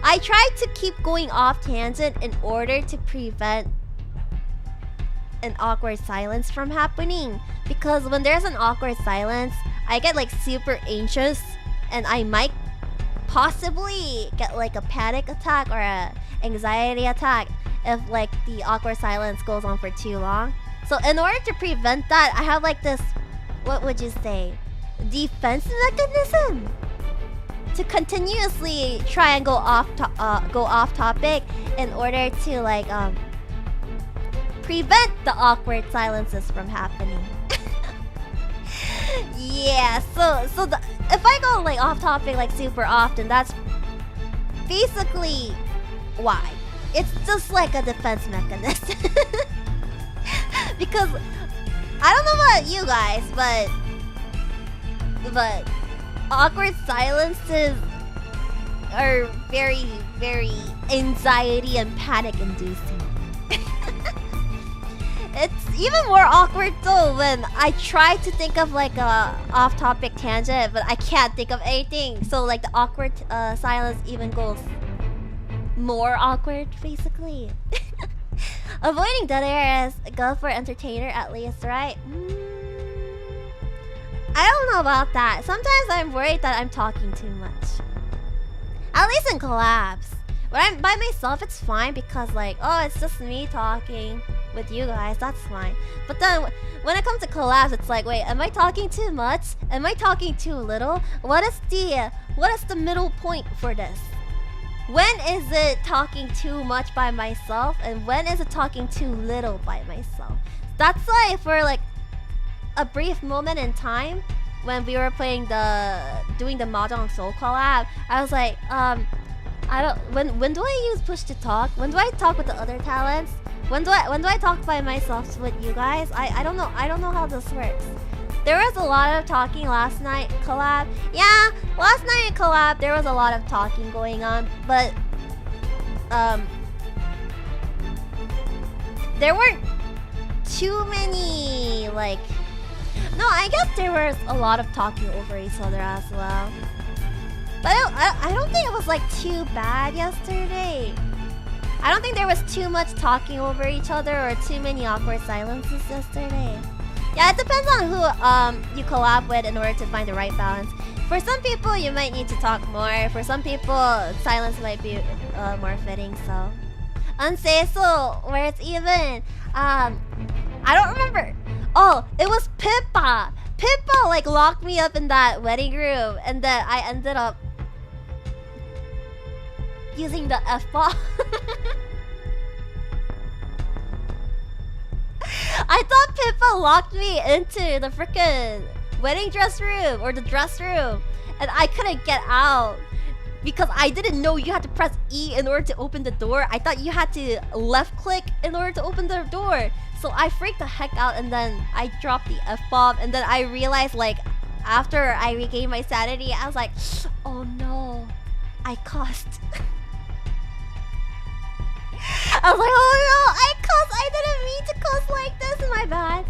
I try to keep going off tangent in order to prevent an awkward silence from happening. Because when there's an awkward silence, I get like super anxious and I might possibly get like a panic attack or a anxiety attack if like the awkward silence goes on for too long. So in order to prevent that, I have like this, what would you say, defense mechanism to continuously try and go off topic in order to like prevent the awkward silences from happening. Yeah, so if I go like off topic like super often, that's basically why. It's just like a defense mechanism. Because I don't know about you guys, but awkward silences are very, very anxiety and panic inducing. It's even more awkward though when I try to think of like a off-topic tangent, but I can't think of anything. So like the awkward silence even goes more awkward, basically. Avoiding dead air is go for entertainer at least, right? I don't know about that. Sometimes I'm worried that I'm talking too much. At least in collabs. When I'm by myself, it's fine because like, oh, it's just me talking with you guys. That's fine. But then when it comes to collabs, it's like, wait, am I talking too much? Am I talking too little? What is the middle point for this? When is it talking too much by myself, and when is it talking too little by myself? That's why for like a brief moment in time when we were doing the Mahjong Soul collab, I was like, when do I use push to talk? When do I talk with the other talents? When do I talk by myself with you guys? I don't know how this works. There was a lot of talking last night collab. Yeah, last night in collab there was a lot of talking going on, but there weren't too many like. No, I guess there was a lot of talking over each other as well. But I don't think it was like too bad yesterday. I don't think there was too much talking over each other or too many awkward silences yesterday. Yeah, it depends on who you collab with in order to find the right balance. For some people, you might need to talk more. For some people, silence might be more fitting. So, Unseiso, where it's even. I don't remember. Oh, it was Pippa. Pippa like locked me up in that wedding room, and then I ended up using the F-bomb. I thought Pippa locked me into the frickin' wedding dress room or the dress room, and I couldn't get out because I didn't know you had to press E in order to open the door. I thought you had to left click in order to open the door. So I freaked the heck out, and then I dropped the F-bomb, and then I realized like after I regained my sanity, I was like, oh no, I cussed. I was like, oh no, I cussed. I didn't mean to cuss like this. My bad.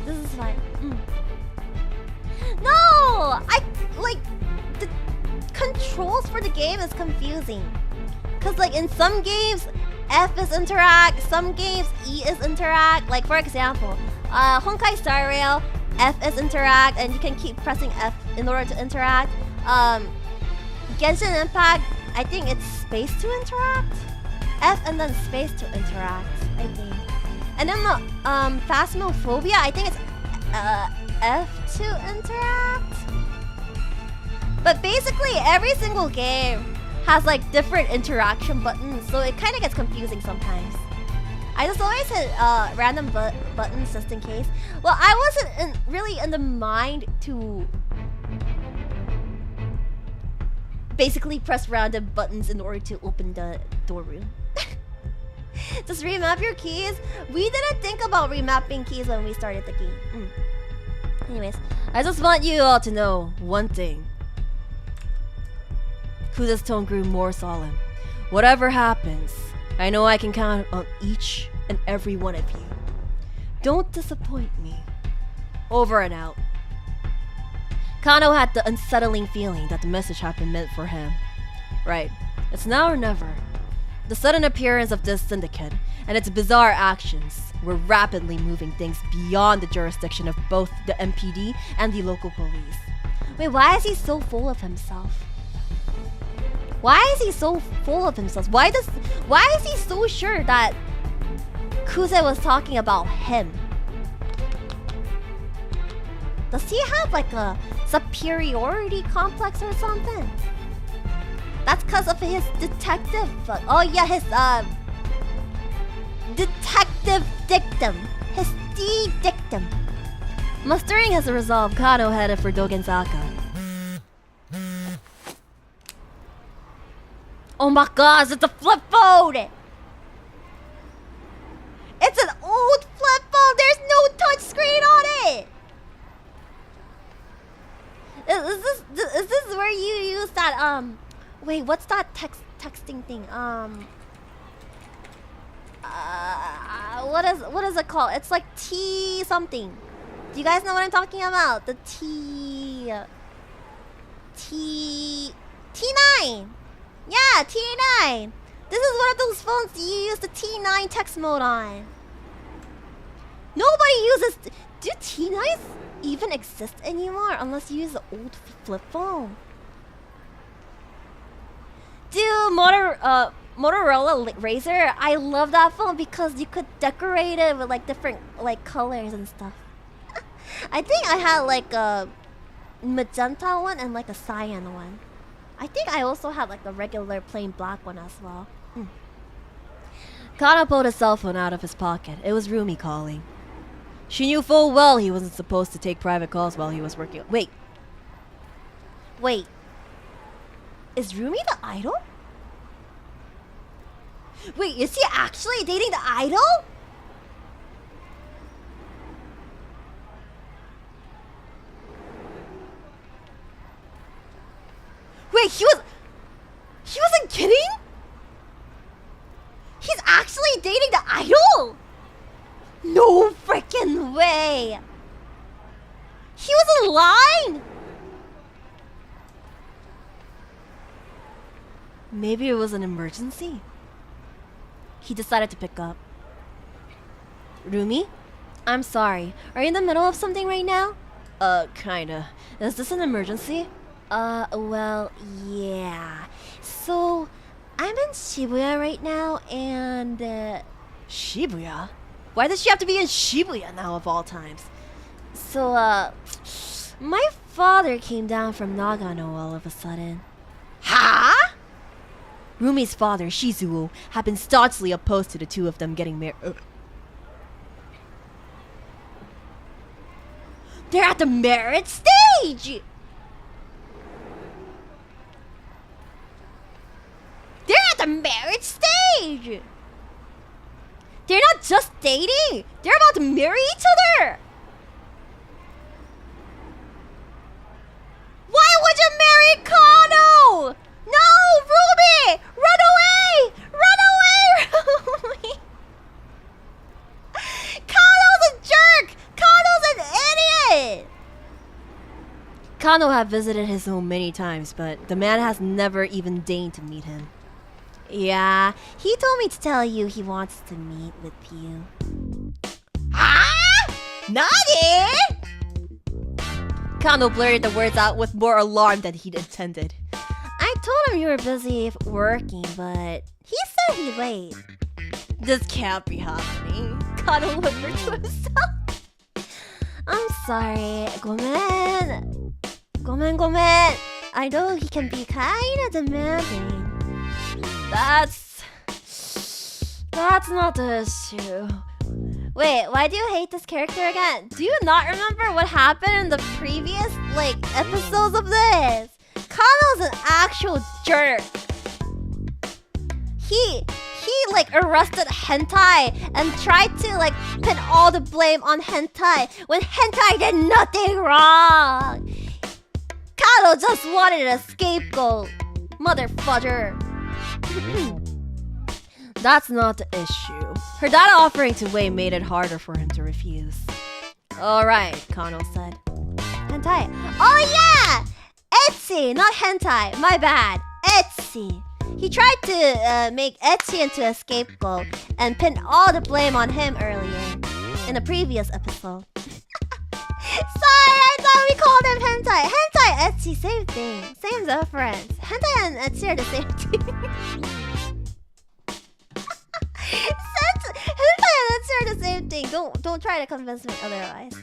This is fine. No, I like the controls for the game is confusing. Cause like in some games, F is interact. Some games E is interact. Like for example, Honkai Star Rail, F is interact, and you can keep pressing F in order to interact. Genshin Impact, I think it's space to interact. F and then space to interact, I think. And then the Phasmophobia, I think it's F to interact. But basically, every single game has like different interaction buttons, so it kind of gets confusing sometimes. I just always hit random buttons just in case. Well, I wasn't really in the mind to basically press random buttons in order to open the door room. Just remap your keys. We didn't think about remapping keys when we started the game. Anyways, I just want you all to know one thing. Kuza's tone grew more solemn. Whatever happens, I know I can count on each and every one of you. Don't disappoint me. Over and out. Kano had the unsettling feeling that the message had been meant for him. Right, it's now or never. The sudden appearance of this syndicate and its bizarre actions were rapidly moving things beyond the jurisdiction of both the MPD and the local police. Wait, why is he so full of himself? Why is he so full of himself? Why is he so sure that Kuze was talking about him? Does he have like a superiority complex or something? That's because of his detective. Oh yeah, his detective dictum. His D dictum. Mustering his resolve, Kano headed for Dogenzaka. Oh my gosh, it's a flip phone! It's an old flip phone! There's no touchscreen on it! Is this where you use that, wait, what's that texting thing? What is it called? It's like T something. Do you guys know what I'm talking about? The T9. Yeah, T9. This is one of those phones you use the T9 text mode on. Nobody uses. Do T9s even exist anymore unless you use the old flip phone? Dude, Motorola Razr, I love that phone because you could decorate it with like different like colors and stuff. I think I had like a magenta one and like a cyan one. I think I also had like a regular plain black one as well. Kana pulled his cell phone out of his pocket. It was Rumi calling. She knew full well he wasn't supposed to take private calls while he was working. Wait. Is Rumi the idol? Wait, is he actually dating the idol? Wait, he wasn't kidding? He's actually dating the idol? No freaking way. He wasn't lying. Maybe it was an emergency. He decided to pick up. Rumi? I'm sorry. Are you in the middle of something right now? Kinda. Is this an emergency? Well, yeah. So, I'm in Shibuya right now, and, Shibuya? Why does she have to be in Shibuya now of all times? So, my father came down from Nagano all of a sudden. Huh? Rumi's father, Shizuo, had been staunchly opposed to the two of them getting married. They're at the marriage stage! They're at the marriage stage! They're not just dating! They're about to marry each other! Why would you marry Kano? No! Ruby! Run away! Run away! Ruby! Kano's a jerk! Kano's an idiot! Kano had visited his home many times, but the man has never even deigned to meet him. Yeah, he told me to tell you he wants to meet with you. Ah! Nani? Kano blurted the words out with more alarm than he'd intended. I told him you were busy working, but he said he'd wait. This can't be happening. Kano whispered to himself. I'm sorry. Gomen. Gomen. I know he can be kinda demanding. That's not the issue. Wait, why do you hate this character again? Do you not remember what happened in the previous, episodes of this? Kano's an actual jerk. He arrested hentai and tried to pin all the blame on hentai when hentai did nothing wrong. Kano just wanted a scapegoat, mother fudger. That's not the issue. Her dad offering to wait made it harder for him to refuse. Alright, Kano said. Hentai. Oh yeah! Etsy, not hentai. My bad. Etsy. He tried to make Etsy into a scapegoat and pin all the blame on him earlier in a previous episode. Sorry, I thought we called him hentai. Hentai, Etsy, same thing. Same difference. Hentai and Etsy are the same thing. Hentai and Etsy are the same thing. Don't try to convince me otherwise.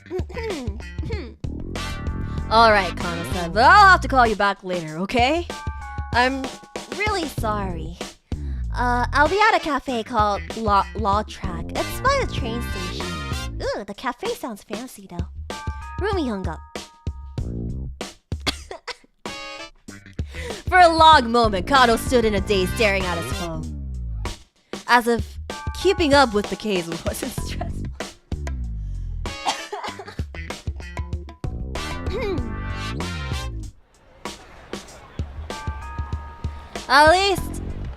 Alright, Kano said, but I'll have to call you back later, okay? I'm really sorry. I'll be at a cafe called Law Track. It's by the train station. Ooh, the cafe sounds fancy though. Rumi hung up. For a long moment, Kano stood in a daze staring at his phone. As if keeping up with the case wasn't stressful.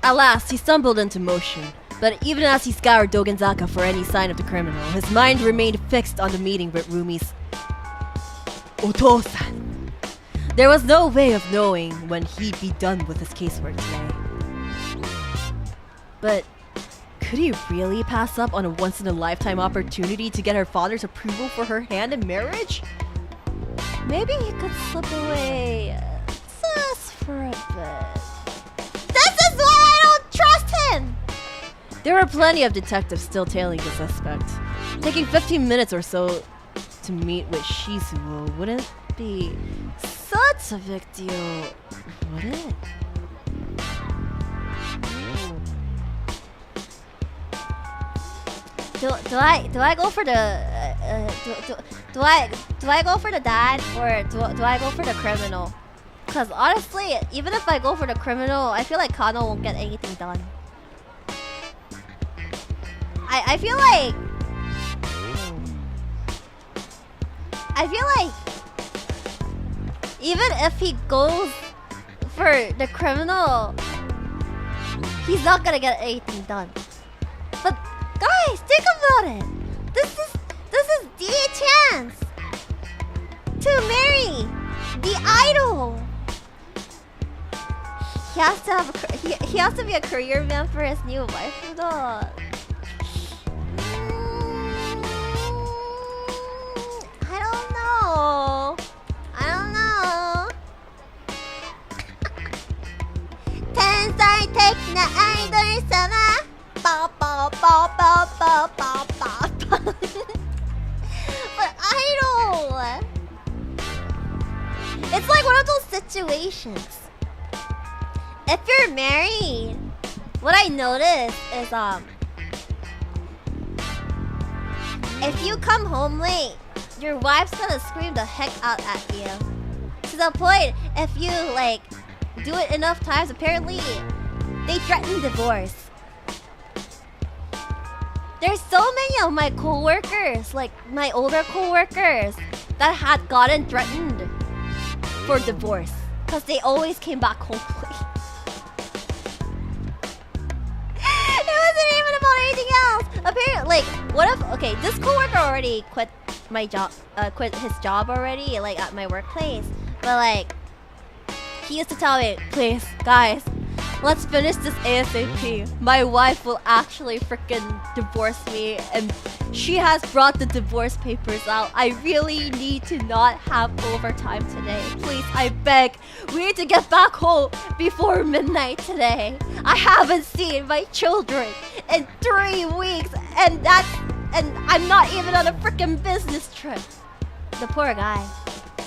At last, he stumbled into motion. But even as he scoured Dogenzaka for any sign of the criminal, his mind remained fixed on the meeting with Rumi's Otosan. There was no way of knowing when he'd be done with his casework today. But could he really pass up on a once-in-a-lifetime opportunity to get her father's approval for her hand in marriage? Maybe he could slip away just for a bit. This is why I don't trust him! There were plenty of detectives still tailing the suspect. Taking 15 minutes or so to meet with Shizuo wouldn't be such a big deal, would it? Do I go for the do I go for the dad or do I go for the criminal? Cause honestly, even if I go for the criminal, I feel like Kano won't get anything done. I feel like even if he goes for the criminal, he's not gonna get anything done. But guys, think about it. This is the chance to marry the idol. He has to be a career man for his new wife, though. I don't know. Tensai tekina idol sama. Ba ba ba ba ba ba ba. But idol. It's like one of those situations. If you're married, what I noticed is if you come home late, your wife's gonna scream the heck out at you. To the point, if you do it enough times, apparently they threaten divorce. There's so many of my coworkers, my older coworkers, that had gotten threatened for divorce because they always came back home late. Anything else? Apparently, what if this coworker already quit his job already, at my workplace. But he used to tell me, please, guys, let's finish this ASAP. My wife will actually freaking divorce me, and she has brought the divorce papers out. I really need to not have overtime today. Please, I beg. We need to get back home before midnight today. I haven't seen my children in 3 weeks, and and I'm not even on a freaking business trip. The poor guy.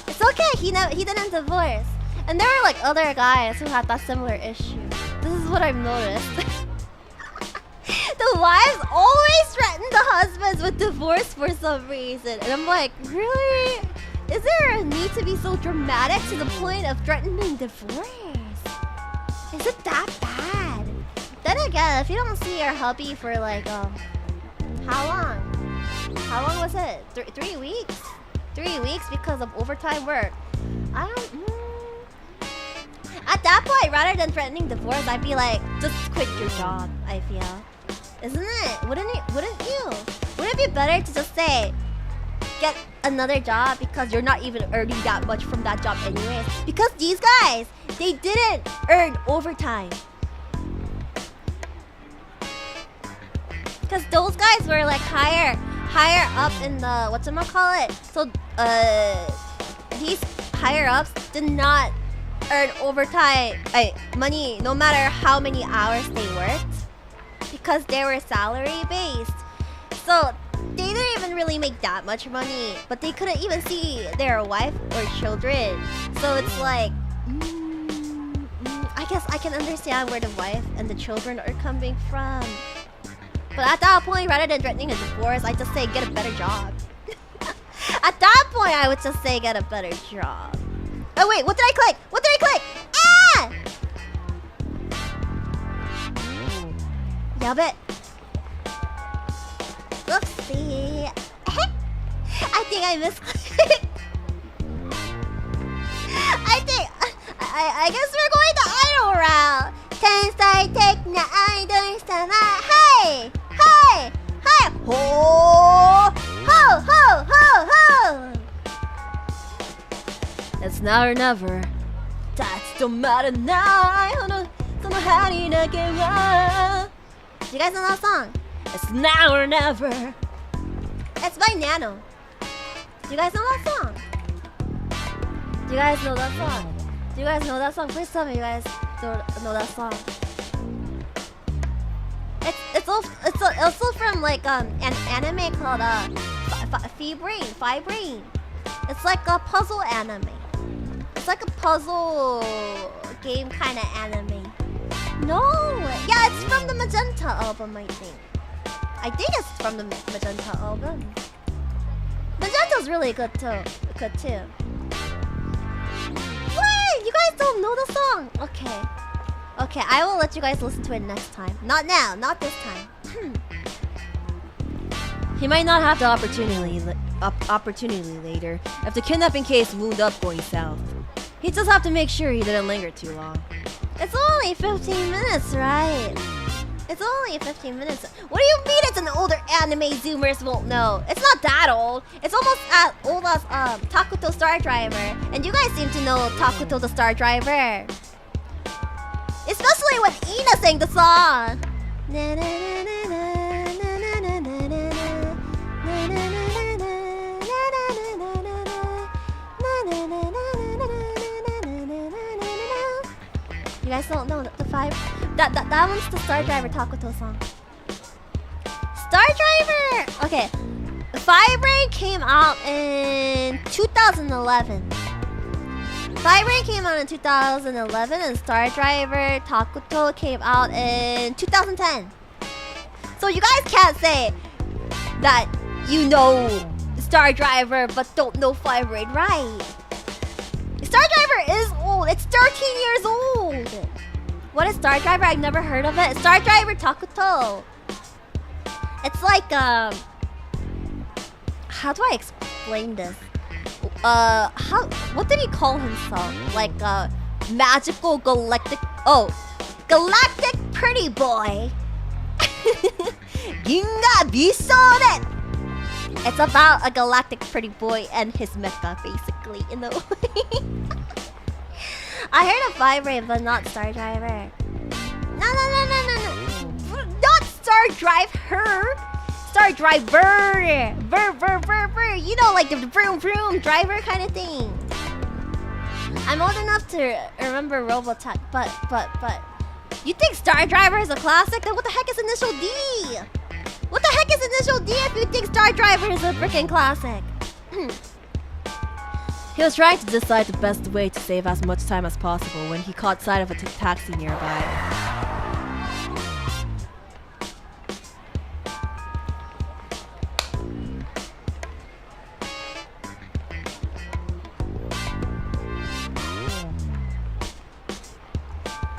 It's okay. He didn't divorce. And there were like other guys who had that similar issue. This is what I've noticed. The wives always threaten the husbands with divorce for some reason. And I'm like, really? Is there a need to be so dramatic to the point of threatening divorce? Is it that bad? Then again, if you don't see your hubby for like, how long? How long was it? 3 weeks? 3 weeks because of overtime work. I don't... At that point, rather than threatening divorce, I'd be like, just quit your job, I feel. Isn't it? Wouldn't you? Wouldn't it be better to just say, get another job because you're not even earning that much from that job anyways? Because these guys, they didn't earn overtime. Because those guys were like higher up in the, whatchamacallit? So, these higher ups did not earn overtime money no matter how many hours they worked. Because they were salary based. So they didn't even really make that much money. But they couldn't even see their wife or children. So it's like, I guess I can understand where the wife and the children are coming from. But at that point, rather than threatening a divorce, I just say get a better job. At that point, I would just say get a better job. Oh wait, what did I click? What did I click? Ah! Yubbit. Oopsie. I think I misclicked. I guess we're going to idol round. Tensai Tekna Idol Sama. Hey! Hey! Hey! Ho! Ho! Ho! Ho! Ho! It's now or never. That don't matter now. Do you guys know that song? It's now or never. It's by Nano. Do you guys know that song? Do you guys know that song? Do you guys know that song? Please tell me you guys know that song. It's also from like an anime called Fi Brain. It's like a puzzle anime. It's like a puzzle game kind of anime. No! Yeah, it's from the Magenta album, I think. I think it's from the Magenta album. Magenta's really good too. What? You guys don't know the song? Okay. Okay, I will let you guys listen to it next time. Not now, not this time. He might not have the opportunity later if the kidnapping case wound up going south. He just have to make sure he didn't linger too long. It's only 15 minutes, right? It's only 15 minutes. What do you mean it's an older anime Zoomers won't know? It's not that old. It's almost as old as Takuto Star Driver. And you guys seem to know Takuto the Star Driver. Especially when Ina sang the song. You guys don't know the five. That one's the Star Driver Takuto song. Star Driver. Okay, Firebrain came out in 2011. Firebrain came out in 2011, and Star Driver Takuto came out in 2010. So you guys can't say that you know Star Driver but don't know Firebrain, right? Star Driver is old. It's 13 years old. What is Star Driver? I've never heard of it. Star Driver Takuto. It's like how do I explain this? What did he call himself? Like magical galactic pretty boy. Ginga Bisore. It's about a galactic pretty boy and his mecha, basically, in a way. I heard of Vibrate, but not Star Driver. No. Not Star Driver. Star Driver. Ver. You know, like the vroom vroom driver kind of thing. I'm old enough to remember Robotech, but you think Star Driver is a classic? Then what the heck is Initial D? What the heck is Initial D if you think Star Driver is a freaking classic? He was trying to decide the best way to save as much time as possible when he caught sight of a taxi nearby.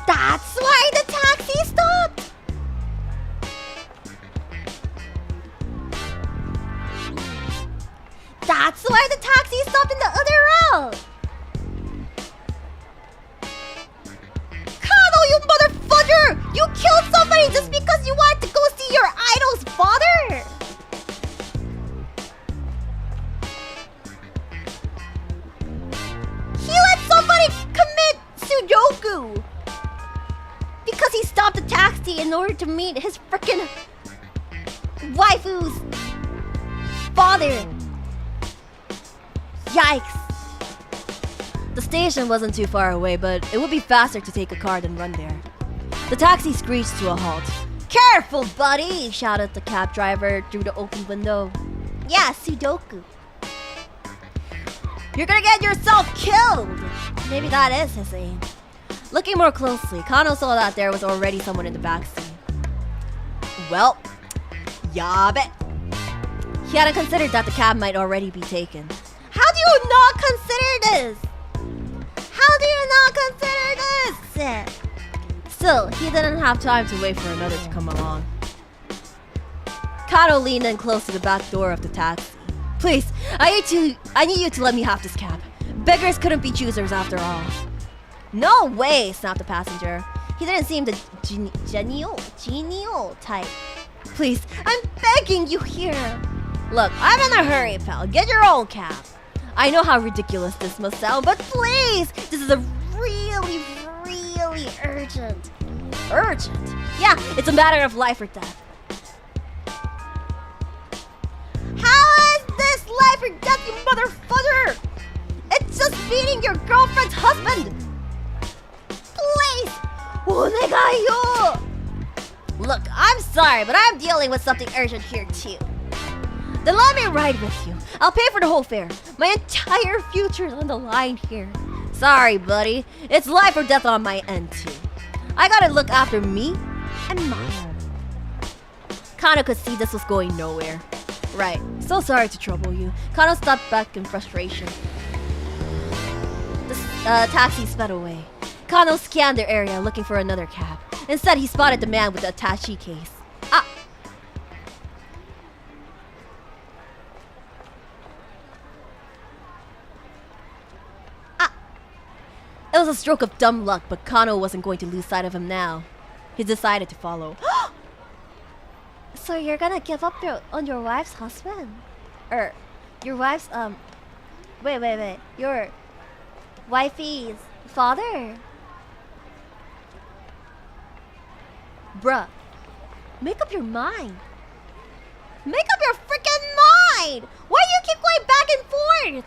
That's why the taxi stopped! That's why the taxi stopped in the other route! Kano, you motherfucker! You killed somebody just because you wanted to go see your idol's father! He let somebody commit Sudoku! Because he stopped the taxi in order to meet his frickin' waifu's father. Yikes. The station wasn't too far away, but it would be faster to take a car than run there. The taxi screeched to a halt. Careful, buddy! Shouted the cab driver through the open window. Yeah, Sudoku. You're gonna get yourself killed! Maybe that is his aim. Looking more closely, Kano saw that there was already someone in the backseat. Well, yabe. He hadn't considered that the cab might already be taken. How do you not consider this? How do you not consider this? Still, he didn't have time to wait for another to come along. Kano leaned in close to the back door of the taxi. Please, I need you to let me have this cab. Beggars couldn't be choosers after all. No way, snapped the passenger. He didn't seem the genial type. Please, I'm begging you here. Look, I'm in a hurry, pal. Get your own cab. I know how ridiculous this must sound, but Please, this is a really urgent. urgent. Yeah, it's a matter of life or death. How is this life or death, you motherfucker? It's just beating your girlfriend's husband. Please, onegayo. Look, I'm sorry, but I'm dealing with something urgent here too. Then let me ride with you. I'll pay for the whole fare. My entire future's on the line here. Sorry, buddy. It's life or death on my end, too. I gotta look after me and mine. Kano could see this was going nowhere. Right. So sorry to trouble you. Kano stepped back in frustration. The taxi sped away. Kano scanned the area looking for another cab. Instead, he spotted the man with the attaché case. Ah! It was a stroke of dumb luck, but Kano wasn't going to lose sight of him now. He decided to follow. So you're gonna give up on your wife's husband? Or your wife's wait. Your wifey's father? Bruh, make up your mind. Make up your freaking mind! Why do you keep going back and forth?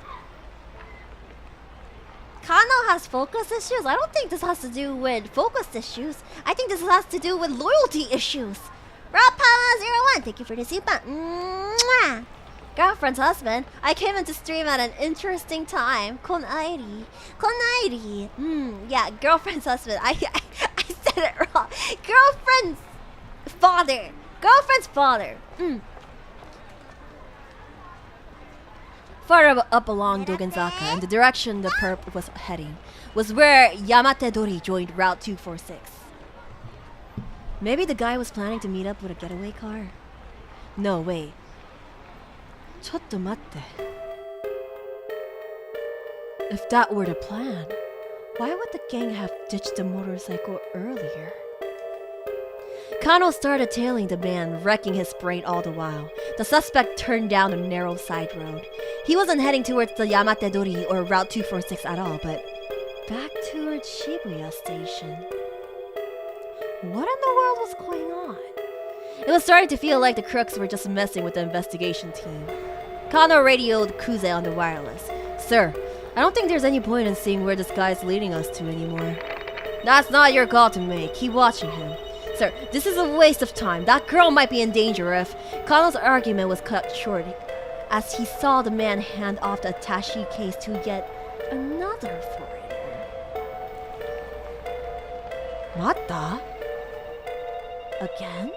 Kano has focus issues? I don't think this has to do with focus issues. I think this has to do with loyalty issues. Rapama01, thank you for the super. Mwah. Girlfriend's husband. I came into stream at an interesting time. Kon Airi. Yeah, girlfriend's husband. I said it wrong. Girlfriend's father. Far up along Dogenzaka, in the direction the perp was heading, was where Yamate-dori joined Route 246. Maybe the guy was planning to meet up with a getaway car? No, wait. Chotto matte. If that were the plan, why would the gang have ditched the motorcycle earlier? Kano started tailing the man, wrecking his brain all the while. The suspect turned down a narrow side road. He wasn't heading towards the Yamate-dori or Route 246 at all, but back towards Shibuya Station. What in the world was going on? It was starting to feel like the crooks were just messing with the investigation team. Kano radioed Kuze on the wireless. Sir, I don't think there's any point in seeing where this guy's leading us to anymore. That's not your call to make. Keep watching him. Sir, this is a waste of time. That girl might be in danger if... Kano's argument was cut short as he saw the man hand off the attaché case to yet another foreigner. What the? Again?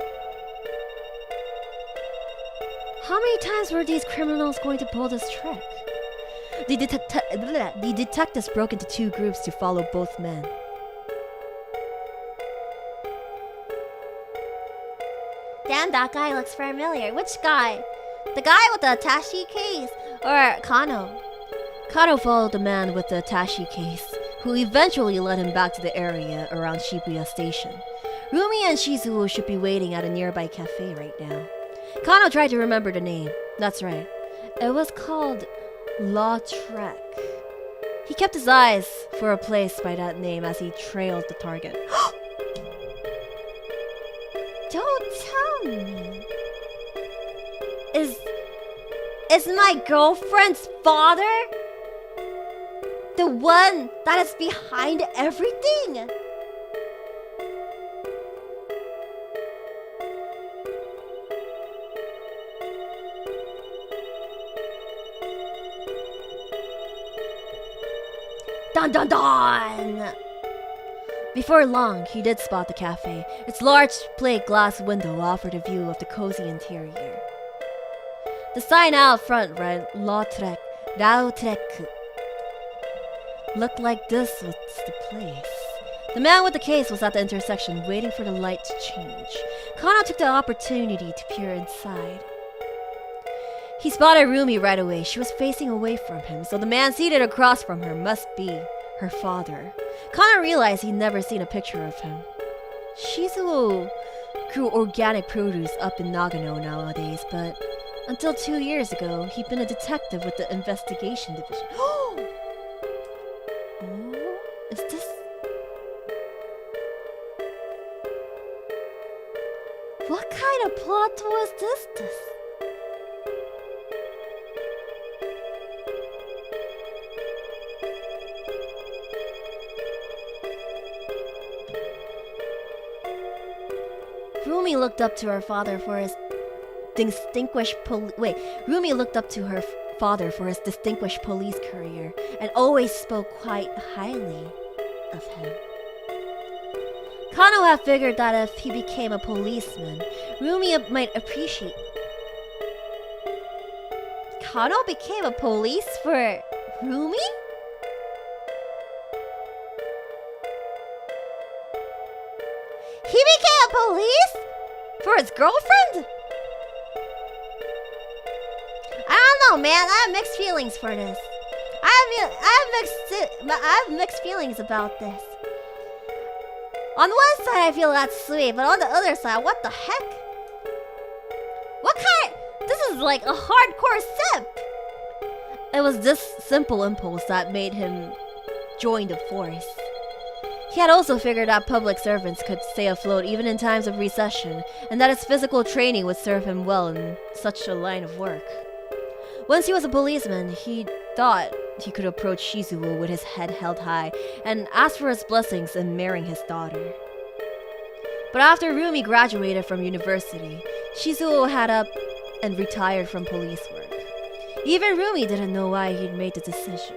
How many times were these criminals going to pull this trick? The detectives broke into two groups to follow both men. Damn, that guy looks familiar. Which guy? The guy with the attaché case? Or Kano? Kano followed the man with the attaché case, who eventually led him back to the area around Shibuya station. Rumi and Shizuo should be waiting at a nearby cafe right now. Kano tried to remember the name. That's right. It was called Lautrec. He kept his eyes for a place by that name as he trailed the target. Don't tell me. Is my girlfriend's father the one that is behind everything? Dun dun dun! Before long, he did spot the cafe. Its large plate glass window offered a view of the cozy interior. The sign out front read Lautrec. Looked like this was the place. The man with the case was at the intersection waiting for the light to change. Kano took the opportunity to peer inside. He spotted Rumi right away. She was facing away from him, so the man seated across from her must be her father. Kano realized he'd never seen a picture of him. Shizuo grew organic produce up in Nagano nowadays, but until 2 years ago, he'd been a detective with the investigation division. Oh, is this... What kind of plot twist is this? Rumi looked up to her father for his distinguished police career and always spoke quite highly of him. Kano had figured that if he became a policeman, Rumi might appreciate. Kano became a police for Rumi? He became a police for his girlfriend? I don't know, man. I have mixed feelings for this. I have mixed feelings about this. On one side, I feel that's sweet, but on the other side, what the heck? What kind? This is like a hardcore simp. It was this simple impulse that made him join the force. He had also figured that public servants could stay afloat even in times of recession, and that his physical training would serve him well in such a line of work. Once he was a policeman, he thought he could approach Shizuo with his head held high and ask for his blessings in marrying his daughter. But after Rumi graduated from university, Shizuo had up and retired from police work. Even Rumi didn't know why he'd made the decision.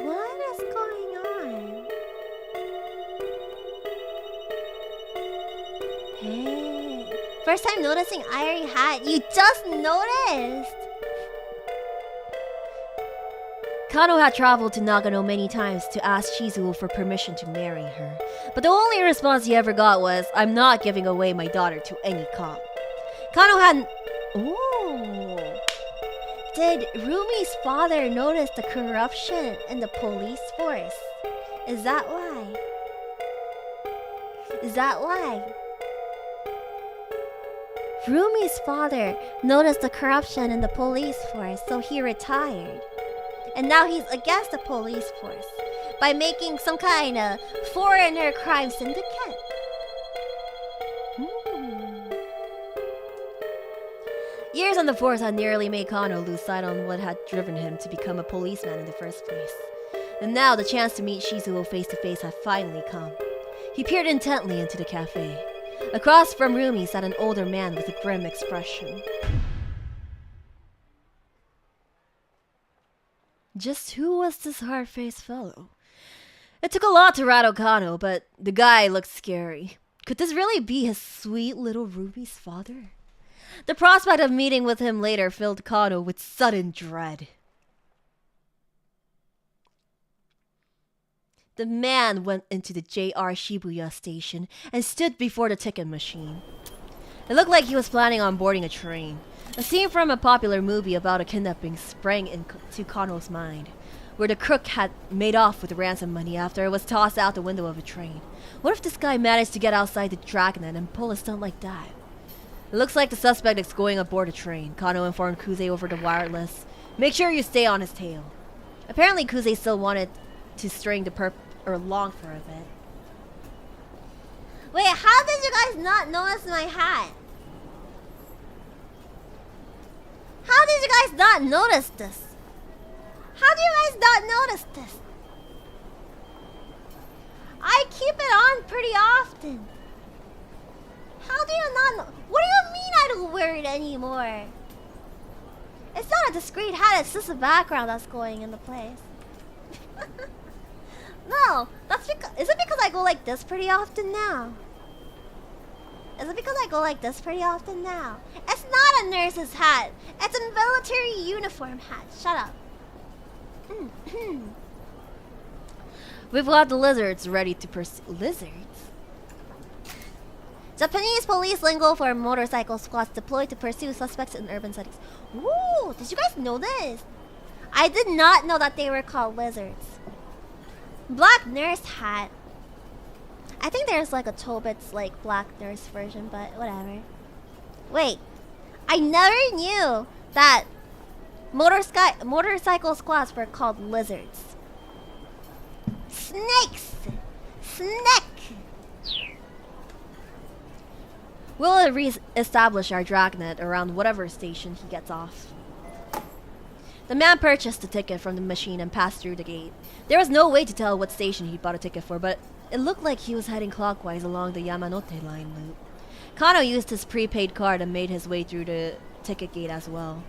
What is going on? Hey, first time noticing Airi hat. You just noticed. Kano had traveled to Nagano many times to ask Shizuo for permission to marry her. But the only response he ever got was, "I'm not giving away my daughter to any cop." Kano hadn't... Ooh. Did Rumi's father notice the corruption in the police force? Is that why? Rumi's father noticed the corruption in the police force, so he retired. And now he's against the police force by making some kind of foreigner crime syndicate. Years on the force had nearly made Kano lose sight on what had driven him to become a policeman in the first place. And now the chance to meet Shizuo face to face had finally come. He peered intently into the cafe. Across from Rumi sat an older man with a grim expression. Just who was this hard-faced fellow? It took a lot to rattle Kano, but the guy looked scary. Could this really be his sweet little Ruby's father? The prospect of meeting with him later filled Kano with sudden dread. The man went into the JR Shibuya station and stood before the ticket machine. It looked like he was planning on boarding a train. A scene from a popular movie about a kidnapping sprang into Kano's mind, where the crook had made off with the ransom money after it was tossed out the window of a train. What if this guy managed to get outside the dragnet and pull a stunt like that? It looks like the suspect is going aboard a train, Kano informed Kuze over the wireless. Make sure you stay on his tail. Apparently Kuze still wanted to string the perp along for a bit. Wait, how did you guys not notice my hat? How did you guys not notice this? How do you guys not notice this? I keep it on pretty often. How do you not know? What do you mean I don't wear it anymore? It's not a discreet hat, it's just a background that's going into place. No, that's because... Is it because I go like this pretty often now? Is it because I go like this pretty often now? It's not a nurse's hat. It's a military uniform hat. Shut up. We've got the lizards ready to pursue... Lizards? Japanese police lingo for motorcycle squads deployed to pursue suspects in urban settings. Ooh, did you guys know this? I did not know that they were called lizards. Black nurse hat. I think there's like a Tobit's like black nurse version, but whatever. Wait, I never knew that motorcycle squads were called lizards. Snakes! Snake! We'll re-establish our dragnet around whatever station he gets off. The man purchased the ticket from the machine and passed through the gate. There was no way to tell what station he bought a ticket for, but it looked like he was heading clockwise along the Yamanote line loop. Kano used his prepaid card and made his way through the ticket gate as well.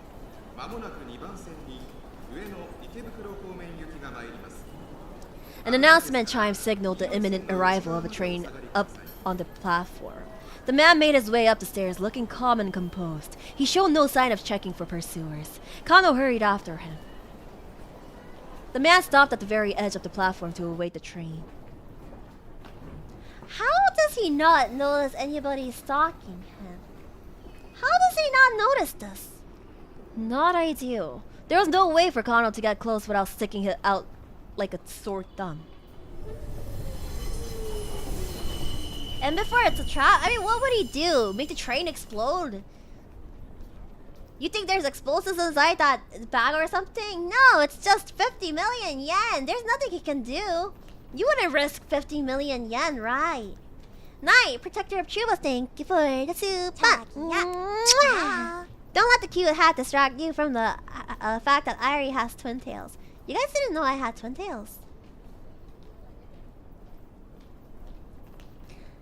An announcement chime signaled the imminent arrival of a train up on the platform. The man made his way up the stairs, looking calm and composed. He showed no sign of checking for pursuers. Kano hurried after him. The man stopped at the very edge of the platform to await the train. How does he not notice anybody stalking him? How does he not notice this? Not ideal. There was no way for Kano to get close without sticking it out like a sore thumb. And before it's a trap, I mean, what would he do? Make the train explode? You think there's explosives inside that bag or something? No, it's just 50 million yen. There's nothing he can do. You wouldn't risk 50 million yen, right? Night, protector of Chubas, thank you for the soup. Don't let the cute hat distract you from the fact that Airi has twin tails. You guys didn't know I had twin tails.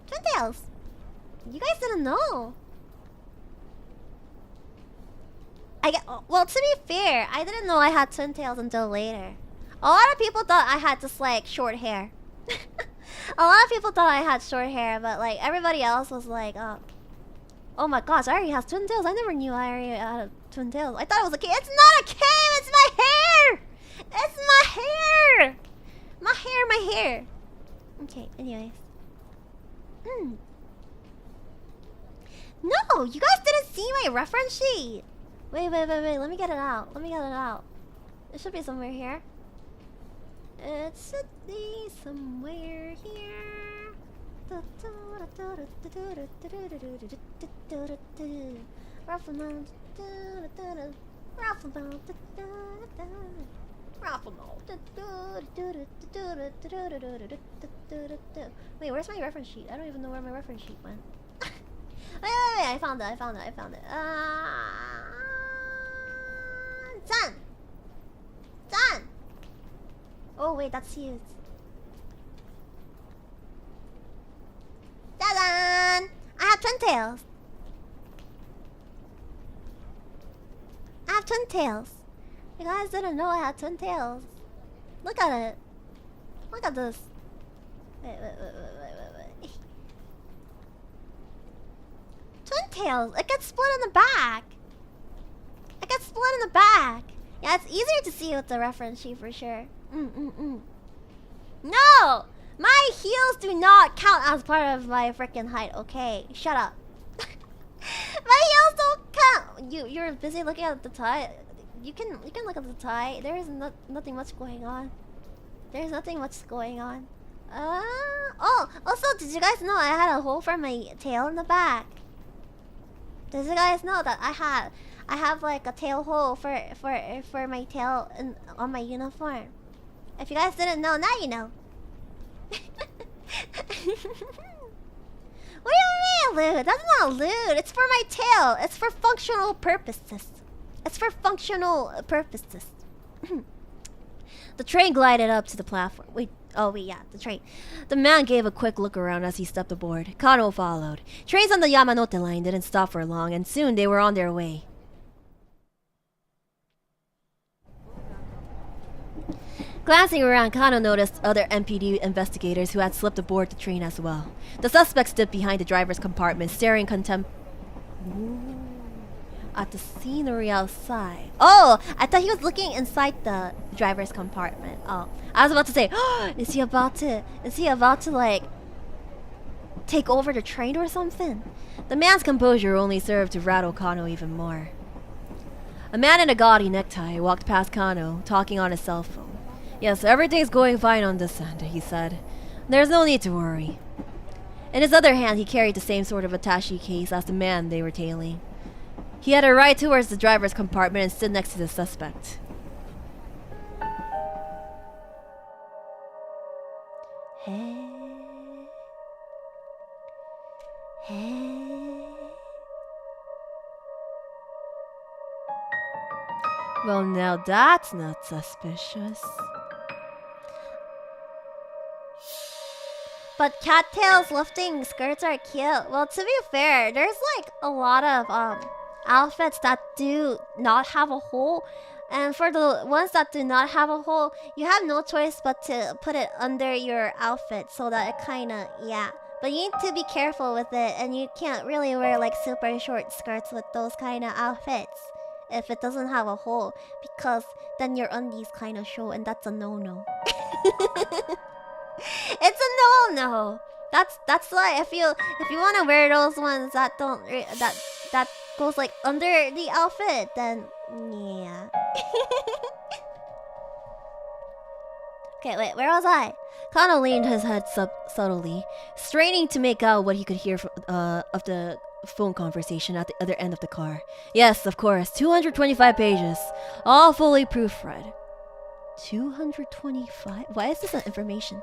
Twin tails. You guys didn't know. Well, to be fair, I didn't know I had twin tails until later. A lot of people thought I had just like short hair. A lot of people thought I had short hair, but like everybody else was like, oh my gosh, Airi has twin tails. I never knew Airi had twin tails. I thought it was a cave. It's not a cave, it's my hair! It's my hair! My hair. Okay, anyways. No, you guys didn't see my reference sheet. Wait. Let me get it out. It should be somewhere here. It should be somewhere here. Wait, where's my reference sheet? I don't even know where my reference sheet went. Wait, I found it. Done. Done. Oh wait, that's huge. Ta-da! I have twin tails. I have twin tails. You guys didn't know I had twin tails. Look at it. Look at this. Wait. Twin tails. It gets split in the back. It gets split in the back. Yeah, it's easier to see with the reference sheet for sure. No! My heels do not count as part of my freaking height, okay? Shut up. My heels don't count. You're busy looking at the tie. You can look at the tie. There is nothing much going on. There's nothing much going on. Oh, also, did you guys know I had a hole for my tail in the back? Did you guys know that I have like a tail hole for my tail on my uniform? If you guys didn't know, now you know. What do you mean, lewd? That's not lewd. It's for my tail. It's for functional purposes. It's for functional purposes. The train glided up to the platform. Wait, yeah, the train. The man gave a quick look around as he stepped aboard. Kano followed. Trains on the Yamanote line didn't stop for long, and soon they were on their way. Glancing around, Kano noticed other MPD investigators who had slipped aboard the train as well. The suspect stood behind the driver's compartment, staring at the scenery outside. Oh, I thought he was looking inside the driver's compartment. Oh, I was about to say, is he about to like take over the train or something? The man's composure only served to rattle Kano even more. A man in a gaudy necktie walked past Kano, talking on his cell phone. Yes, everything's going fine on this end, he said. There's no need to worry. In his other hand, he carried the same sort of attaché case as the man they were tailing. He headed right towards the driver's compartment and stood next to the suspect. Hey. Well, now that's not suspicious. But cattails lifting skirts are cute. Well, to be fair, there's like a lot of outfits that do not have a hole, and for the ones that do not have a hole, you have no choice but to put it under your outfit so that it kinda, yeah. But you need to be careful with it, and you can't really wear like super short skirts with those kind of outfits if it doesn't have a hole, because then your undies kind of show, and that's a no-no. It's a no-no. That's why if you want to wear those ones that don't that goes like under the outfit, then yeah. Okay, wait, where was I? Kano leaned his head subtly, straining to make out what he could hear of the phone conversation at the other end of the car. Yes, of course, 225 pages, all fully proofread. 225? Why is this information?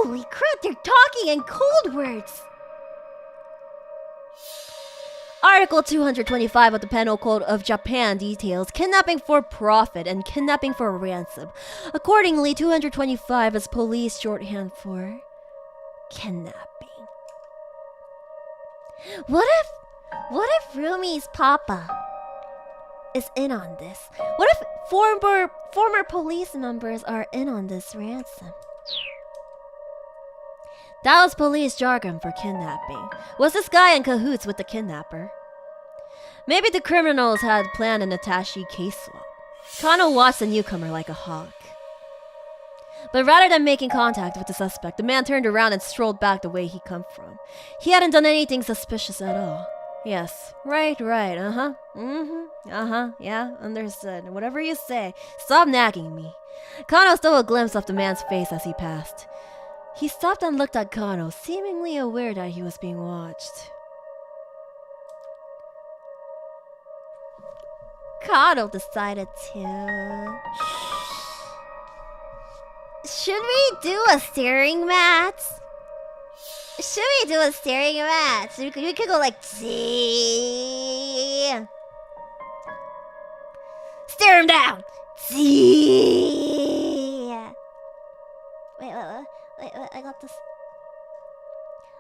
Holy crap, they're talking in code words! Article 225 of the Penal Code of Japan details kidnapping for profit and kidnapping for ransom. Accordingly, 225 is police shorthand for kidnapping. What if Rumi's papa is in on this? What if former police members are in on this ransom? That was police jargon for kidnapping. Was this guy in cahoots with the kidnapper? Maybe the criminals had planned an attaché case swap. Kano watched the newcomer like a hawk. But rather than making contact with the suspect, the man turned around and strolled back the way he come from. He hadn't done anything suspicious at all. Yes, right, yeah, understood. Whatever you say, stop nagging me. Kano stole a glimpse of the man's face as he passed. He stopped and looked at Kano, seemingly aware that he was being watched. Kano decided to... Should we do a staring match? Should we do a staring match? We could go like Z. Stare him down. Z. Wait, I got this.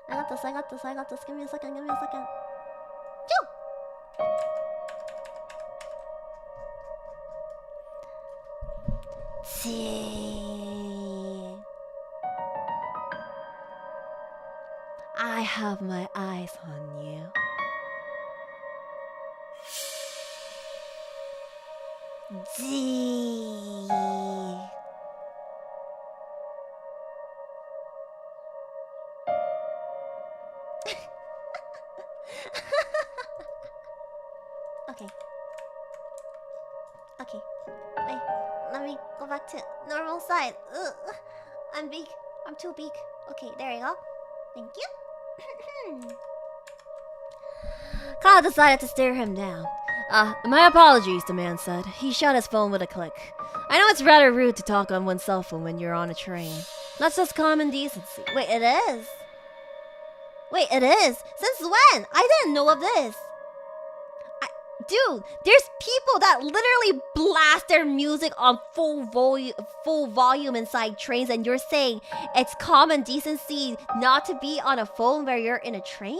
I got this. Give me a second. Choo! Z. I have my eyes on you. Z. Okay. Wait. Let me go back to normal side. Ugh. I'm big. I'm too big. Okay, there you go. Thank you. Kyle decided to stare him down. My apologies, the man said. He shut his phone with a click. I know it's rather rude to talk on one's cell phone when you're on a train. That's just common decency. Wait, it is? Since when? I didn't know of this. Dude, there's people that literally blast their music on full volume inside trains, and you're saying it's common decency not to be on a phone where you're in a train?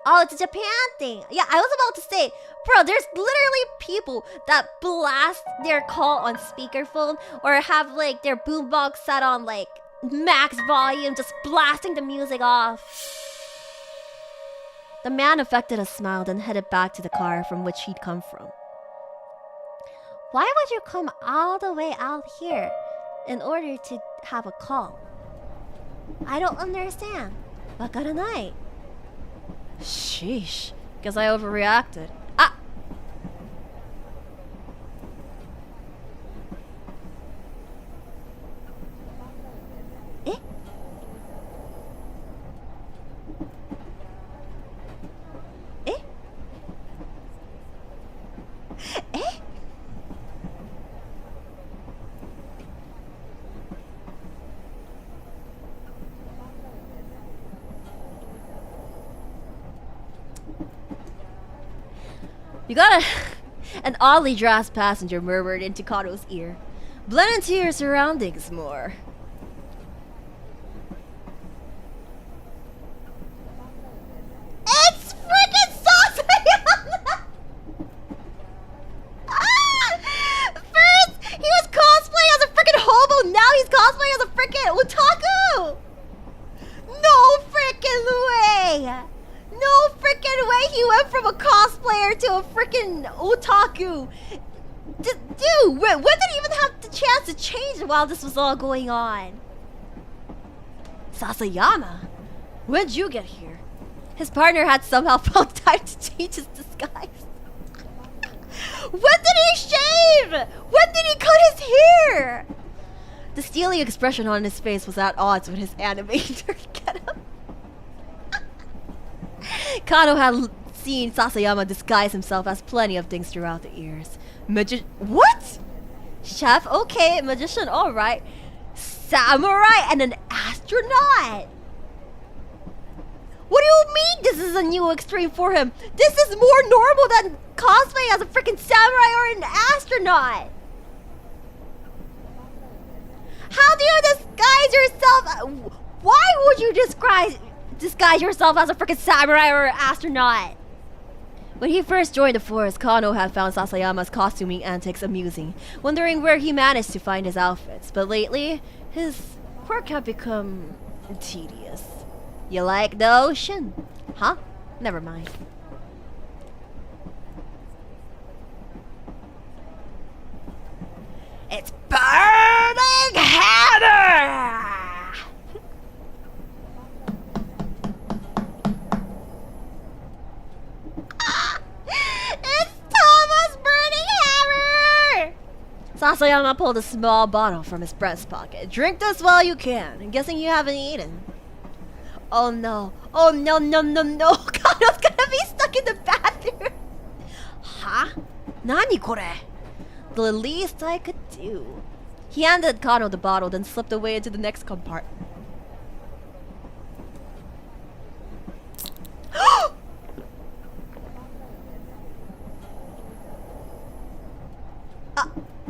Oh, it's a Japan thing. Yeah, I was about to say, bro, there's literally people that blast their call on speakerphone or have like their boombox set on like max volume, just blasting the music off. The man affected a smile, then headed back to the car from which he'd come from. Why would you come all the way out here in order to have a call? I don't understand. Wakaranai. Sheesh. Guess I overreacted. Eh? Eh? Eh? You got an oddly dressed passenger murmured into Kato's ear. Blend into your surroundings more. It's freaking Sasayama! First, he was cosplaying as a freaking hobo, now he's cosplaying as a freaking otaku! No freaking way! No freaking way he went from a cosplayer to a freaking otaku! Dude, when did he even have the chance to change while this was all going on? Sasayama? When'd you get here? His partner had somehow found time to change his disguise. When did he shave? When did he cut his hair? The steely expression on his face was at odds with his animator getup. Kato had seen Sasayama disguise himself as plenty of things throughout the years. What? Chef, okay. Magician, alright. Samurai and an astronaut. What do you mean this is a new extreme for him? This is more normal than cosplay as a freaking samurai or an astronaut. How do you disguise yourself? Why would you disguise yourself as a freaking samurai or an astronaut? When he first joined the force, Kano had found Sasayama's costuming antics amusing, wondering where he managed to find his outfits. But lately, his work had become tedious. You like the ocean? Huh? Never mind. It's burning hammer! It's Thomas Burning Hammer! Sasayama pulled a small bottle from his breast pocket. Drink this while you can. I'm guessing you haven't eaten. Oh no. Oh no, no, no, no. Kano's gonna be stuck in the bathroom. Huh? Nani kore? The least I could do. He handed Kano the bottle, then slipped away into the next compartment.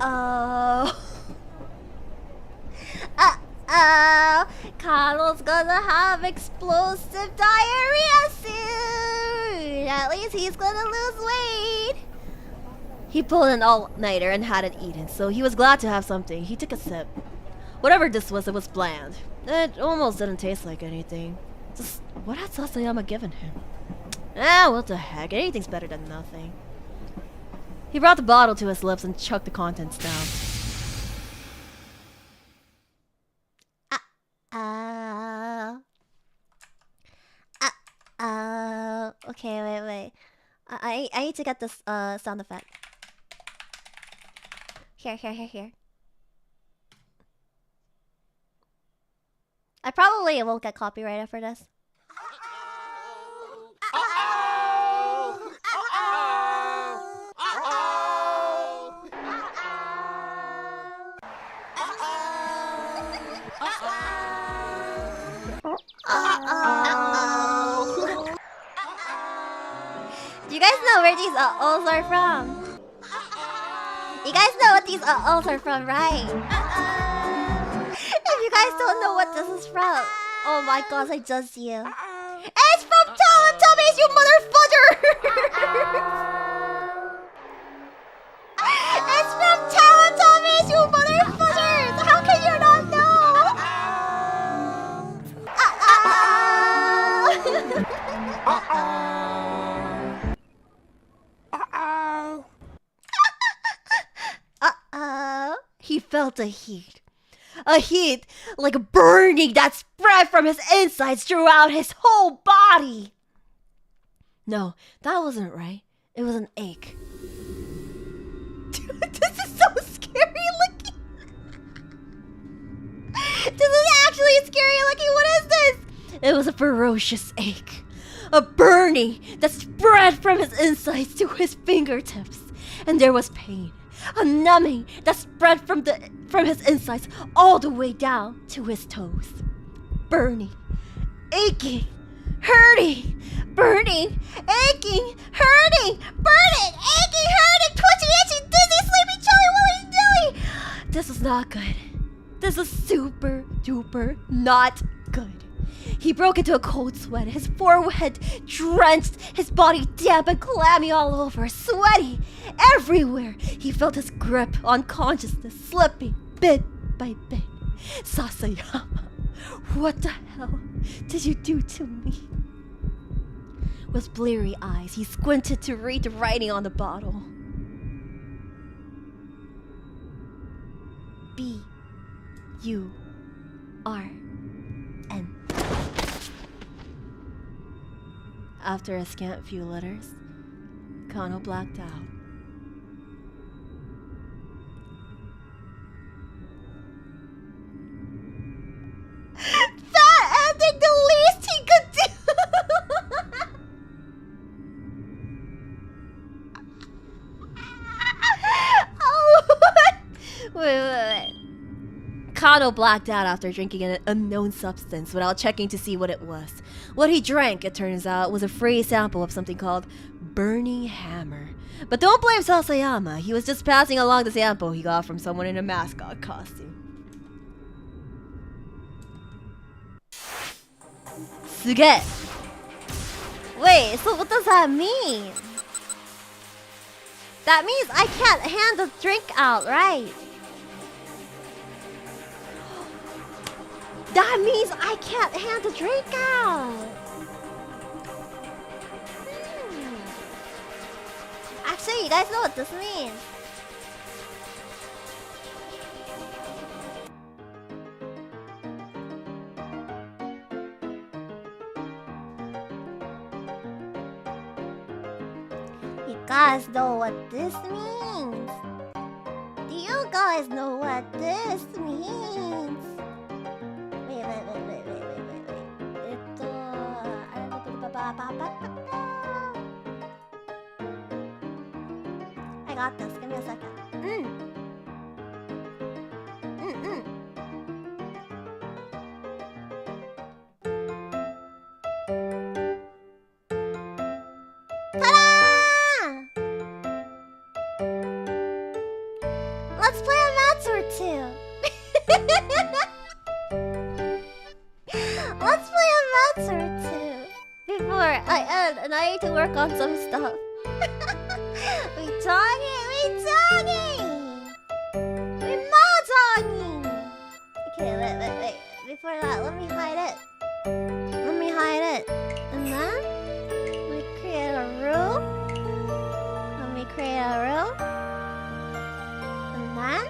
Uh-oh. Uh-oh. Connell's gonna have explosive diarrhea soon. At least he's gonna lose weight. He pulled an all-nighter and hadn't eaten, so he was glad to have something. He took a sip. Whatever this was, it was bland. It almost didn't taste like anything. Just what had Sasayama given him? What the heck? Anything's better than nothing. He brought the bottle to his lips and chucked the contents down. Okay, wait. I need to get this sound effect. Here. I probably won't get copyrighted for this. Do you guys know where these uh-ohs are from? You guys know what these uh-ohs are from, right? If you guys don't know what this is from, oh my gosh, I just see you. It's from Teletubbies, you motherfucker! It's from Teletubbies, you motherfuckers! How can you not know? He felt a heat. A heat like a burning that spread from his insides throughout his whole body. No, that wasn't right. It was an ache. This is so scary looking. This is actually scary looking. What is this? It was a ferocious ache. A burning that spread from his insides to his fingertips. And there was pain. A numbing that spread from his insides all the way down to his toes. Burning, aching, hurting, burning, aching, hurting, burning, aching, hurting, twitching, itching, dizzy, sleepy, chilly, willy, dilly. This is not good. This is super duper not good. He broke into a cold sweat, his forehead drenched, his body damp and clammy all over, sweaty everywhere. He felt his grip on consciousness slipping bit by bit. Sasayama, what the hell did you do to me? With bleary eyes, he squinted to read the writing on the bottle. B-U-R-N. After a scant few letters, Kano blacked out. That ending the least he could do! Wait. Kano blacked out after drinking an unknown substance without checking to see what it was. What he drank, it turns out, was a free sample of something called Burning Hammer. But don't blame Sasayama, he was just passing along the sample he got from someone in a mascot costume. Suge! Wait, so what does that mean? That means I can't hand the drink out, right? That means I can't hand the drink out. Actually, you guys know what this means. You guys know what this means? Do you guys know what this means? Wait. I got this. Give me a second. Ta-da! Let's and I need to work on some stuff. We talking. We more talking. Okay, wait. Before that, let me hide it. And then we create a room. And then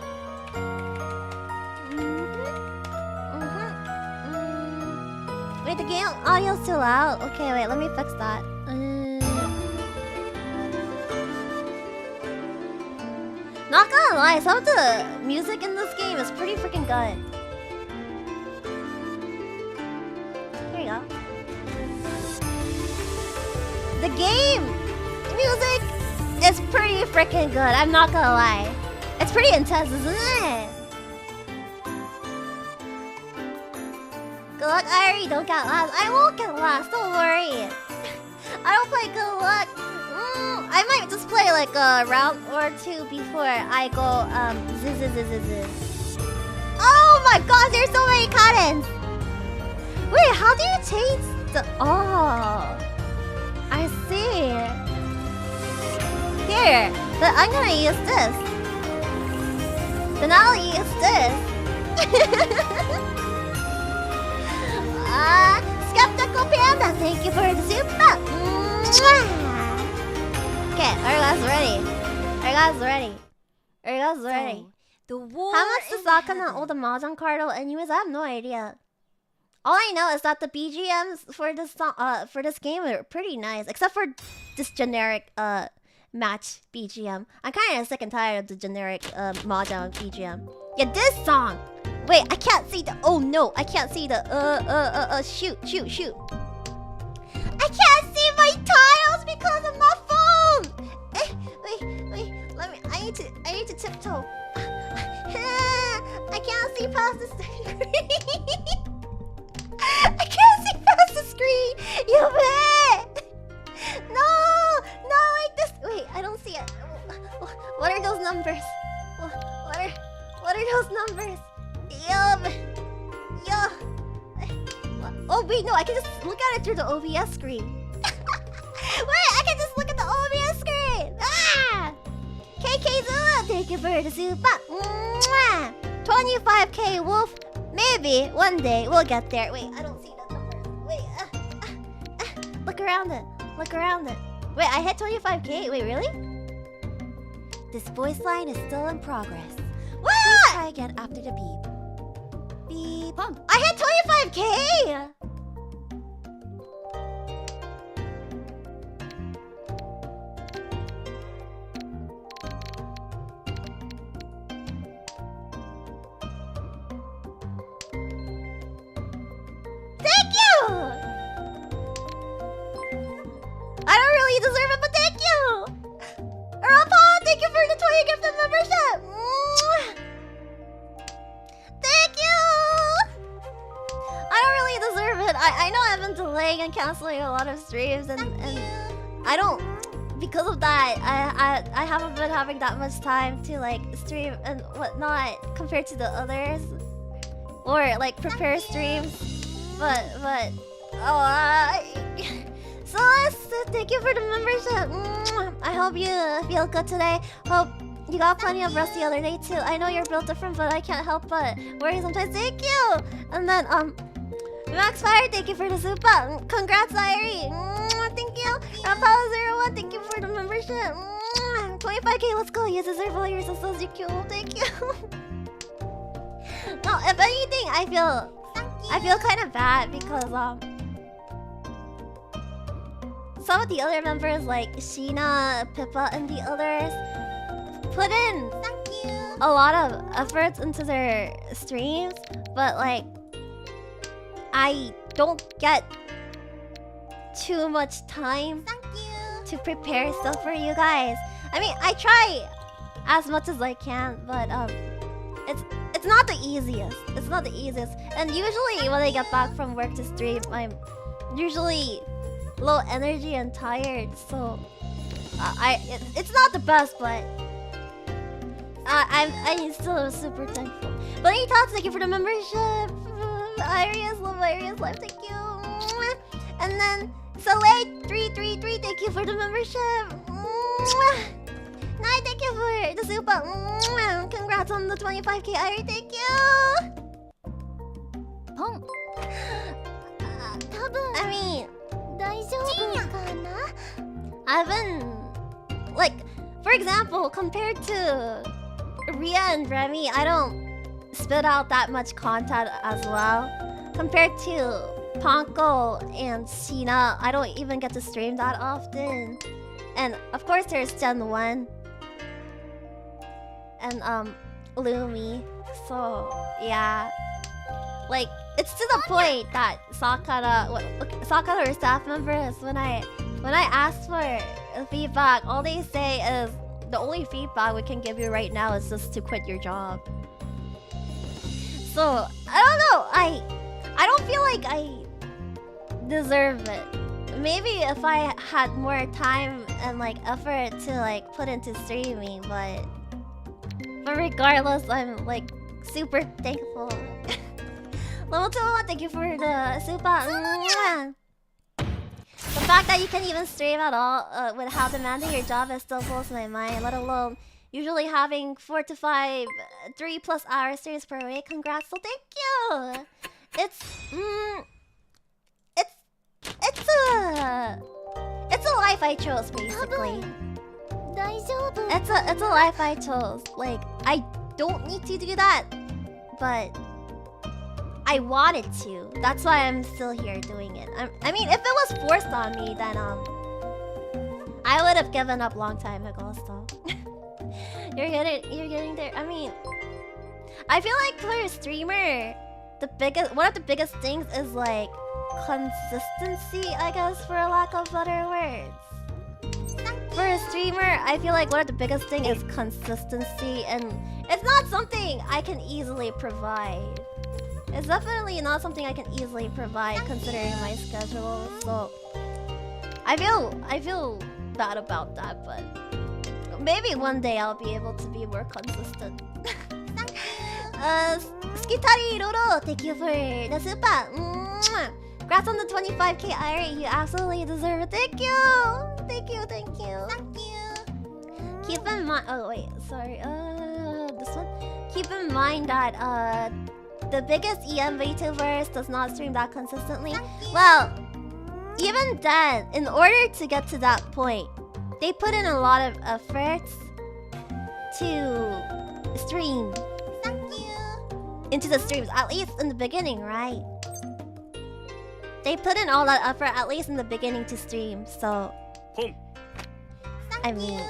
wait, the game audio's too loud. Okay, wait, let me fix that. Not gonna lie, some of the music in this game is pretty freaking good. Here you go. The game music is pretty freaking good. I'm not gonna lie. It's pretty intense, isn't it? Good luck, Airi. Don't get last. I won't get last. Don't worry. I don't play good luck. I might just play like a round or two before I go zzz. Oh my gosh, there's so many cannons. Wait, how do you change the? Oh, I see. Here, but I'm gonna use this. Then I'll use this. Skeptical Panda, thank you for the super. Okay, Ariga's ready. The war. How much does in Saka know heaven. all the Mahjong card? Anyways, I have no idea. All I know is that the BGMs for this for this game are pretty nice, except for this generic match BGM. I'm kind of sick and tired of the generic Mahjong BGM. Yeah, this song. Wait, I can't see the. Oh no, I can't see the. Shoot. I can't see my tiles because of my phone. Wait. Let me. I need to tiptoe. I can't see past the screen. I can't see past the screen. You bet. No, like this. Wait, I don't see it. What are those numbers? What are those numbers? Yo. Oh wait, no, I can just look at it through the OBS screen. Wait, I can just look at the OBS screen. KK Zula, thank you for the super. 25k Wolf. Maybe one day we'll get there. Wait, I don't see the numbers. Wait, look around it. Wait, I hit 25k. Wait, really? This voice line is still in progress. What? Please try again after the beep. Beep. I hit 25k. Thank you! I don't really deserve it, but thank you! Rapon, thank you for the 20 gifted membership! Thank you! I don't really deserve it. I know I've been delaying and canceling a lot of streams and I don't... Because of that, I haven't been having that much time to like stream and whatnot compared to the others. Or like prepare streams. But Celeste, thank you for the membership. I hope you feel good today. Hope you got plenty of rest the other day too. I know you're built different, but I can't help but worry sometimes. Thank you. And then Max Fire, thank you for the super. Congrats, Airi. Thank you. Rapala01, thank you for the membership. 25k, let's go. You deserve all your success. You're cute. Thank you. No, if anything, I feel kind of bad because some of the other members like Sheena, Pippa, and the others put in a lot of efforts into their streams, but like I don't get too much time to prepare stuff for you guys. I mean, I try as much as I can, but it's not the easiest. It's not the easiest. And usually when I get back from work to stream, I'm usually low energy and tired. So it's not the best, but I'm still super thankful. But any thoughts? Thank you for the membership. Airiheads, love Airiheads life. Thank you. And then Soleil333, thank you for the membership. Nai, thank you for the super. Congrats on the 25k, Airi, thank you. Pong. I mean, 大丈夫かな? I've been like, for example, compared to Ria and Remy, I don't spit out that much content as well. Compared to Ponko and Sheena, I don't even get to stream that often. And of course there's Gen 1 and Lumi. So yeah, like it's to the point that Sakata or staff members, when I ask for feedback, all they say is the only feedback we can give you right now is just to quit your job. So I don't know. I don't feel like I deserve it. Maybe if I had more time and like effort to like put into streaming, but regardless, I'm like super thankful. Level 2, thank you for the super. The fact that you can even stream at all with how demanding your job is still blows my mind, let alone usually having 4 to 5, 3+ hour streams per week. Congrats, so thank you! It's a life I chose, basically. 大丈夫. It's a life I chose. Like, I don't need to do that, but I wanted to. That's why I'm still here doing it. I mean, if it was forced on me, then I would have given up long time ago. So you're getting there. I mean, I feel like for a streamer, one of the biggest things is like consistency, I guess, for a lack of better words. For a streamer, I feel like one of the biggest thing is consistency, and it's not something I can easily provide. It's definitely not something I can easily provide considering my schedule. So I feel bad about that, but maybe one day I'll be able to be more consistent. Skitari Roro, thank you for the super. Congrats on the 25k, Airi. You absolutely deserve it. Thank you. Thank you. Thank you. Keep in mind. Oh wait, sorry. This one. Keep in mind that the biggest EM Vtubers does not stream that consistently. Well, even then, in order to get to that point, they put in a lot of efforts to stream. Into the streams, at least in the beginning, right? They put in all that effort, at least in the beginning, to stream. So, I mean,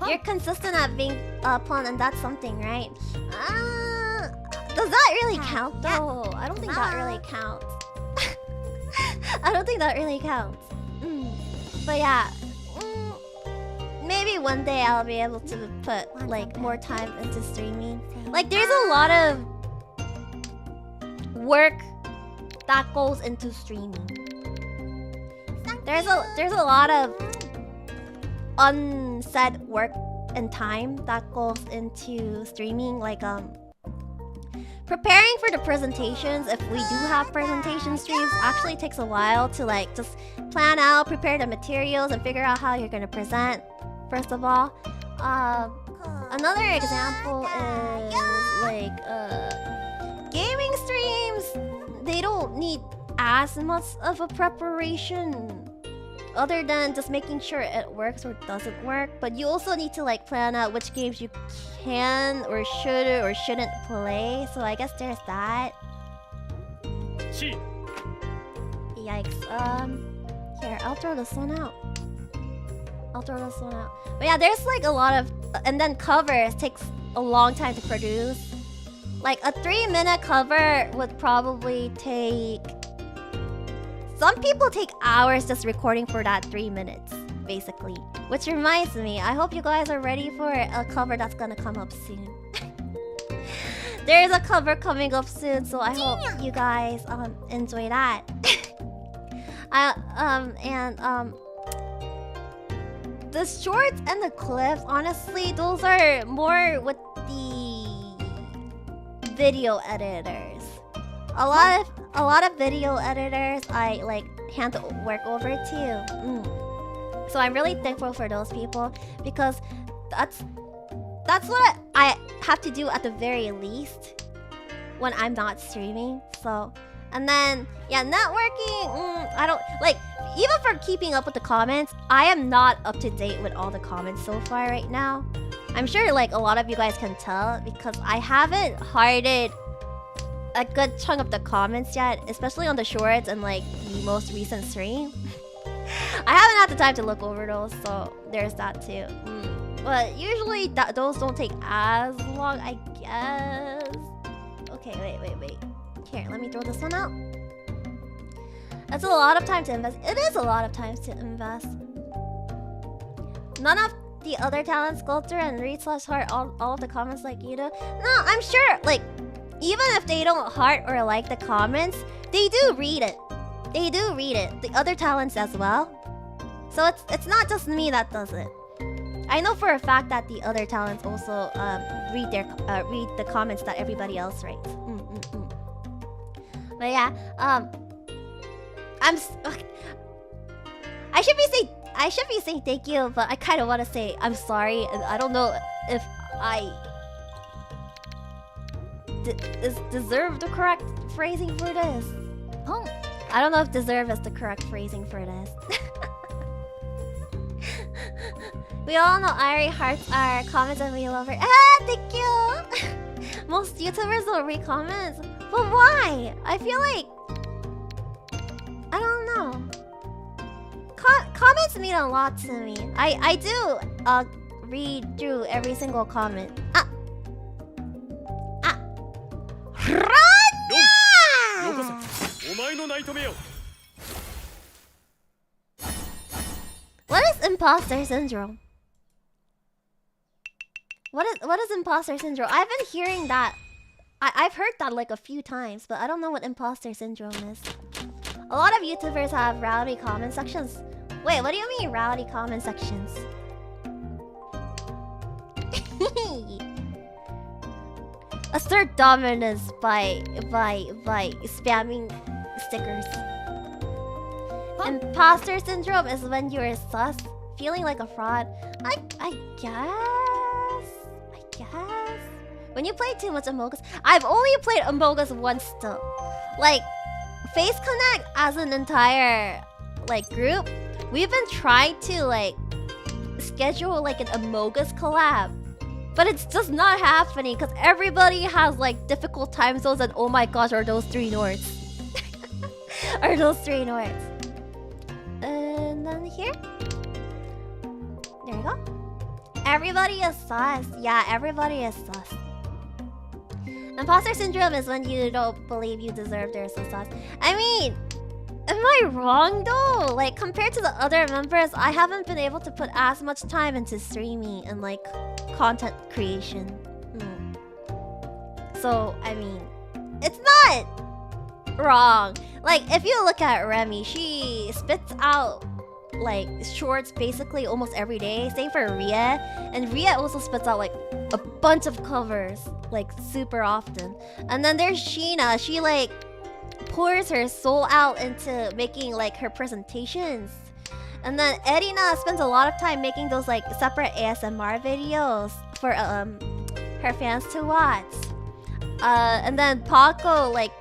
you're consistent at being pawn, and that's something, right? Does that really count, though? I don't think that really counts. I don't think that really counts. But yeah, maybe one day I'll be able to put like more time into streaming. Like, there's a lot of work that goes into streaming. There's a lot of unsaid work and time that goes into streaming, like preparing for the presentations. If we do have presentation streams, actually takes a while to like just plan out, prepare the materials, and figure out how you're gonna present. First of all, another example is like gaming streams. They don't need as much of a preparation, other than just making sure it works or doesn't work. But you also need to like plan out which games you can or should or shouldn't play. So I guess there's that. Yikes. Here, I'll throw this one out. But yeah, there's like a lot of... And then covers takes a long time to produce. Like a 3-minute cover would probably take... Some people take hours just recording for that 3 minutes, basically. Which reminds me, I hope you guys are ready for a cover that's gonna come up soon. There's a cover coming up soon, so I hope you guys enjoy that. The shorts and the clips, honestly, those are more with the video editors. A lot a lot of video editors I like hand work over to. So I'm really thankful for those people because that's what I have to do at the very least when I'm not streaming. So, and then yeah, networking. I don't like, even for keeping up with the comments, I am not up to date with all the comments so far right now. I'm sure like a lot of you guys can tell because I haven't hearted a good chunk of the comments yet, especially on the shorts and like the most recent stream. I haven't had the time to look over those, so there's that too. But usually those don't take as long, I guess. Okay, wait. Here, let me throw this one out. That's a lot of time to invest. It is a lot of time to invest. None of the other talent, sculptor and read/heart all of the comments like you do. No, I'm sure, like, even if they don't heart or like the comments, they do read it. They do read it. The other talents as well. So it's not just me that does it. I know for a fact that the other talents also read the comments that everybody else writes. But yeah, I should be saying thank you, but I kind of want to say I'm sorry, and I don't know if I deserve the correct phrasing for this. I don't know if deserve is the correct phrasing for this. We all know Airi hearts our comments and we love her. Thank you! Most YouTubers don't read comments. But why? I feel like... I don't know. Comments mean a lot to me. I do read through every single comment. What is imposter syndrome? What is imposter syndrome? I've been hearing that. I've heard that like a few times, but I don't know what imposter syndrome is. A lot of YouTubers have rowdy comment sections. Wait, what do you mean rowdy comment sections? Assert dominance by spamming stickers. Imposter syndrome is when you're sus, feeling like a fraud. I guess. When you play too much Among Us, I've only played Among Us once still. Like, Face Connect as an entire like group, we've been trying to like schedule like an Among Us collab. But it's just not happening because everybody has like difficult time zones and oh my gosh, are those 3 Nords. Are those 3 Nords. And then here. There you go. Everybody is sus. Yeah, everybody is sus. Imposter syndrome is when you don't believe you deserve their sus. I mean, am I wrong though? Like, compared to the other members, I haven't been able to put as much time into streaming and like content creation. So, I mean, it's not wrong. Like, if you look at Remy, she spits out like shorts basically almost every day, same for Ria, and Ria also spits out like a bunch of covers like super often. And then there's Sheena. She like pours her soul out into making like her presentations. And then Erina spends a lot of time making those like separate ASMR videos for her fans to watch. And then Paco like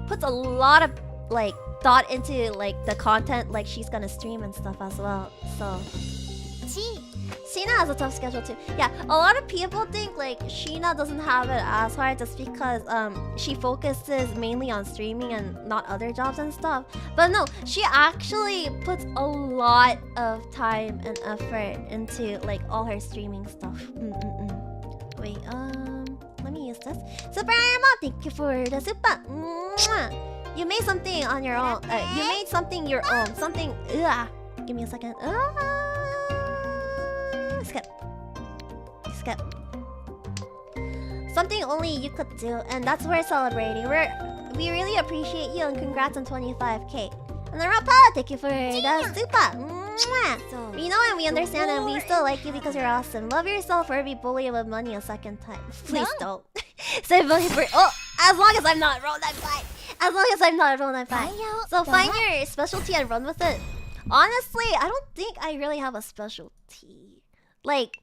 puts a lot of like thought into like the content like she's gonna stream and stuff as well. So Sheena has a tough schedule too. Yeah, a lot of people think like Sheena doesn't have it as hard just because she focuses mainly on streaming and not other jobs and stuff. But no, she actually puts a lot of time and effort into like all her streaming stuff. Wait, let me use this. Super Irma, thank you for the super. Mwah. You made something on your own. You made something your own. Something. Give me a second. Skip. Something only you could do, and that's what we're celebrating. We really appreciate you and congrats on 25K. And then Rapa, thank you for the super. Mwah. We know and we understand and we still like you because you're awesome. Love yourself or be bullied with money a second time. Please don't. Say bully for as long as I'm not rolled, I'm fine. As long as I'm not alone, I'm fine. So find your specialty and run with it. Honestly, I don't think I really have a specialty. Like,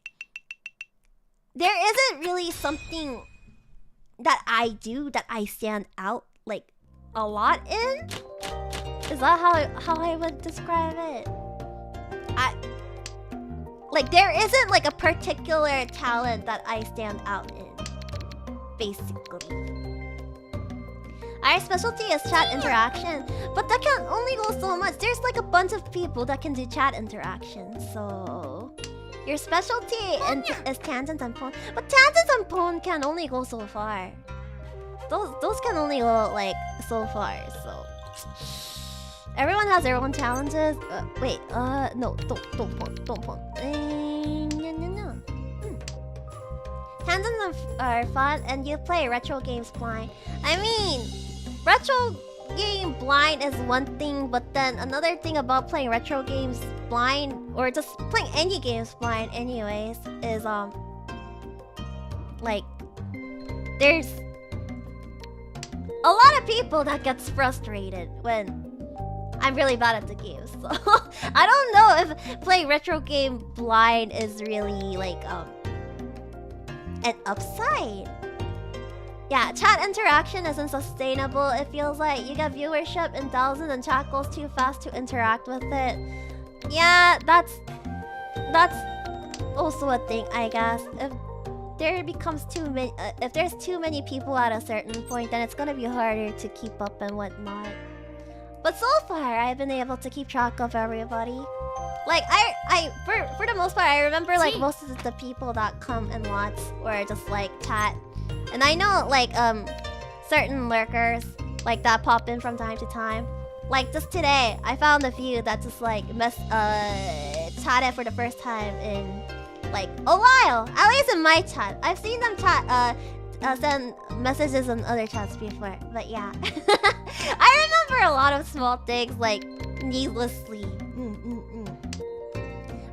there isn't really something that I do that I stand out like a lot in. Is that how I would describe it? Like, there isn't like a particular talent that I stand out in, basically. Our specialty is chat interaction, but that can only go so much. There's like a bunch of people that can do chat interaction, so your specialty is tangent and pwn, but tangent and pwn can only go so far. Those can only go like so far. So everyone has their own challenges. No, don't pwn. No. Tangents are fun, and you play retro games blind. I mean, retro game blind is one thing, but then another thing about playing retro games blind, or just playing any games blind anyways, is like, there's a lot of people that gets frustrated when I'm really bad at the game. So I don't know if playing retro game blind is really like an upside. Yeah, chat interaction isn't sustainable. It feels like you get viewership in thousands and chat goes too fast to interact with it. Yeah, that's also a thing, I guess. If there's too many people at a certain point, then it's gonna be harder to keep up and whatnot. But so far, I've been able to keep track of everybody. Like, for the most part, I remember like most of the people that come and watch or just like chat. And I know like certain lurkers like that pop in from time to time. Like just today, I found a few that just like chatted for the first time in like a while. At least in my chat. I've seen them chat send messages in other chats before. But yeah. I remember a lot of small things like needlessly.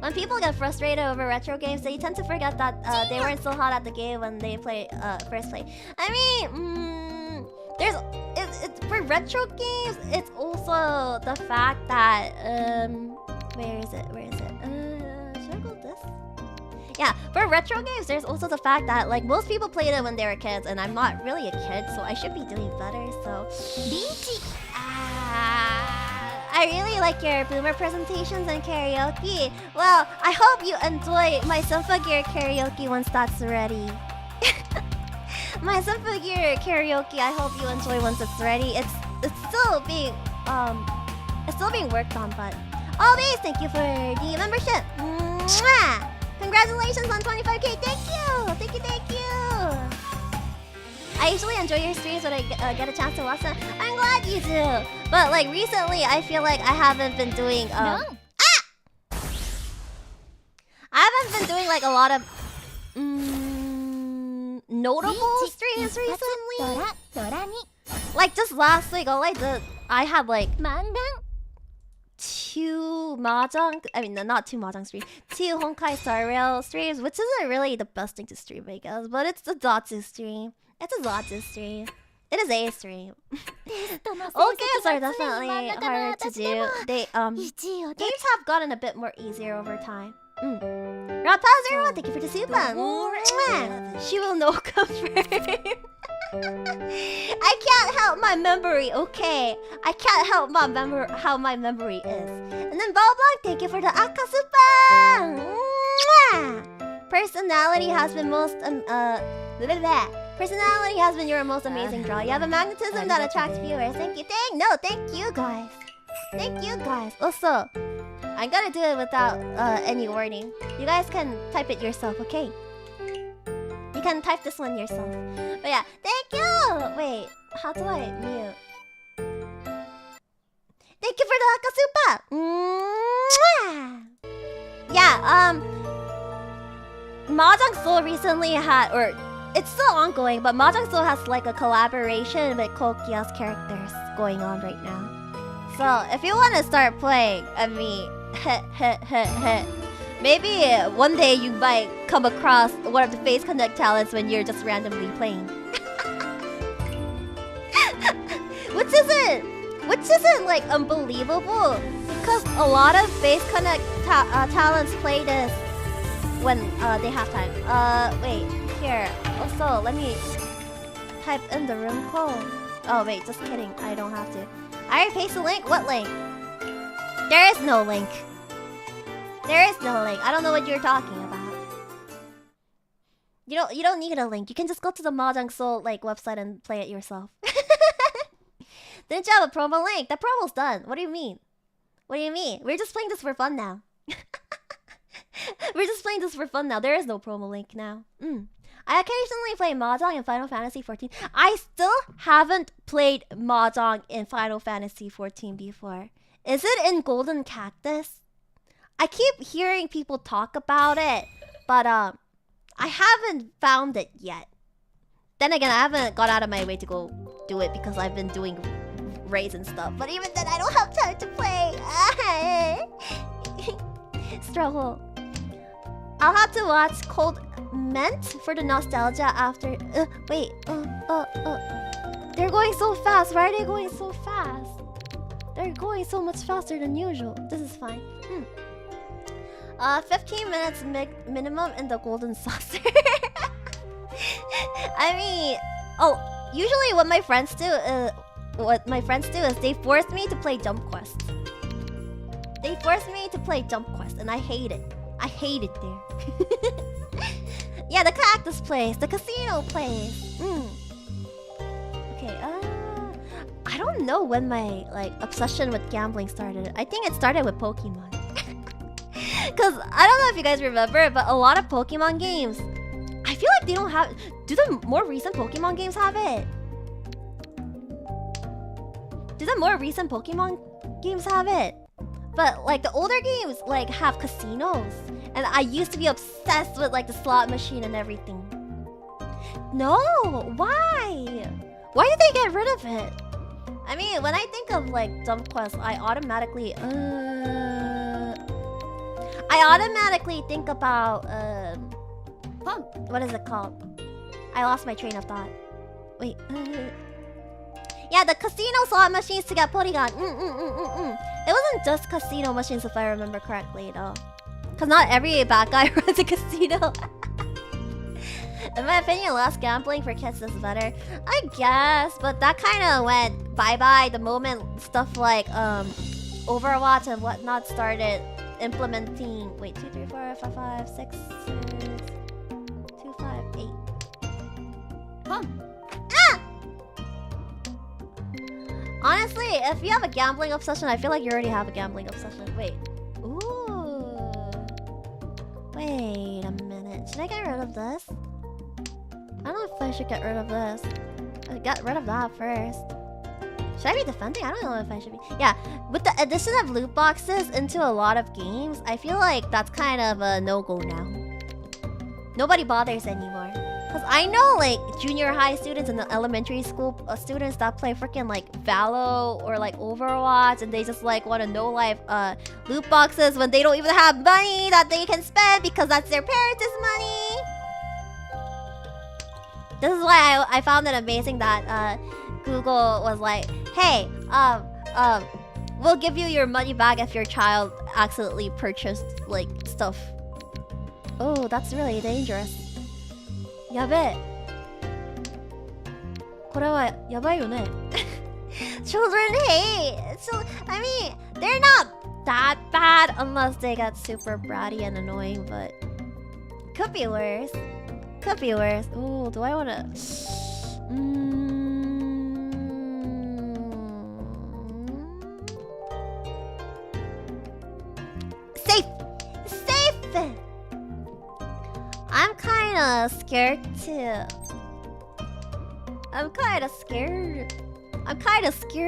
When people get frustrated over retro games, they tend to forget that they weren't so hot at the game when they first played. I mean, for retro games, it's also the fact that where is it? Should I go this? Yeah, for retro games, there's also the fact that like most people played it when they were kids, and I'm not really a kid, so I should be doing better. So, I really like your boomer presentations and karaoke. Well, I hope you enjoy my Symphogear karaoke once that's ready. My Symphogear karaoke, I hope you enjoy once it's ready. It's still being worked on, but always thank you for the membership. Mwah! Congratulations on 25k. Thank you. I usually enjoy your streams when I get a chance to watch them. I'm glad you do. But like recently, I feel like I haven't been doing I haven't been doing like a lot of notable streams recently. Like just last week, all I did, I had like two mahjong. I mean, not two mahjong streams. Two Honkai Star Rail streams, which isn't really the best thing to stream, I guess. But it's the Dotsu stream. It's a Dotsu stream. It is a stream. Old games are definitely harder to do. They games have gotten a bit more easier over time. Rapaz01, thank you for the super. She will know confirm. I can't help my memory, okay? I can't help how my memory is. And then Balblanc, thank you for the Akasupa! Personality has been Personality has been your most amazing draw. You have a magnetism that attracts viewers. Thank you. Thank you guys. Thank you guys. Also, I'm gonna do it without any warning. You guys can type it yourself, okay? You can type this one yourself. But yeah, thank you! Wait, how do I mute? Thank you for the Akasupa! Yeah, Mahjong Soul recently had, or it's still ongoing, but Mahjong Soul has like a collaboration with Kokia's characters going on right now. So if you want to start playing, I mean, maybe one day you might come across one of the Face Connect talents when you're just randomly playing. Which isn't like unbelievable because a lot of Base Connect talents play this when they have time. Wait, here. Also, let me type in the room code. Oh wait, just kidding. I don't have to. I already pasted the link. What link? There is no link. There is no link. I don't know what you're talking about. You don't need a link. You can just go to the Mahjong Soul like website and play it yourself. Didn't you have a promo link? That promo's done. What do you mean? What do you mean? We're just playing this for fun now. We're just playing this for fun now. There is no promo link now. I occasionally play Mahjong in Final Fantasy 14. I still haven't played Mahjong in Final Fantasy 14 before. Is it in Golden Cactus? I keep hearing people talk about it, but I haven't found it yet. Then again, I haven't gone out of my way to go do it because I've been doing raids and stuff. But even then, I don't have time to play. Struggle. I'll have to watch Cold Mint for the nostalgia after. Wait. They're going so fast. Why are they going so fast? They're going so much faster than usual. This is fine. 15 minutes minimum in the golden saucer. I mean, usually what my friends do is they force me to play Jump Quest. They force me to play Jump Quest, and I hate it. I hate it there. Yeah, the cactus place, the casino place. Okay, I don't know when my obsession with gambling started. I think it started with Pokemon. Cause I don't know if you guys remember, but a lot of Pokemon games, I feel like they don't have. Do the more recent Pokemon games have it? Do the more recent Pokemon games have it? But like the older games have casinos, and I used to be obsessed with the slot machine and everything. No, why? Why did they get rid of it? I mean, when I think of Jump Quest, I automatically think about what is it called? I lost my train of thought. Wait. Yeah, the casino slot machines to get Porygon. It wasn't just casino machines if I remember correctly though. Cause not every bad guy runs a casino. In my opinion, less gambling for kids is better. I guess, but that kind of went bye-bye the moment stuff like Overwatch and whatnot started implementing. Wait, 2, 3, 4, 5, 5, 6, 2, 5, 8. Honestly, if you have a gambling obsession, I feel like you already have a gambling obsession. Wait. Ooh. Wait a minute. Should I get rid of this? I don't know if I should get rid of this. Get rid of that first. Should I be defending? I don't know if I should be. Yeah, with the addition of loot boxes into a lot of games, I feel like that's kind of a no-go now. Nobody bothers anymore. Because I know junior high students and the elementary school students that play freaking Valo or Overwatch, and they just want to know loot boxes when they don't even have money that they can spend because that's their parents' money. This is why I found it amazing that Google was like, hey, we'll give you your money back if your child accidentally purchased stuff. Oh, that's really dangerous. やべえ。これはやばいよね。Children hate. So I mean, they're not that bad unless they get super bratty and annoying, but could be worse. Could be worse. Ooh, do I wanna? Safe. Safe. I'm kind of scared too. I'm kind of scared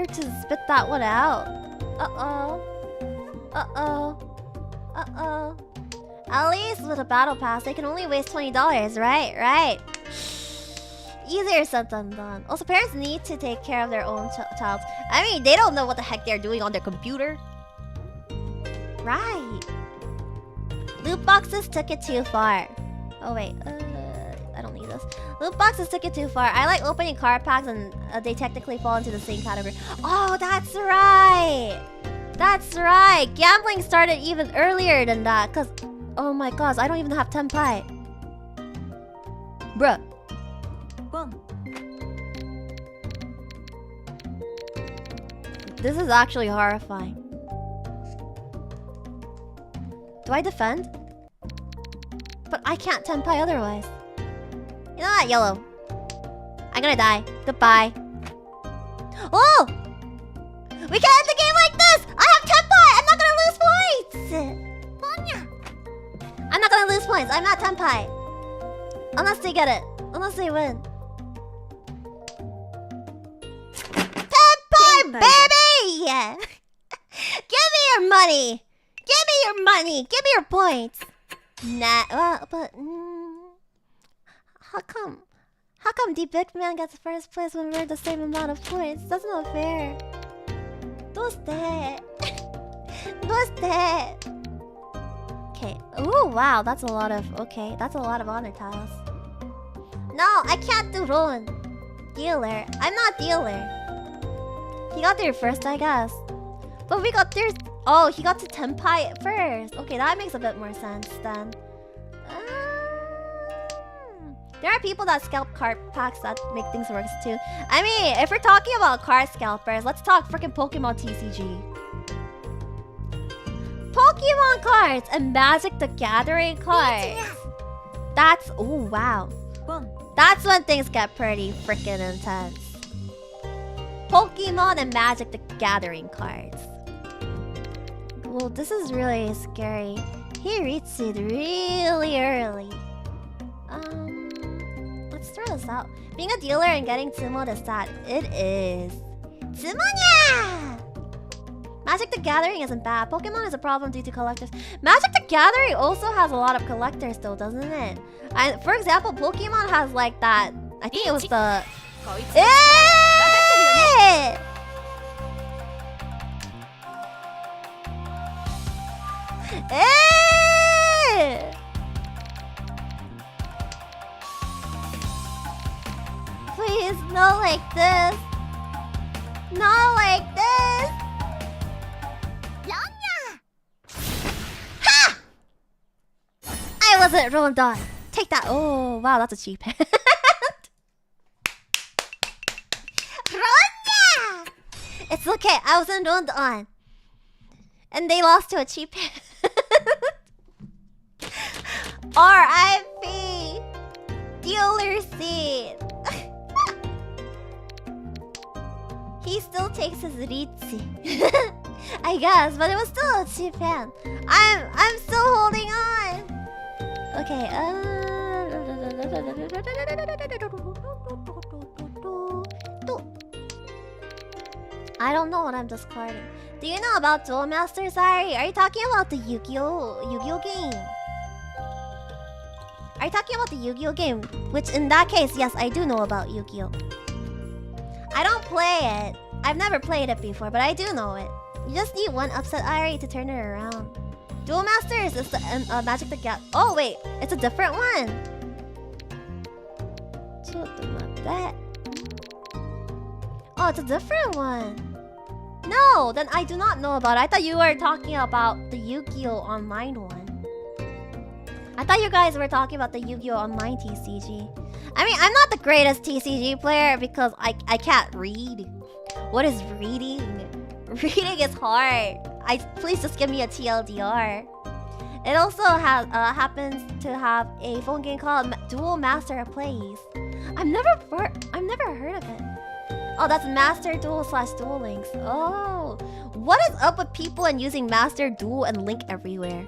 to spit that one out. At least with a battle pass, they can only waste $20, right? Right. Easier said than done. Also, parents need to take care of their own child. I mean, they don't know what the heck they're doing on their computer. Right. Loot boxes took it too far. Oh wait, I don't need this. Loot boxes took it too far. I like opening card packs and they technically fall into the same category. Oh, that's right! That's right! Gambling started even earlier than that. Cause, oh my gosh, I don't even have tenpai. Bruh. This is actually horrifying. Do I defend? But I can't tenpai otherwise. You know what, yellow? I'm gonna die. Goodbye. Oh! We can end the game like this! I have tenpai! I'm not gonna lose points! I'm not gonna lose points. I'm not tenpai. Unless they get it. Unless they win. Tenpai, baby! Give me your money! Give me your money! Give me your points! Nah, but how come? How come the big man gets first place when we're the same amount of points? That's not fair. Okay. Ooh, wow, that's a lot of honor tiles. No, I can't do Rowan. Dealer. I'm not dealer. He got there first, I guess. But we got there. Oh, he got to tenpai first. Okay, that makes a bit more sense then. There are people that scalp card packs that make things worse too. I mean, if we're talking about card scalpers, let's talk freaking Pokemon TCG. Pokemon cards and Magic the Gathering cards. That's, oh wow. That's when things get pretty freaking intense. Pokemon and Magic the Gathering cards. Well, this is really scary. He reads it really early. Let's throw this out. Being a dealer and getting Tsumo to stat. It is. Tsumonya! Magic the Gathering isn't bad. Pokemon is a problem due to collectors. Magic the Gathering also has a lot of collectors though, doesn't it? For example, Pokemon has like that. I think it was the... Please, not like this. Not like this. Ha! I wasn't ruined on. Take that. Oh, wow, that's a cheap hand. Ronya! It's okay, I wasn't ruined on. And they lost to a cheap hand. R.I.P. Dealer seat. He still takes his Lidzi. I guess, but it was still a cheap hand. I'm still holding on. Okay, I don't know what I'm discarding. Do you know about Duel Masters, Airi? Are you talking about the Yu-Gi-Oh game? Are you talking about the Yu-Gi-Oh game? Which in that case, yes, I do know about Yu-Gi-Oh. I don't play it. I've never played it before, but I do know it. You just need one upset Airi to turn it around. Duel Masters is the Magic the Gathering. Oh wait, it's a different one. Oh, it's a different one. No, then I do not know about it. I thought you were talking about the Yu-Gi-Oh! Online one. I thought you guys were talking about the Yu-Gi-Oh! Online TCG. I mean, I'm not the greatest TCG player because I can't read. What is reading? Reading is hard. Please just give me a TLDR. It also has happens to have a phone game called Duel Master Plays. I've never heard of it. Oh, that's Master Duel / Duel Links. Oh, what is up with people and using Master Duel and Link everywhere?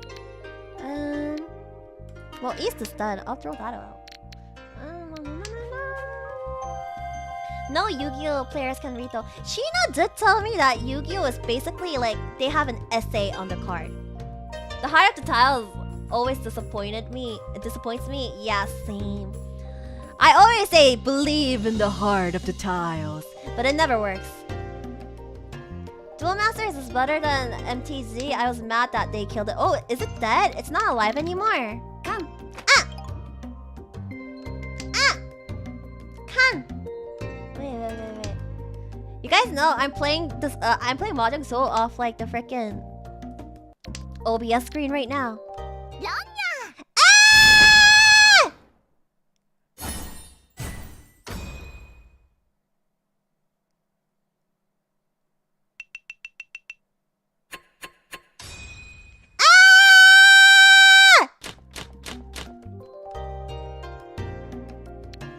Well, East is dead. I'll throw that out. No Yu-Gi-Oh players can read though. Sheena did tell me that Yu-Gi-Oh is basically like they have an essay on the card. The heart of the tiles always disappoints me. Yeah, same. I always say believe in the heart of the tiles, but it never works. Duel Masters is better than MTZ. I was mad that they killed it. Oh, is it dead? It's not alive anymore. Come. Ah! You guys know I'm playing this. I'm playing Mahjong Soul off like the frickin' OBS screen right now. Ah! Ah!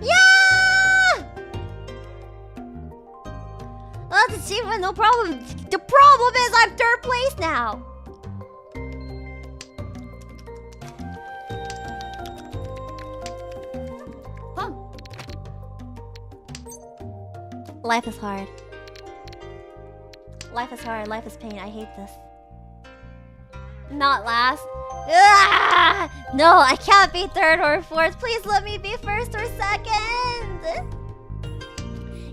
Yeah! Well, that's achievement, no problem. The problem is I'm 3rd place now. Life is hard. Life is hard. Life is pain. I hate this. Not last. Ah! No, I can't be 3rd or 4th. Please let me be 1st or 2nd.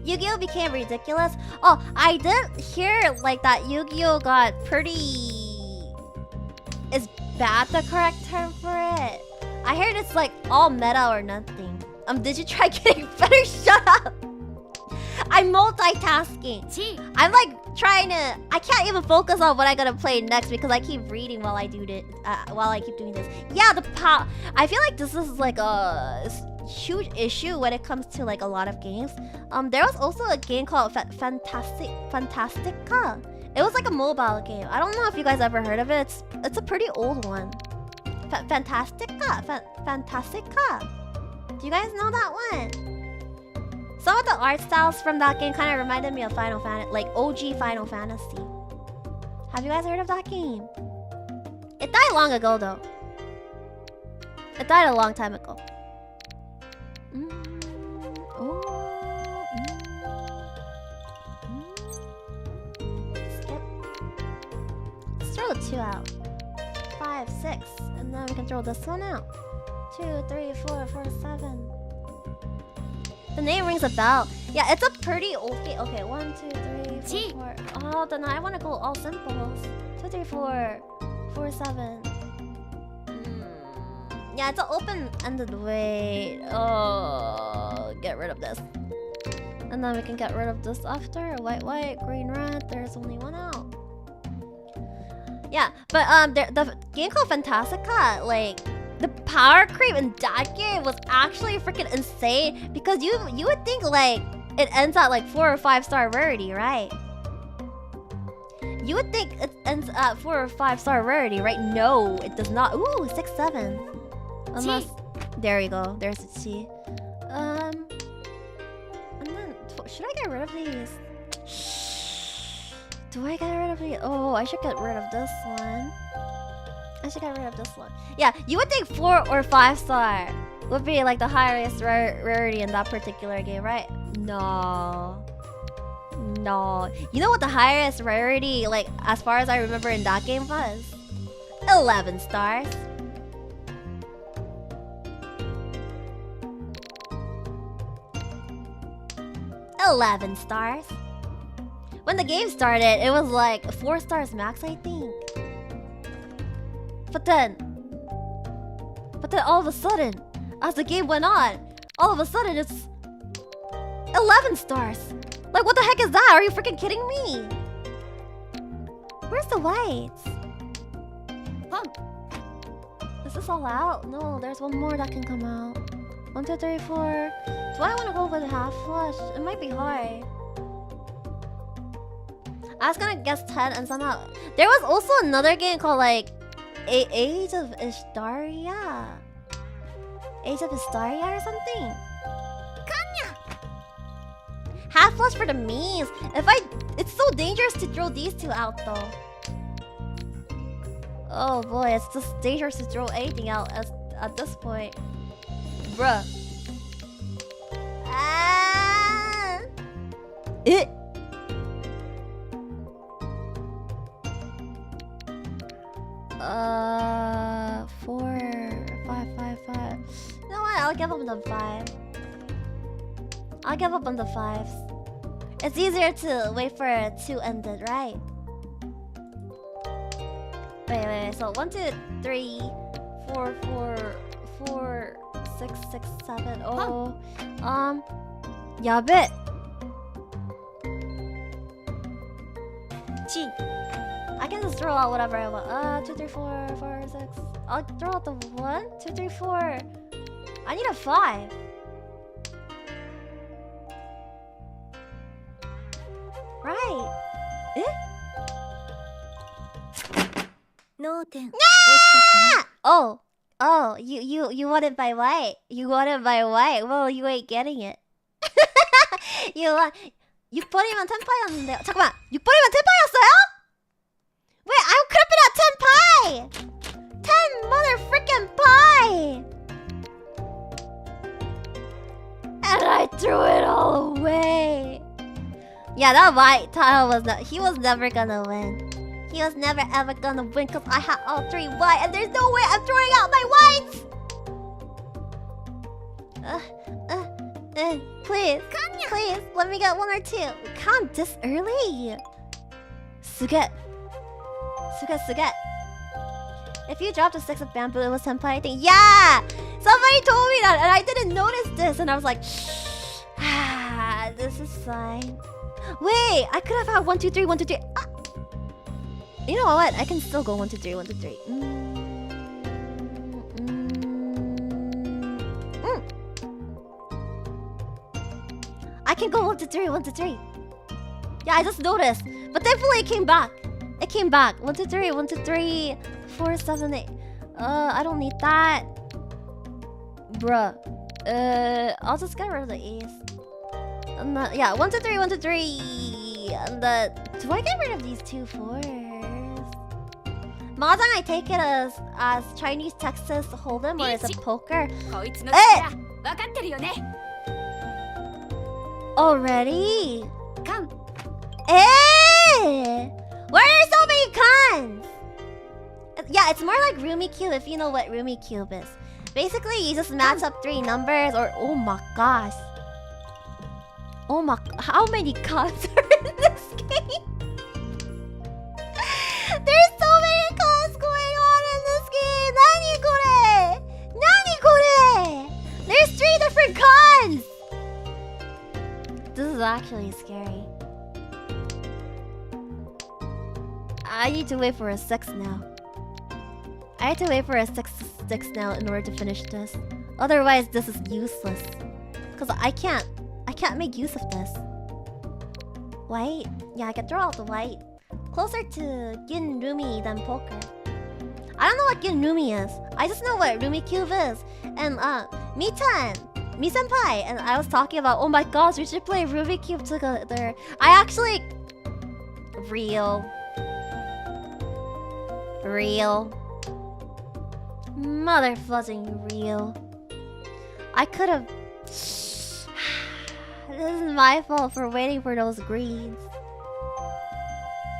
Yu-Gi-Oh became ridiculous. Oh, I did hear like that Yu-Gi-Oh got pretty... Is bad the correct term for it? I heard it's like all meta or nothing. Did you try getting better? Shut up! I'm multitasking. I'm like trying to... I can't even focus on what I gotta play next because I keep reading while I do this. While I keep doing this. Yeah, the power... I feel like this is like a huge issue when it comes to like a lot of games. There was also a game called Fantastica. It was like a mobile game. I don't know if you guys ever heard of it. It's a pretty old one. Fantastica. Fantastica. Do you guys know that one? Some of the art styles from that game kind of reminded me of Final Fantasy, like OG Final Fantasy. Have you guys heard of that game? It died long ago though. It died a long time ago. Skip. Let's throw the 2 out. 5, 6, and then we can throw this one out. 2, 3, 4, 4, 7. The name rings a bell. Yeah, it's a pretty old game. Okay, 1, 2, 3, 4, 4. Oh, then I want to go all simples. 2, 3, 4, 4, 7. Yeah, it's an open-ended way. Oh, get rid of this. And then we can get rid of this after. White, white, green, red. There's only one out. Yeah, but the game called Fantastica, like, the power creep in that game was actually freaking insane because you would think like it ends at like 4 or 5 star rarity, right? You would think it ends at 4 or 5 star rarity, right? No, it does not. Ooh, 6, 7. Unless there you go. There's the T. And then should I get rid of these? Do I get rid of these? Oh, I should get rid of this one. I should get rid of this one. Yeah, you would think 4 or 5 star would be like the highest rarity in that particular game, right? No. No. You know what the highest rarity, like, as far as I remember in that game was? 11 stars. $11 stars. When the game started, it was like 4 stars max, I think. But then all of a sudden, as the game went on, all of a sudden it's 11 stars. Like, what the heck is that? Are you freaking kidding me? Where's the whites? Is this all out? No, there's one more that can come out. 1, 2, 3, 4. Do I want to go with half flush? It might be high. I was gonna guess 10 and somehow... There was also another game called like... Age of Ishtaria? Age of Ishtaria or something? Half flush for the memes. It's so dangerous to throw these 2 out though. Oh boy, it's just dangerous to throw anything out at this point. Bruh. It. 4, 5, 5, 5. You know what? I'll give up on the 5. I'll give up on the 5s. It's easier to wait for it to end it, right? Wait. So 1, 2, 3, 4, 6, 6, 7. Oh, yabe. I can just throw out whatever I want. 2, 3, 4, 5, 6. I'll throw out the 1, 2, 3, 4. I need a 5. Right. Eh? 脳天 Oh, you want it by white. You want it by white. Well, you ain't getting it. you want 6번이면 10파이였는데요. 잠깐만, 6번이면 10파이였어요? Wait, I could have been at 10 pie. 10 mother freaking pie. And I threw it all away. Yeah, that white tile was not. He was never gonna win. He was never ever gonna win because I had all 3 white, and there's no way I'm throwing out my whites. Please, let me get 1 or 2. Can't this early. Suget. If you dropped a 6 of bamboo, it was senpai. I think. Yeah, somebody told me that, and I didn't notice this, and I was like, this is fine. Wait, I could have had 1, 2, 3, 1, 2, 3. Ah. You know what? I can still go 1, 2, 3, 1, 2, 3. I can go 1, 2, 3, 1, 2, 3. Yeah, I just noticed. But thankfully it came back. 1, 2, 3, 1, 2, 3, 4, 7, 8. I don't need that. Bruh. I'll just get rid of the ace. And yeah, 1, 2, 3, 1, 2, 3. And do I get rid of these 2 4s? Mahjong, I take it as Chinese Texas Hold'em, or is it poker? Already? Come. Why are there so many cons? Yeah, it's more like Rumi Cube, if you know what Rumi Cube is. Basically, you just match up 3 numbers, or oh my gosh. How many cons are in this game? There's so many cons going on in this game. Nani kore? There's 3 different cons. This is actually scary. I need to wait for a 6 now. I have to wait for a 6 now in order to finish this. Otherwise, this is useless. Cause I can't make use of this. White? Yeah, I can throw out the white. Closer to Gin Rumi than poker. I don't know what Gin Rumi is. I just know what Rumi Cube is. And Mi senpai, and I was talking about, oh my gosh, we should play Rumi Cube together. I actually real. Mother fuzzing real. I could have. This is my fault for waiting for those greens.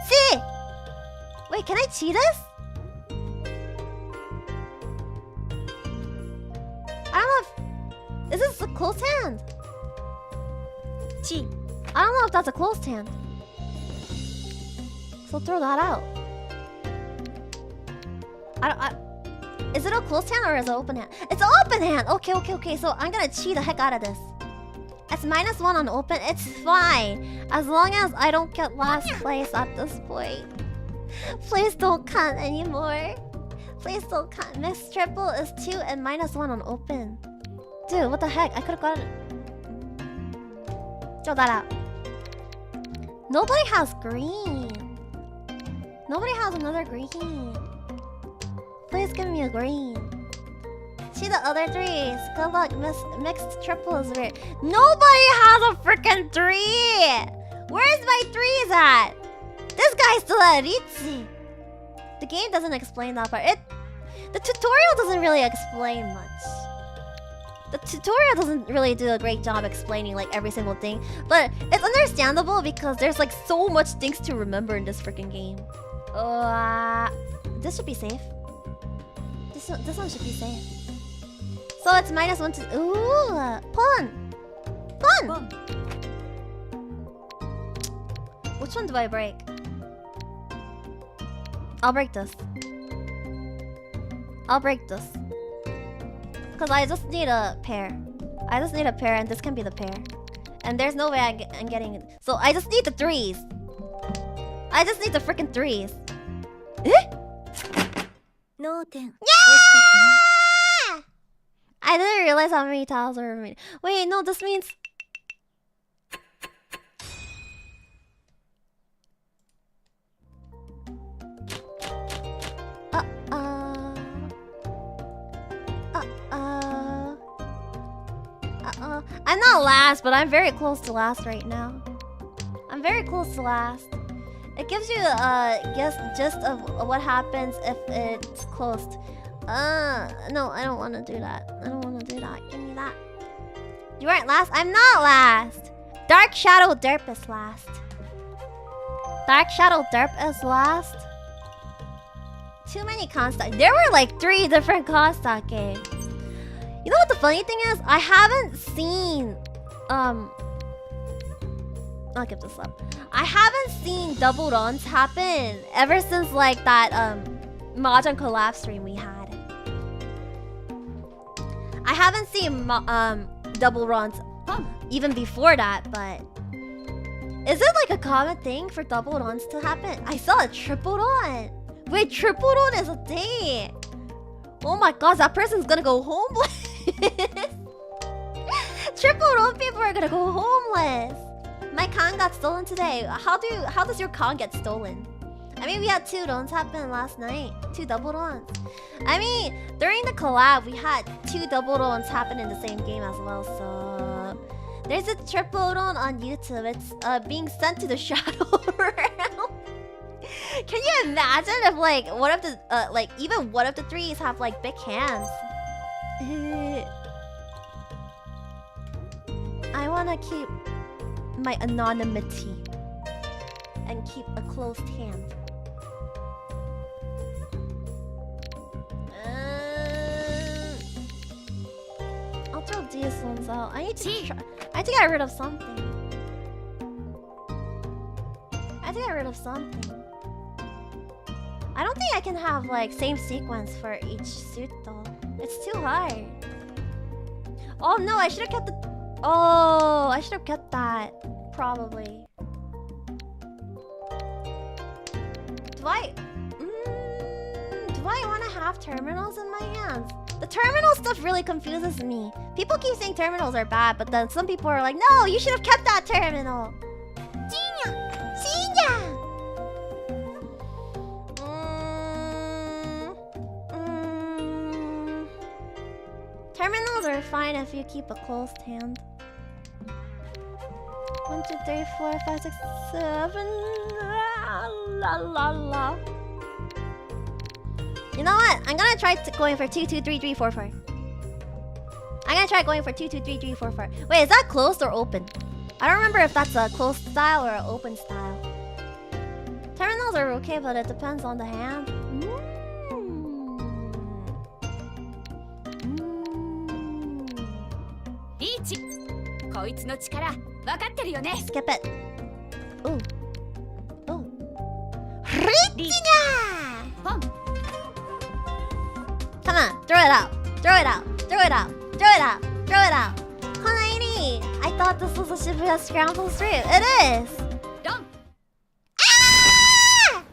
See! Wait, can I cheat this? I don't know if... Is this a closed hand? Cheat. I don't know if that's a closed hand. So throw that out. Is it a closed hand or is it an open hand? It's an open hand! Okay. So I'm gonna cheat the heck out of this. It's -1 on open. It's fine. As long as I don't get last place at this point. Please don't cut anymore. Please don't cut. Mixed triple is 2 and -1 on open. Dude, what the heck? I could've got it. Throw that out. Nobody has green. Nobody has another green. Please give me a green. See the other 3s. Good luck. Mixed triple is weird. Nobody has a freaking 3. Where's my 3s at? This guy's still at Lidzi. The game doesn't explain that part. The tutorial doesn't really explain much. The tutorial doesn't really do a great job explaining like every single thing, but it's understandable because there's like so much things to remember in this freaking game. This should be safe. This one should be safe. So it's -1 to... Ooh! Pawn! Which one do I break? I'll break this. Because I just need a pair. And this can be the pair. And there's no way I'm getting it. So I just need the 3s. I just need the freaking threes. 脳天。 Yeah! I didn't realize how many tiles are remaining. Wait, no, this means... I'm not last, but I'm very close to last right now. I'm very close to last. It gives you a gist of what happens if it's closed. No, I don't want to do that. I don't want to do that. Give me that. You weren't last? I'm not last. Dark Shadow Derp is last. Dark Shadow Derp is last. Too many Constock. There were like 3 different Constock games. You know what the funny thing is? I haven't seen... I'll give this up. I haven't seen double runs happen ever since like that Mahjong collab stream we had. I haven't seen double runs even before that, but is it like a common thing for double runs to happen? I saw a triple run. Wait, triple run is a thing. Oh my gosh, that person's gonna go homeless. Triple run people are gonna go homeless. My con got stolen today. How does your con get stolen? I mean, we had 2 runs happen last night. 2 double runs. I mean, during the collab, we had 2 double runs happen in the same game as well. So there's a triple run on YouTube. It's being sent to the shadow realm. Can you imagine if like one of the even one of the 3s have like big hands? I wanna keep my anonymity and keep a closed hand. I'll throw these ones out. I need to get rid of something. I have to get rid of something. I don't think I can have like same sequence for each suit though. It's too hard. Oh no, I should have kept the... Oh, I should have kept that. Probably. Do I want to have terminals in my hands? The terminal stuff really confuses me. People keep saying terminals are bad, but then some people are like, no, you should have kept that terminal. Terminals are fine if you keep a closed hand. 1, 2, 3, 4, 5, 6, 7. La la la. You know what? I'm gonna try going for 2, 2, 3, 3, 4, 4. I'm gonna try going for 2, 2, 3, 3, 4, 4. Wait, is that closed or open? I don't remember if that's a closed style or an open style. Terminals are okay, but it depends on the hand. Skip it. Ooh. Ooh. Lidzi! Come on, throw it out. Throw it out. Throw it out. Throw it out. Throw it out. Airi, I thought this was a Shibuya Scramble stream. It is. Don't. Ah!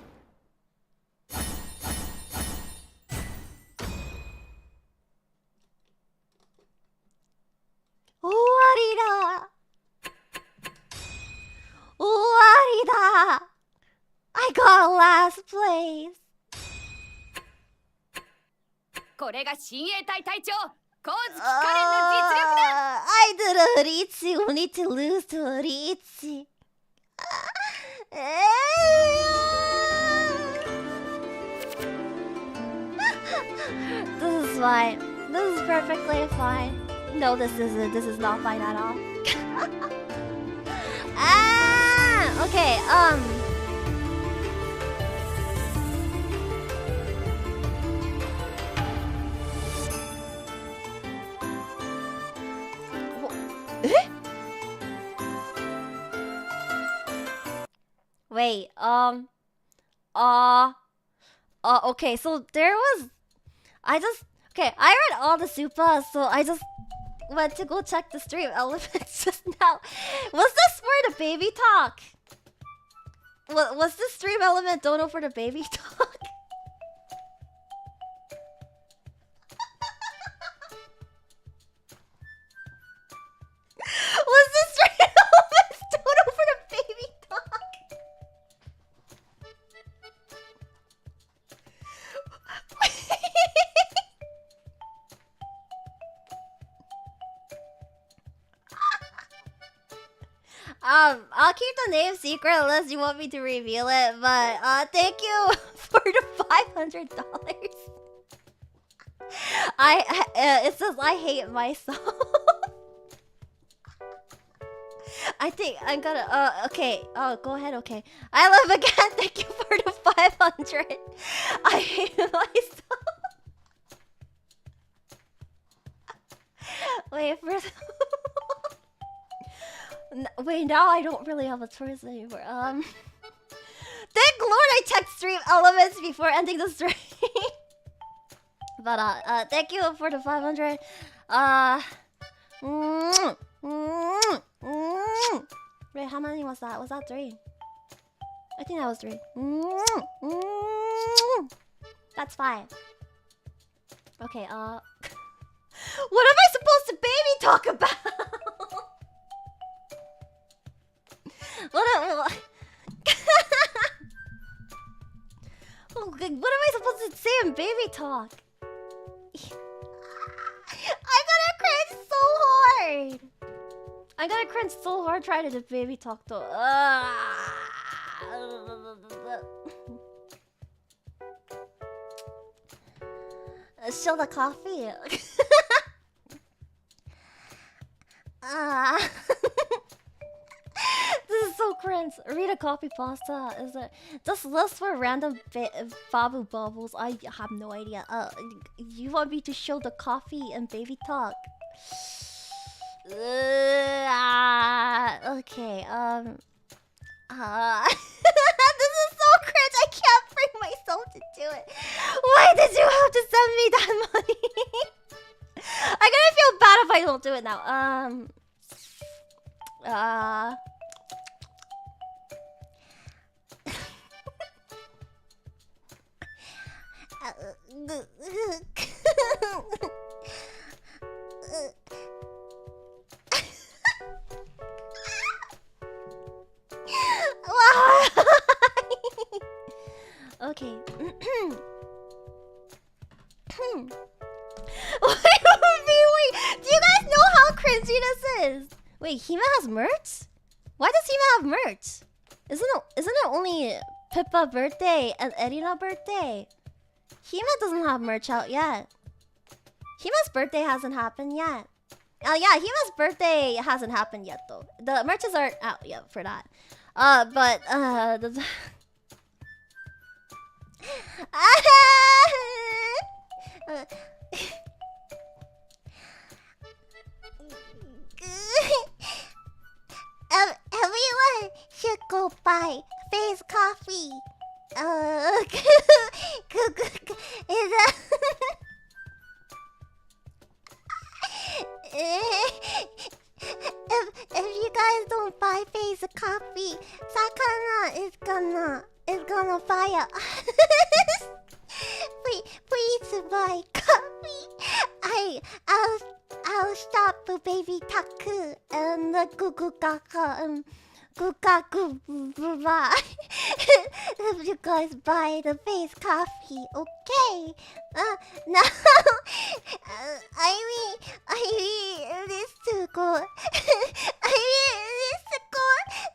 Warida. Warida. I got last place. これが親衛隊隊長神月カレンの実力だ I did a Lidzi. We need to lose to a Lidzi. This is fine. This is perfectly fine. No, this isn't. This is not fine at all. Okay. Wait, okay, so there was... I read all the supas, so I just went to go check the stream elements just now. Was this for the baby talk? Was this stream element dono for the baby talk? Was this stream element dono for the baby talk? I'll keep the name secret unless you want me to reveal it, but thank you for the $500. It says I hate myself. I think I'm gonna okay. Oh, go ahead, okay. I love again, thank you for the 500. I hate myself. Wait, first wait, now I don't really have a choice anymore. Thank Lord I checked stream elements before ending the stream. But thank you for the 500. Wait, how many was that? Was that 3? I think that was 3. That's 5. Okay, what am I supposed to baby talk about? What am I supposed to say in baby talk? I'm gonna cringe so hard trying to do baby talk though. Show the coffee. This is so cringe. Read a copy pasta. Is it just list for random babu bubbles? I have no idea. You want me to show the coffee and baby talk? Okay. This is so cringe. I can't bring myself to do it. Why did you have to send me that money? I'm gonna feel bad if I don't do it now. Okay. Wait, do you guys know how cringy this is? Wait, Hime has merch? Why does Hime have merch? Isn't it only Pippa birthday and Erina birthday? Hime doesn't have merch out yet. Hime's birthday hasn't happened yet. Oh yeah, Hime's birthday hasn't happened yet though. The merches aren't out yet for that. But everyone should go buy face coffee. If you guys don't buy face coffee, Sakana is gonna fire. Please buy coffee. I'll stop the baby taku and the gugu kaka and gugaku. If you guys buy the face coffee, okay? Now, Airi, this to go. Airi, this to go.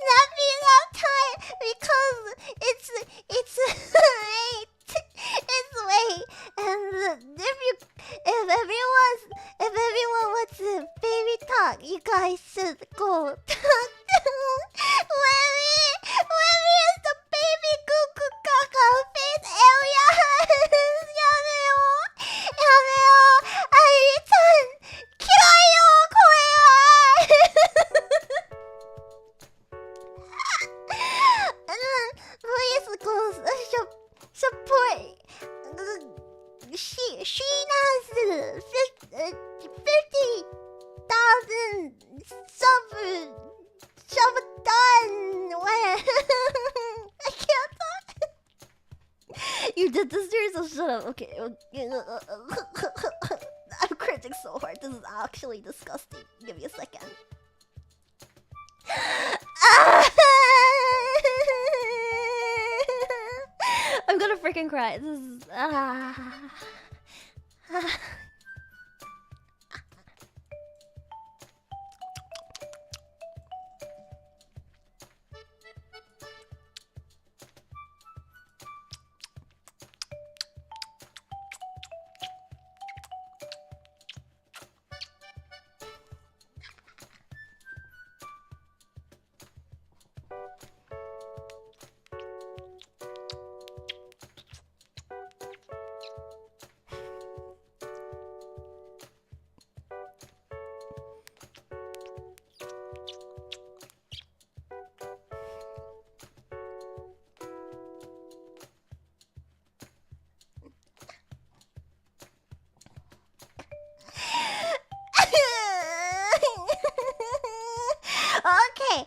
Not being on time because it's late. It's late, and if everyone wants to baby talk, you guys should go talk to Where is the baby cuckoo caca face area? 야매요, 아이탄, 키라요, 고해요. Shut up. Okay. I'm cringing so hard. This is actually disgusting. Give me a second. I'm gonna freaking cry. This is. Okay,